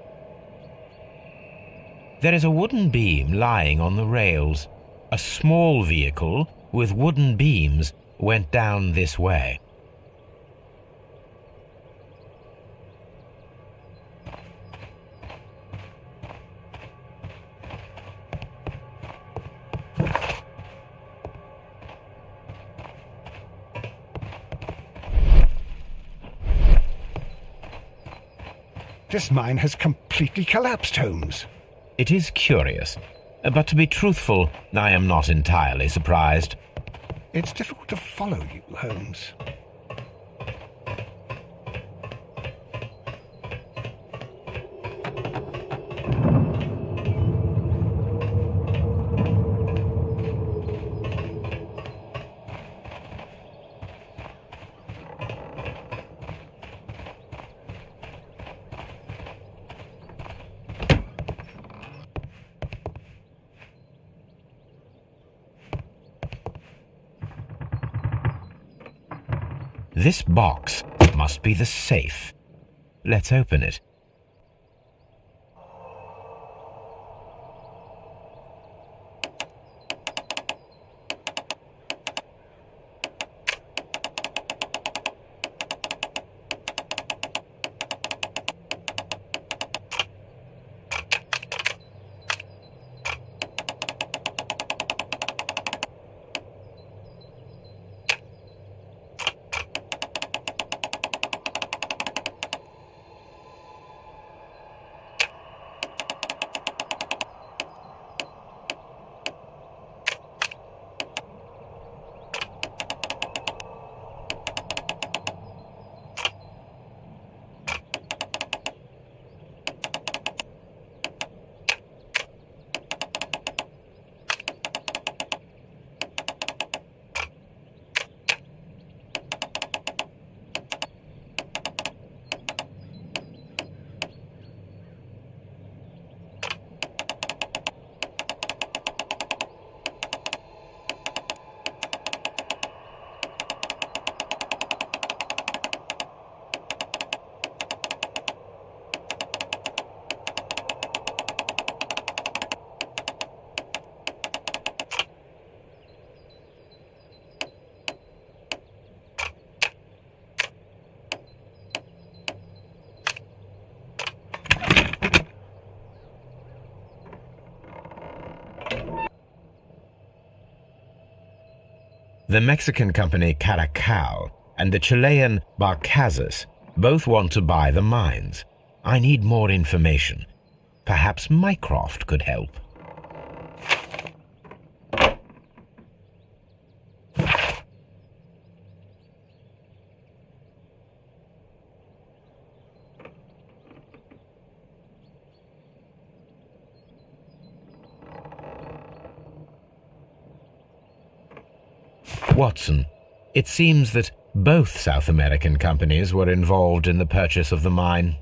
There is a wooden beam lying on the rails. A small vehicle with wooden beams went down this way. This mine has completely collapsed, Holmes. It is curious, but to be truthful, I am not entirely surprised. It's difficult to follow you, Holmes. This box must be the safe. Let's open it. The Mexican company Caracao and the Chilean Barcazas both want to buy the mines. I need more information. Perhaps Mycroft could help. Watson, it seems that both South American companies were involved in the purchase of the mine.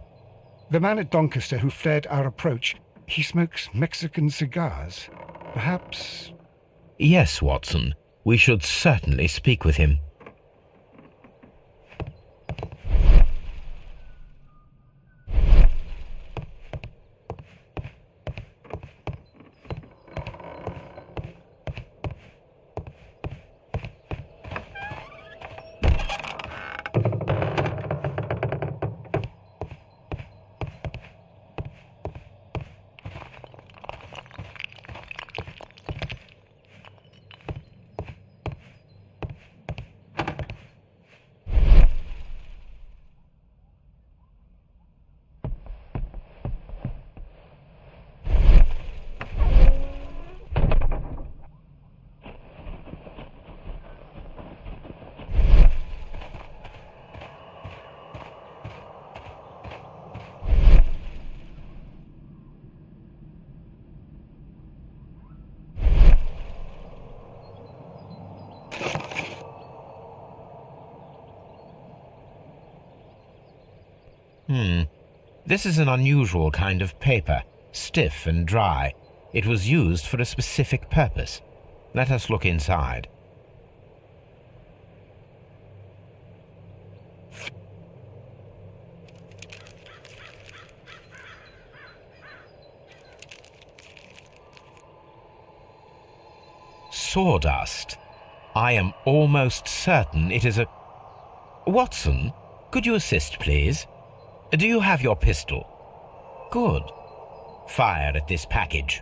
The man at Doncaster who flared our approach, he smokes Mexican cigars. Perhaps... Yes, Watson. We should certainly speak with him. This is an unusual kind of paper, stiff and dry. It was used for a specific purpose. Let us look inside. Sawdust. I am almost certain it is a... Watson, could you assist, please? Do you have your pistol? Good. Fire at this package.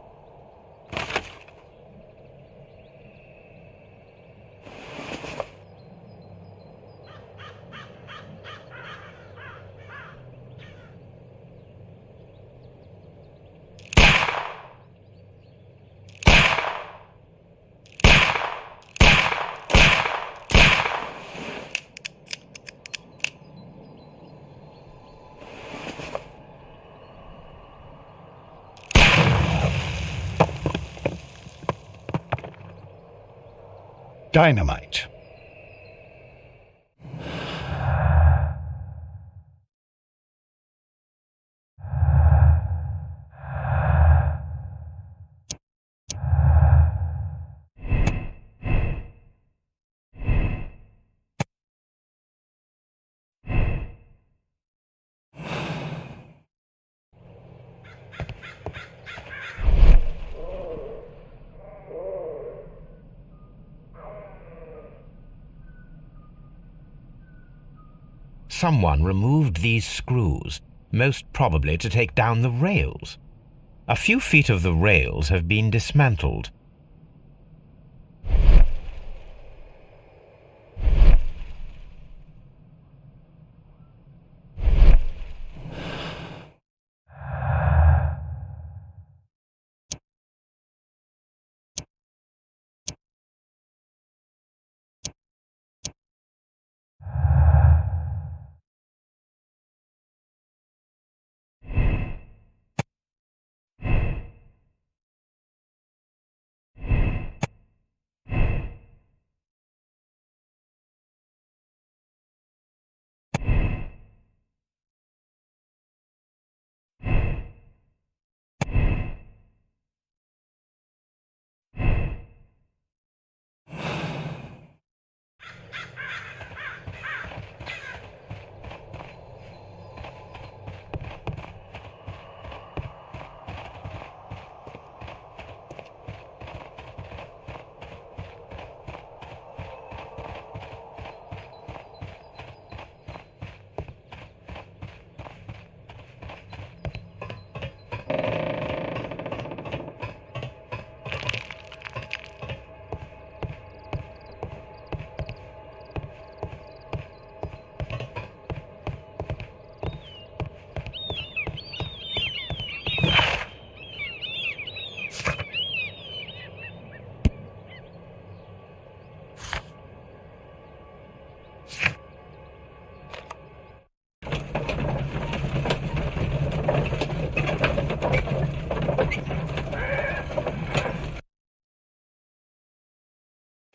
Dynamite. someone removed these screws, most probably to take down the rails. A few feet of the rails have been dismantled.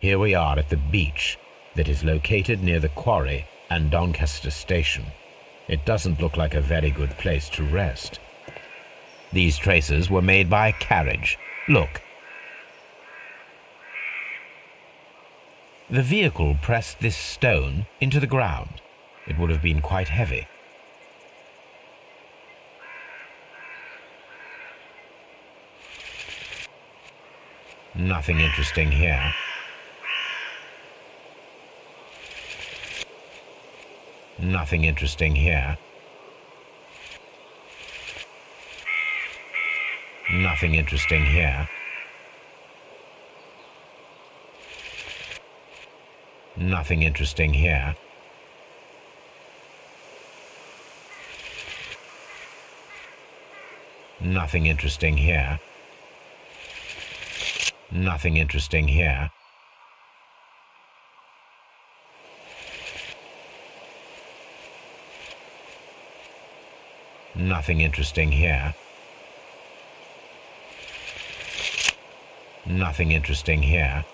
Here we are at the beach that is located near the quarry and Doncaster station. It doesn't look like a very good place to rest. These traces were made by a carriage. Look. The vehicle pressed this stone into the ground. It would have been quite heavy. Nothing interesting here. Nothing interesting here. Nothing interesting here. Nothing interesting here. Nothing interesting here. Nothing interesting here. Nothing interesting here. Nothing interesting here.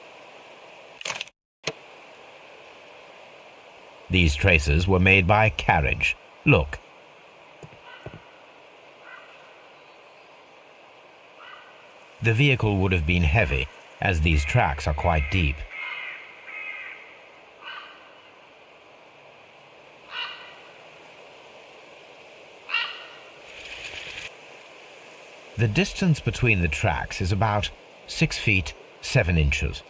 These traces were made by a carriage. Look. The vehicle would have been heavy, as these tracks are quite deep. The distance between the tracks is about 6 feet 7 inches.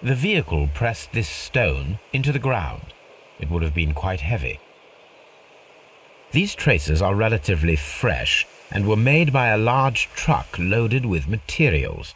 The vehicle pressed this stone into the ground. It would have been quite heavy. These traces are relatively fresh and were made by a large truck loaded with materials.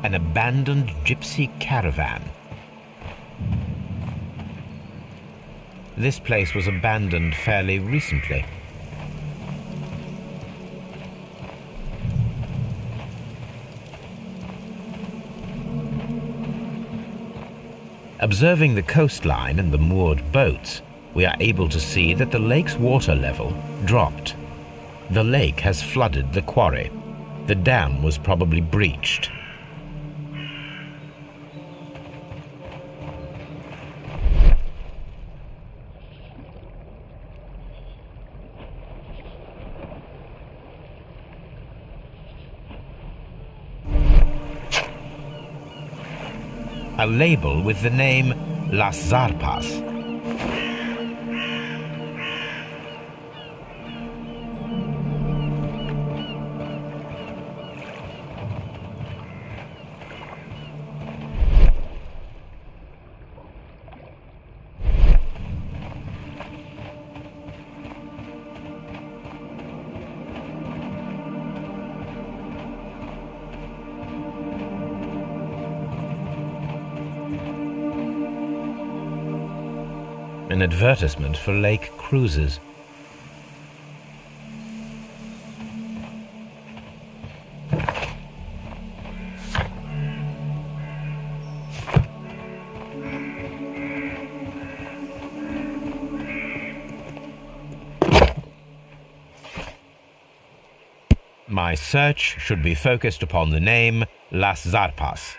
An abandoned gypsy caravan. This place was abandoned fairly recently. Observing the coastline and the moored boats, we are able to see that the lake's water level dropped. The lake has flooded the quarry. The dam was probably breached. A label with the name Las Zarpas. An advertisement for lake cruises. My search should be focused upon the name Las Zarpas.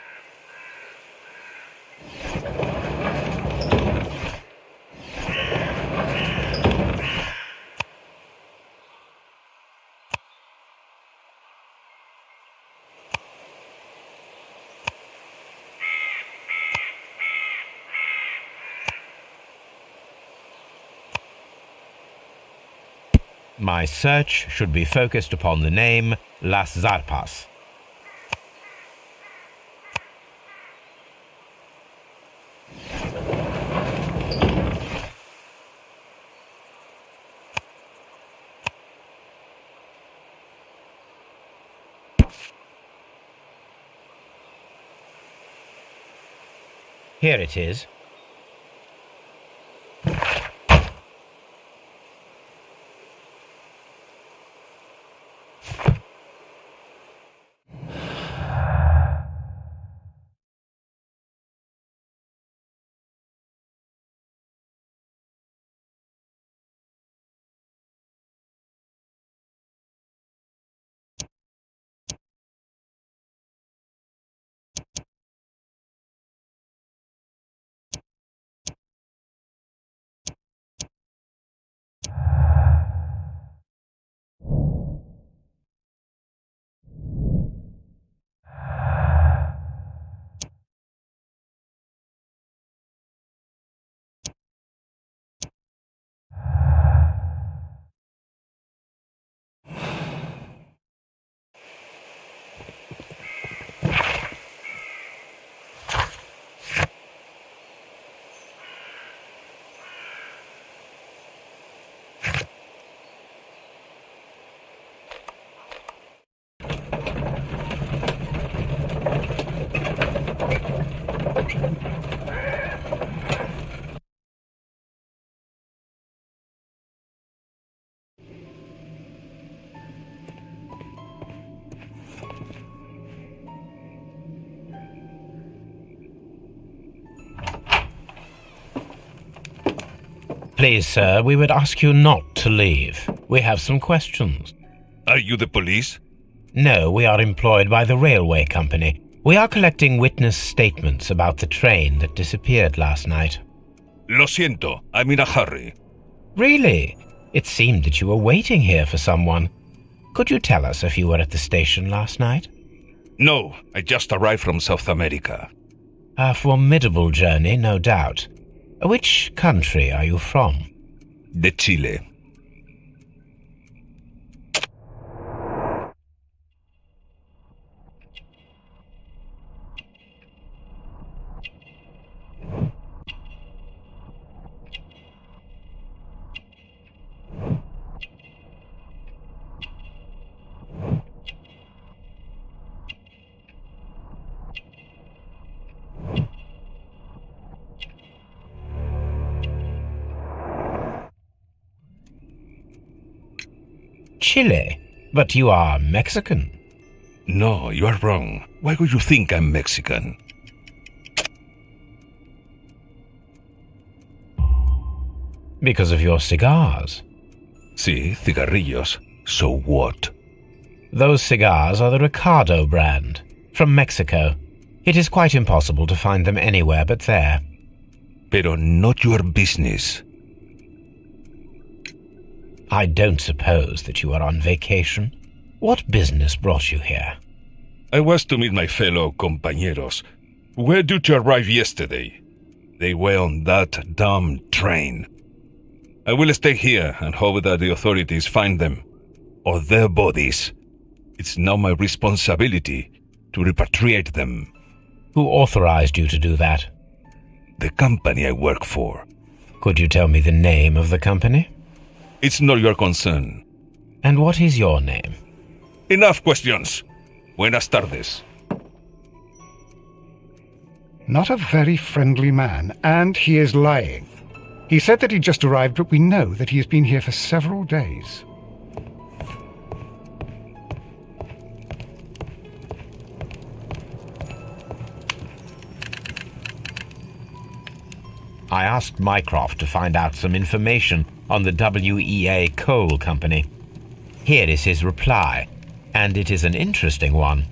My search should be focused upon the name Las Zarpas. Here it is. Please, sir, we would ask you not to leave. We have some questions. Are you the police? No, we are employed by the railway company. We are collecting witness statements about the train that disappeared last night. Lo siento, I'm in a hurry. Really? It seemed that you were waiting here for someone. Could you tell us if you were at the station last night? No, I just arrived from South America. A formidable journey, no doubt. Which country are you from? De Chile. Chile? But you are Mexican. No, you are wrong. Why would you think I'm Mexican? Because of your cigars. Sí, cigarrillos. So what? Those cigars are the Ricardo brand, from Mexico. It is quite impossible to find them anywhere but there. Pero not your business. I don't suppose that you are on vacation. What business brought you here? I was to meet my fellow compañeros, who were due to arrive yesterday. They were on that damn train. I will stay here and hope that the authorities find them, or their bodies. It's now my responsibility to repatriate them. Who authorized you to do that? The company I work for. Could you tell me the name of the company? It's not your concern. And what is your name? Enough questions. Buenas tardes. Not a very friendly man, and he is lying. He said that he just arrived, but we know that he has been here for several days. I asked Mycroft to find out some information on the WEA Coal Company. Here is his reply, and it is an interesting one.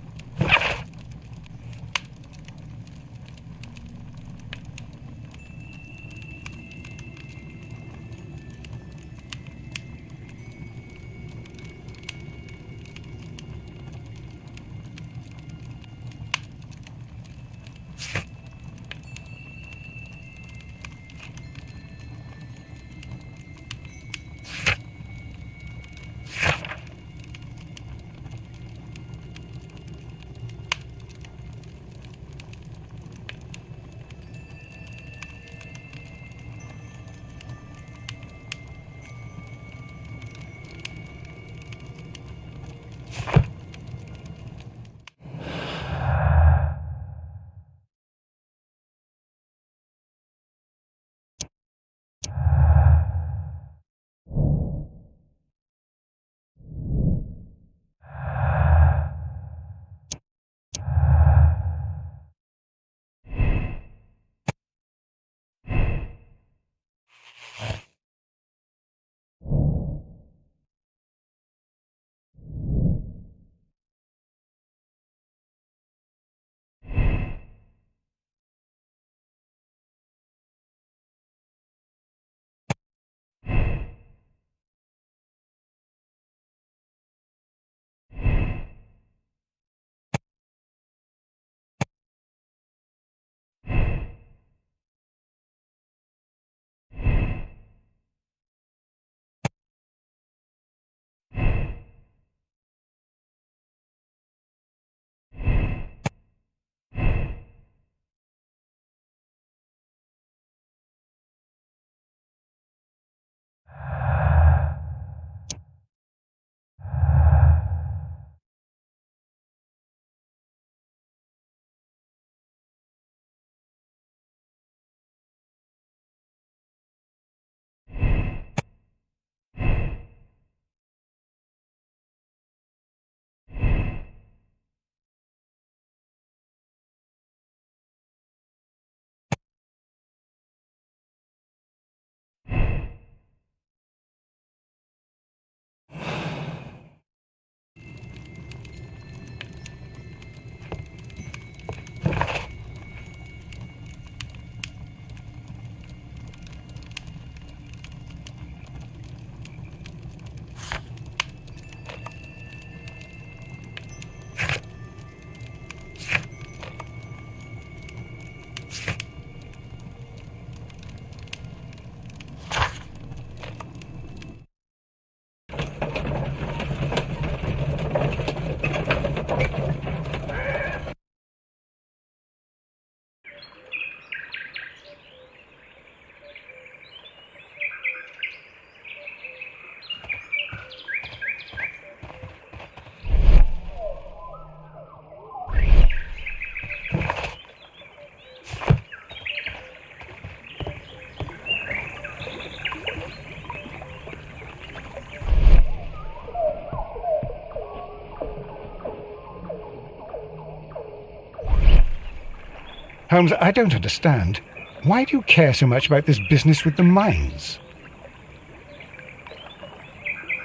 Holmes, I don't understand. Why do you care so much about this business with the mines?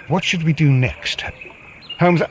What should we do next? Holmes,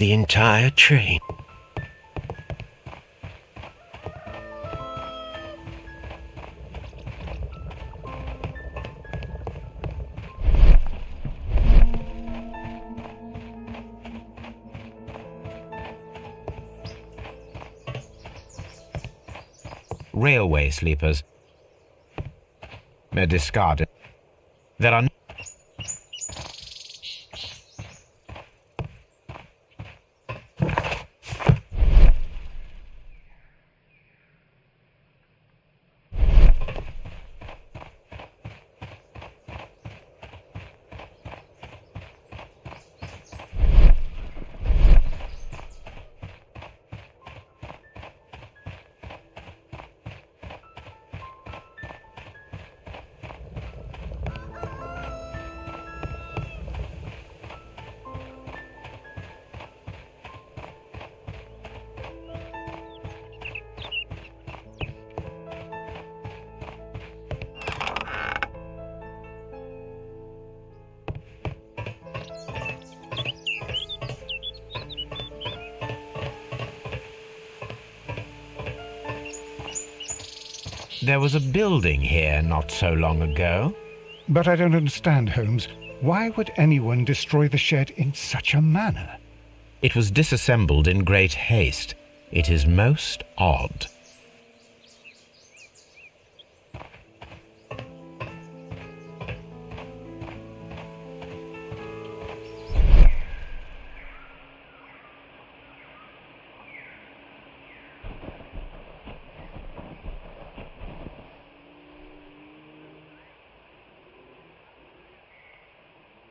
the entire train. Railway sleepers. They're discarded. There are There was a building here not so long ago. But I don't understand, Holmes. Why would anyone destroy the shed in such a manner? It was disassembled in great haste. It is most odd.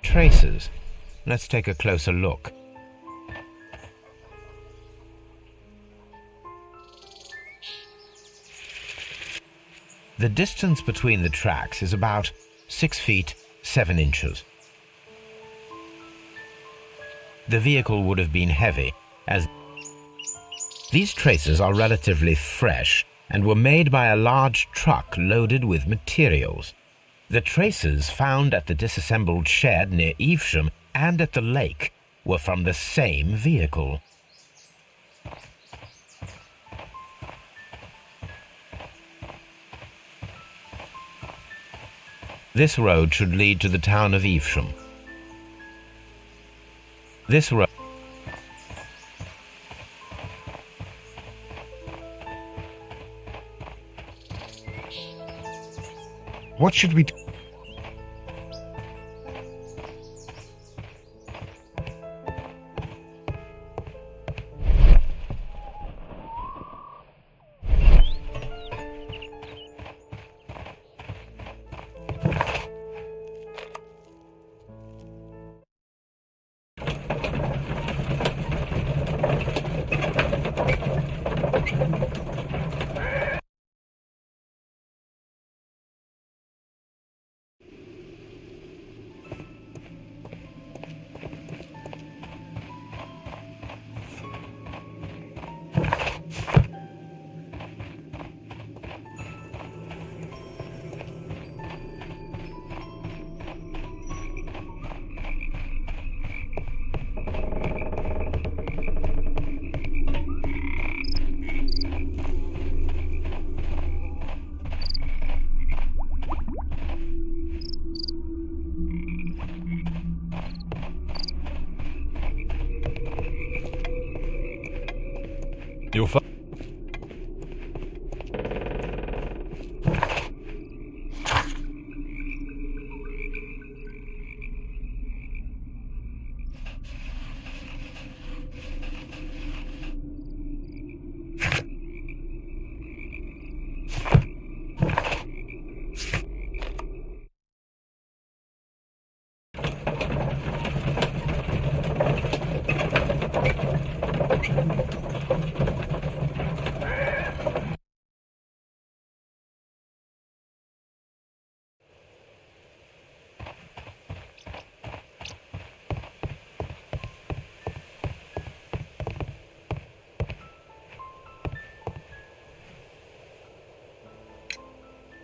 Traces. Let's take a closer look. The distance between the tracks is about 6 feet 7 inches. The vehicle would have been heavy, as these traces are relatively fresh and were made by a large truck loaded with materials. The traces found at the disassembled shed near Evesham and at the lake were from the same vehicle. This road should lead to the town of Evesham. This road. What should we do? You'll find.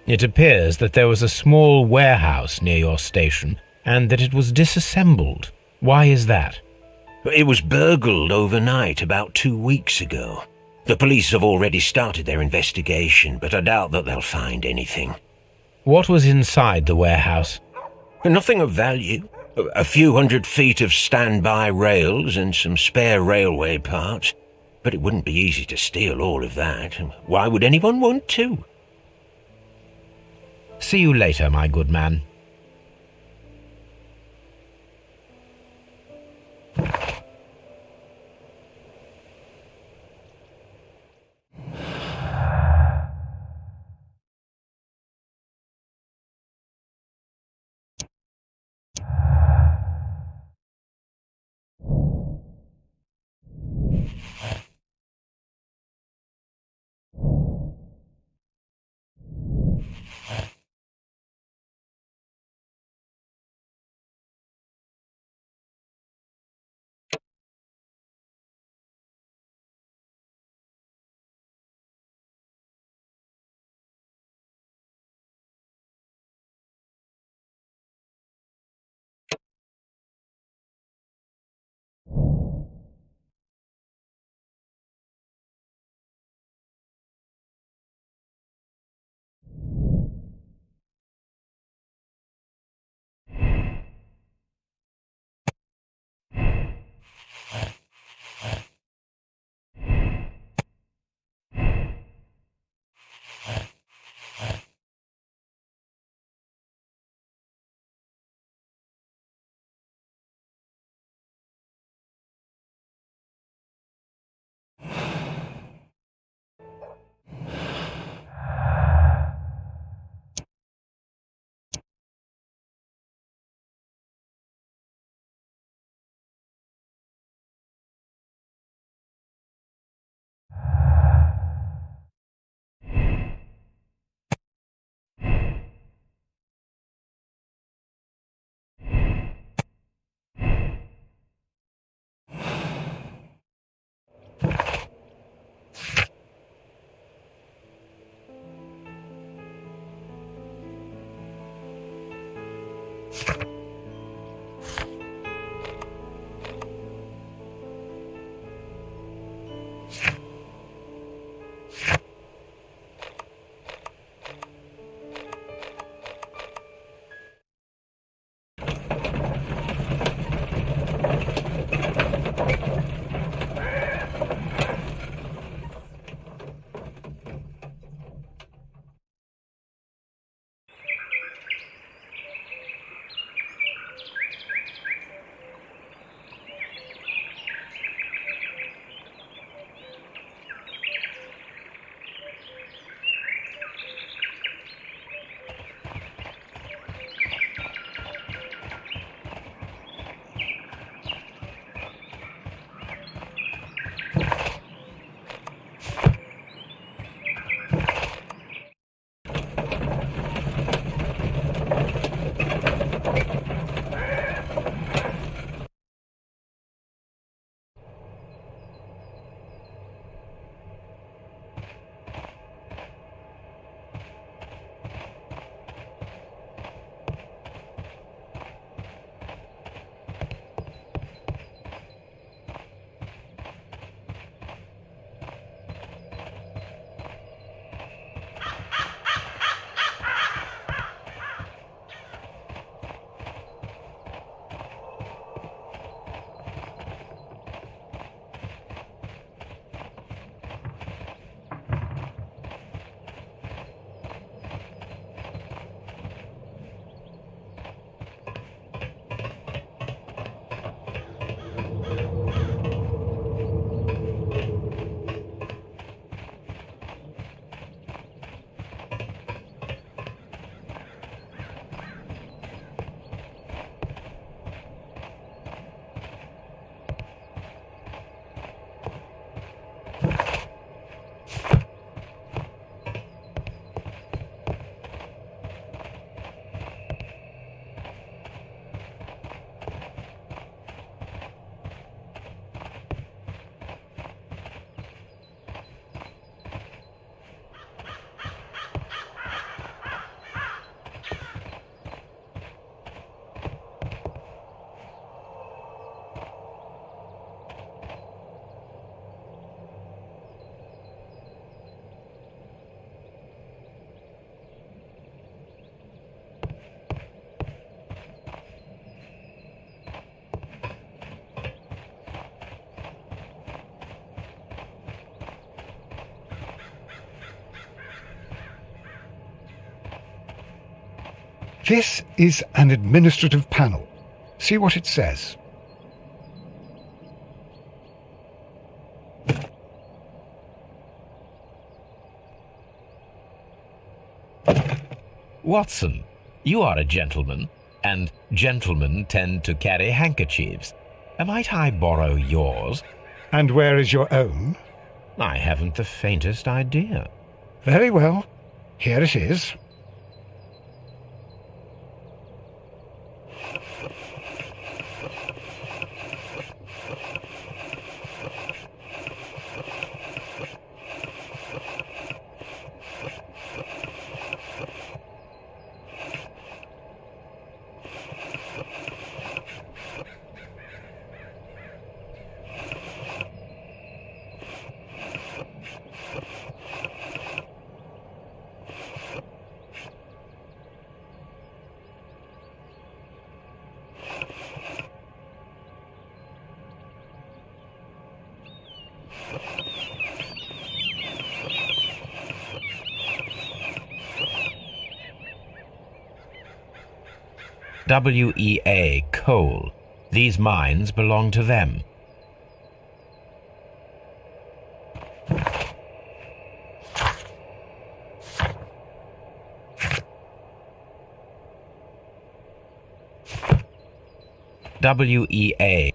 It appears that there was a small warehouse near your station and that it was disassembled. Why is that? It was burgled overnight about 2 weeks ago. The police have already started their investigation, but I doubt that they'll find anything. What was inside the warehouse? Nothing of value. A few 100 feet of standby rails and some spare railway parts. But it wouldn't be easy to steal all of that. Why would anyone want to? See you later, my good man. This is an administrative panel. See what it says. Watson, you are a gentleman, and gentlemen tend to carry handkerchiefs. Might I borrow yours? And where is your own? I haven't the faintest idea. Very well. Here it is. WEA coal. These mines belong to them. WEA.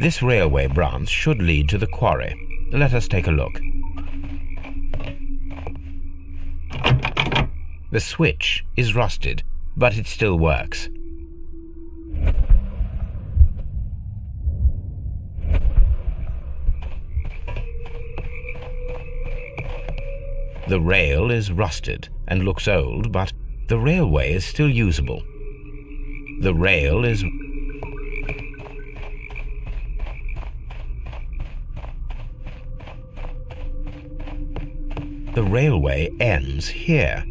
This railway branch should lead to the quarry. Let us take a look. The switch is rusted, but it still works. The rail is rusted and looks old, but the railway is still usable. The rail is... The railway ends here.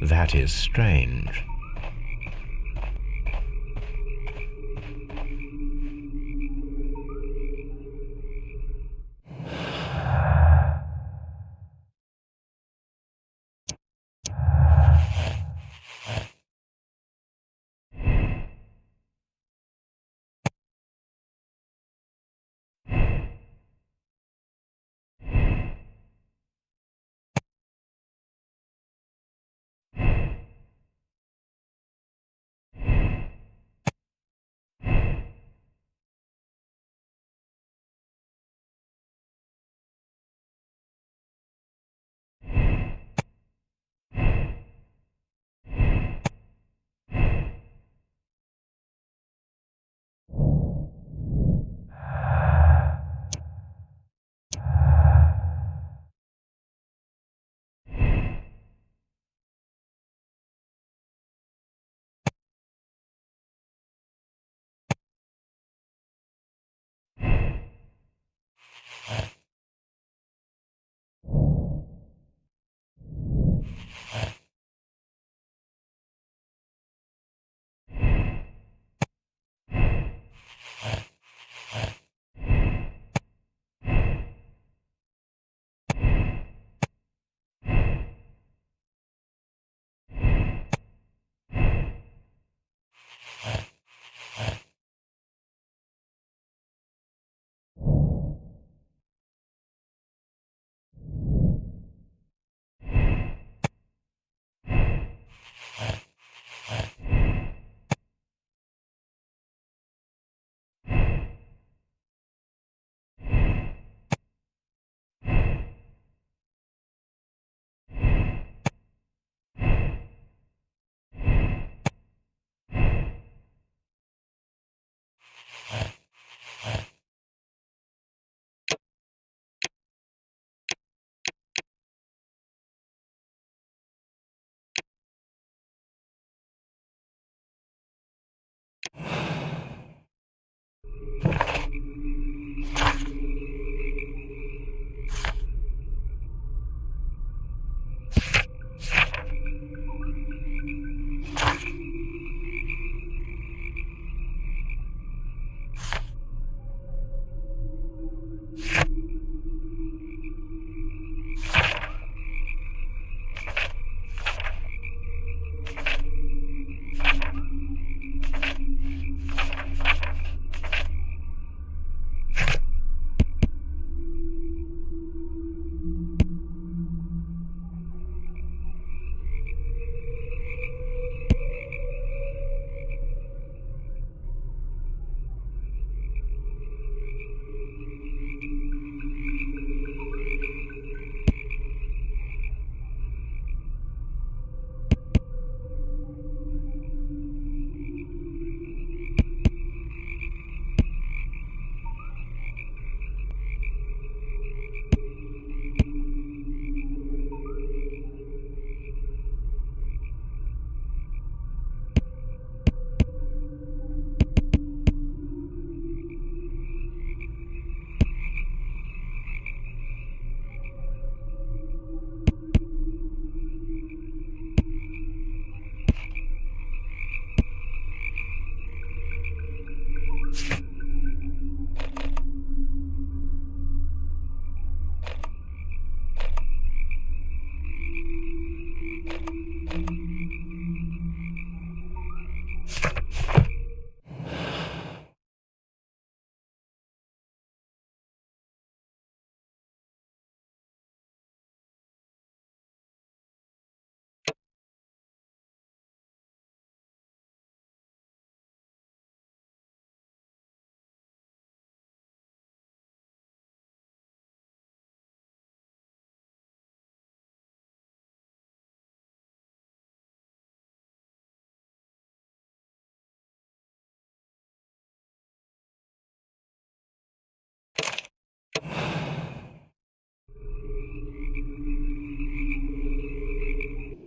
That is strange.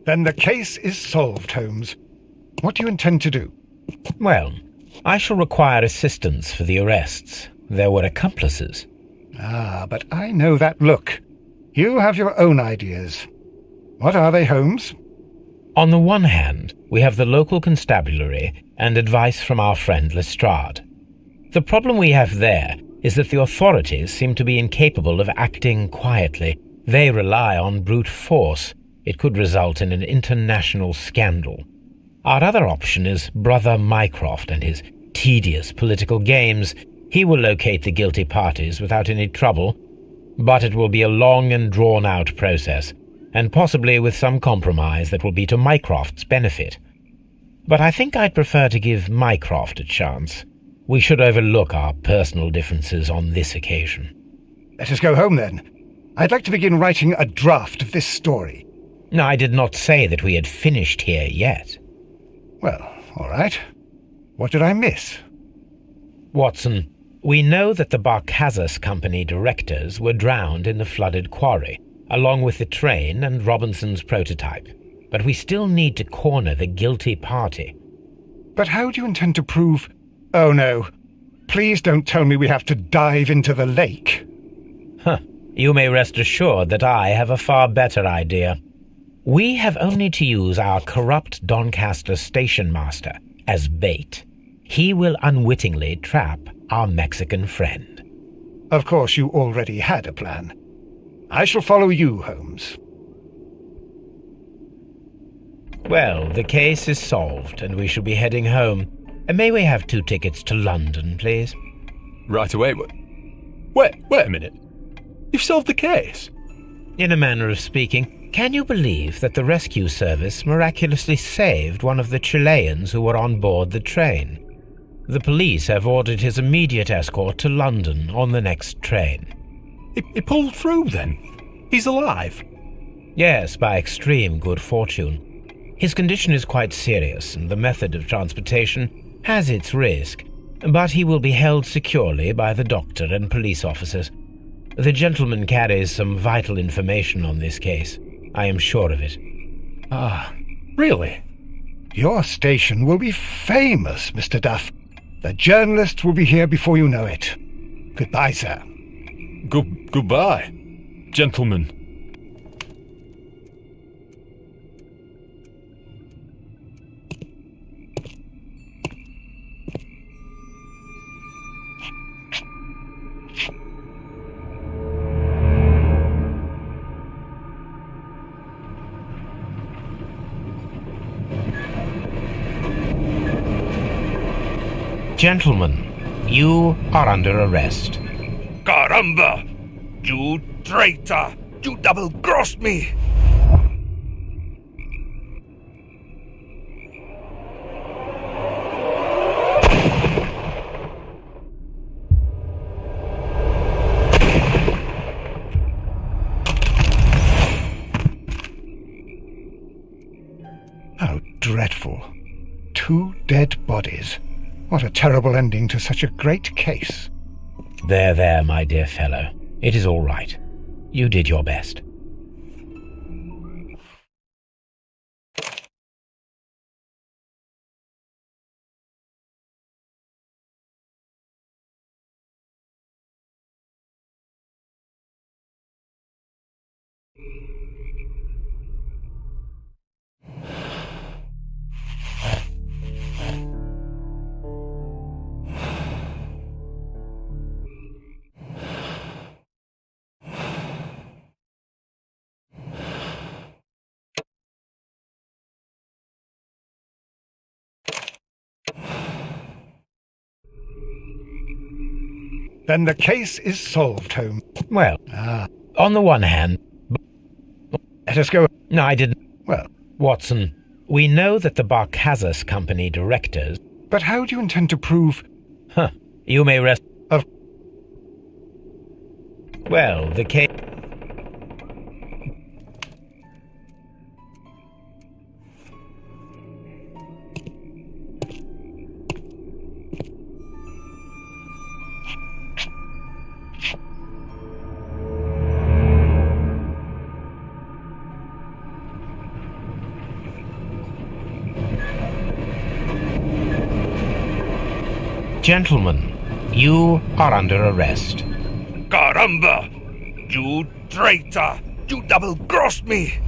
Then the case is solved, Holmes. What do you intend to do? Well, I shall require assistance for the arrests. There were accomplices. Ah, but I know that look. You have your own ideas. What are they, Holmes? On the one hand, we have the local constabulary and advice from our friend Lestrade. The problem we have there is that the authorities seem to be incapable of acting quietly. They rely on brute force. It could result in an international scandal. Our other option is Brother Mycroft and his tedious political games. He will locate the guilty parties without any trouble, but it will be a long and drawn-out process, and possibly with some compromise that will be to Mycroft's benefit. But I think I'd prefer to give Mycroft a chance. We should overlook our personal differences on this occasion. Let us go home, then. I'd like to begin writing a draft of this story. No, I did not say that we had finished here yet. Well, all right. What did I miss? Watson, we know that the Barkazas Company directors were drowned in the flooded quarry, along with the train and Robinson's prototype. But we still need to corner the guilty party. But how do you intend to prove... Oh, no. Please don't tell me we have to dive into the lake. Huh. You may rest assured that I have a far better idea. We have only to use our corrupt Doncaster station master as bait. He will unwittingly trap our Mexican friend. Of course, you already had a plan. I shall follow you, Holmes. Well, the case is solved, and we shall be heading home. And may we have 2 tickets to London, please? Right away. Wait a minute. You've solved the case? In a manner of speaking, can you believe that the rescue service miraculously saved one of the Chileans who were on board the train? The police have ordered his immediate escort to London on the next train. He pulled through, then? He's alive? Yes, by extreme good fortune. His condition is quite serious, and the method of transportation has its risk, but he will be held securely by the doctor and police officers. The gentleman carries some vital information on this case. I am sure of it. Ah, really? Your station will be famous, Mr. Duff. The journalists will be here before you know it. Goodbye, sir. Goodbye, gentlemen. Gentlemen, you are under arrest. Caramba! You traitor! You double-crossed me! How dreadful. 2 dead bodies. What a terrible ending to such a great case. There, my dear fellow. It is all right. You did your best. Then the case is solved, Holmes. Well, on the one hand... Let us go... No, I didn't... Well... Watson, we know that the Barkazas Company directors... But how do you intend to prove... Huh. You may rest... Of... Well, the case... Gentlemen, you are under arrest. Caramba! You traitor! You double-crossed me!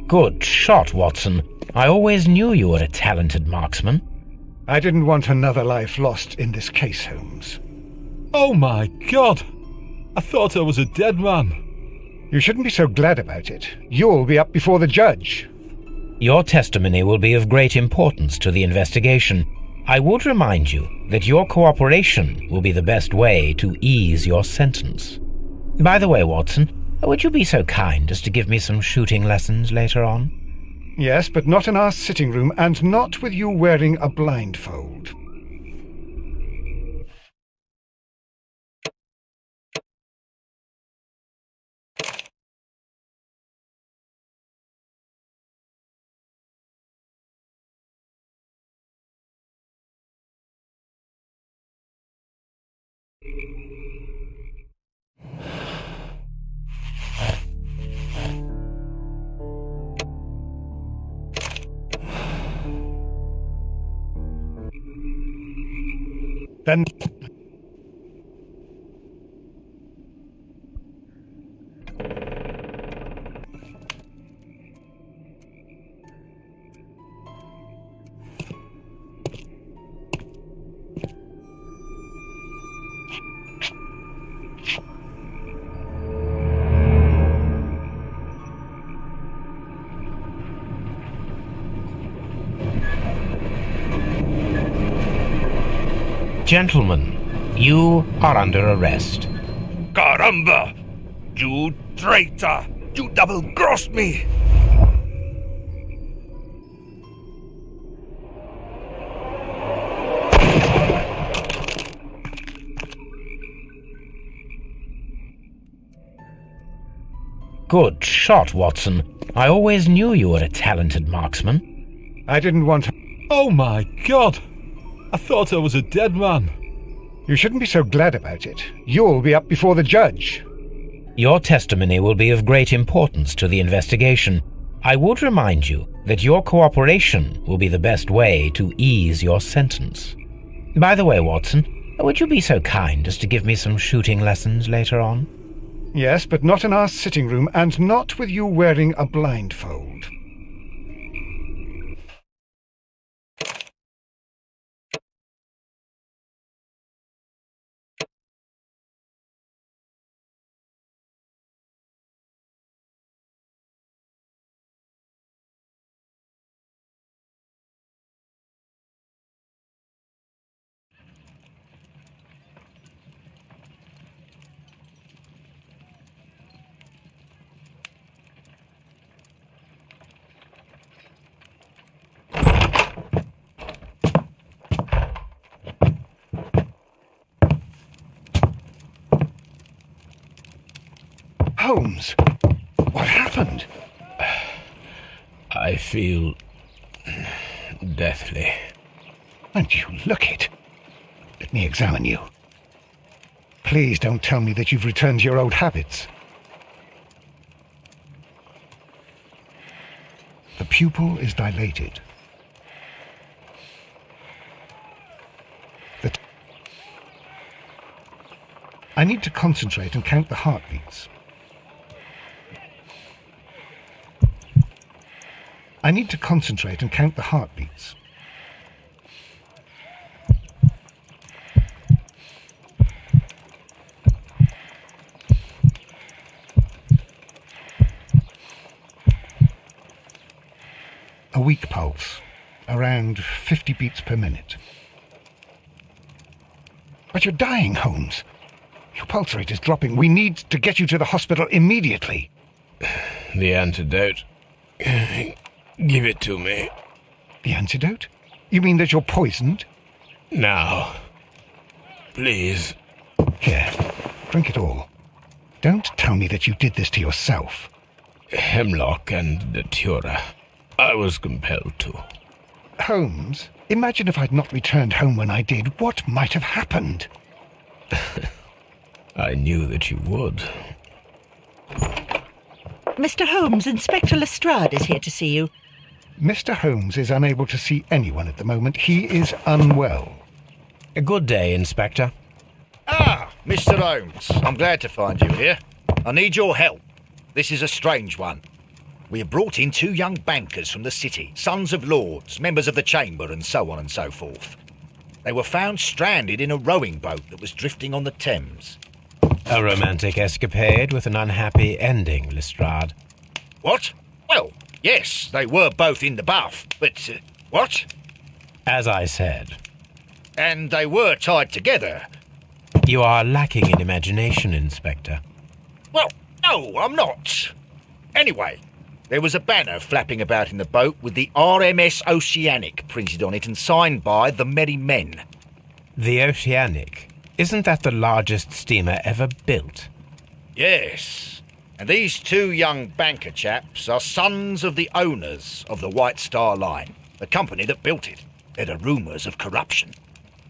Good shot, Watson. I always knew you were a talented marksman. I didn't want another life lost in this case, Holmes. Oh my God! I thought I was a dead man. You shouldn't be so glad about it. You'll be up before the judge. Your testimony will be of great importance to the investigation. I would remind you that your cooperation will be the best way to ease your sentence. By the way, Watson, would you be so kind as to give me some shooting lessons later on? Yes, but not in our sitting room, and not with you wearing a blindfold. Then... Gentlemen, you are under arrest. Caramba! You traitor! You double-crossed me! Good shot, Watson. I always knew you were a talented marksman. I didn't want... Oh my God! I thought I was a dead man. You shouldn't be so glad about it. You'll be up before the judge. Your testimony will be of great importance to the investigation. I would remind you that your cooperation will be the best way to ease your sentence. By the way, Watson, would you be so kind as to give me some shooting lessons later on? Yes, but not in our sitting room, and not with you wearing a blindfold. Holmes, what happened? I feel deathly. And you look it. Let me examine you. Please don't tell me that you've returned to your old habits. The pupil is dilated. I need to concentrate and count the heartbeats. I need to concentrate and count the heartbeats. A weak pulse, around 50 beats per minute. But you're dying, Holmes. Your pulse rate is dropping. We need to get you to the hospital immediately. The antidote. Give it to me. The antidote? You mean that you're poisoned? Now. Please. Here, drink it all. Don't tell me that you did this to yourself. Hemlock and datura. I was compelled to. Holmes, imagine if I'd not returned home when I did. What might have happened? I knew that you would. Mr. Holmes, Inspector Lestrade is here to see you. Mr. Holmes is unable to see anyone at the moment. He is unwell. A good day, Inspector. Ah, Mr. Holmes. I'm glad to find you here. I need your help. This is a strange one. We have brought in 2 young bankers from the city, sons of lords, members of the Chamber, and so on and so forth. They were found stranded in a rowing boat that was drifting on the Thames. A romantic escapade with an unhappy ending, Lestrade. What? Well, yes, they were both in the bath, but... what? As I said. And they were tied together. You are lacking in imagination, Inspector. Well, no, I'm not. Anyway, there was a banner flapping about in the boat with the RMS Oceanic printed on it and signed by the Merry Men. The Oceanic? Isn't that the largest steamer ever built? Yes. And these 2 young banker chaps are sons of the owners of the White Star Line, the company that built it. There are rumours of corruption.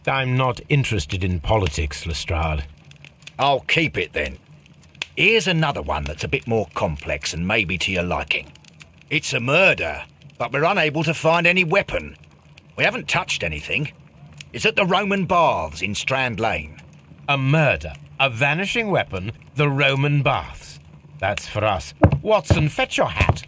I'm not interested in politics, Lestrade. I'll keep it then. Here's another one that's a bit more complex and maybe to your liking. It's a murder, but we're unable to find any weapon. We haven't touched anything. It's at the Roman Baths in Strand Lane. A murder, a vanishing weapon, the Roman Baths. That's for us. Watson, fetch your hat.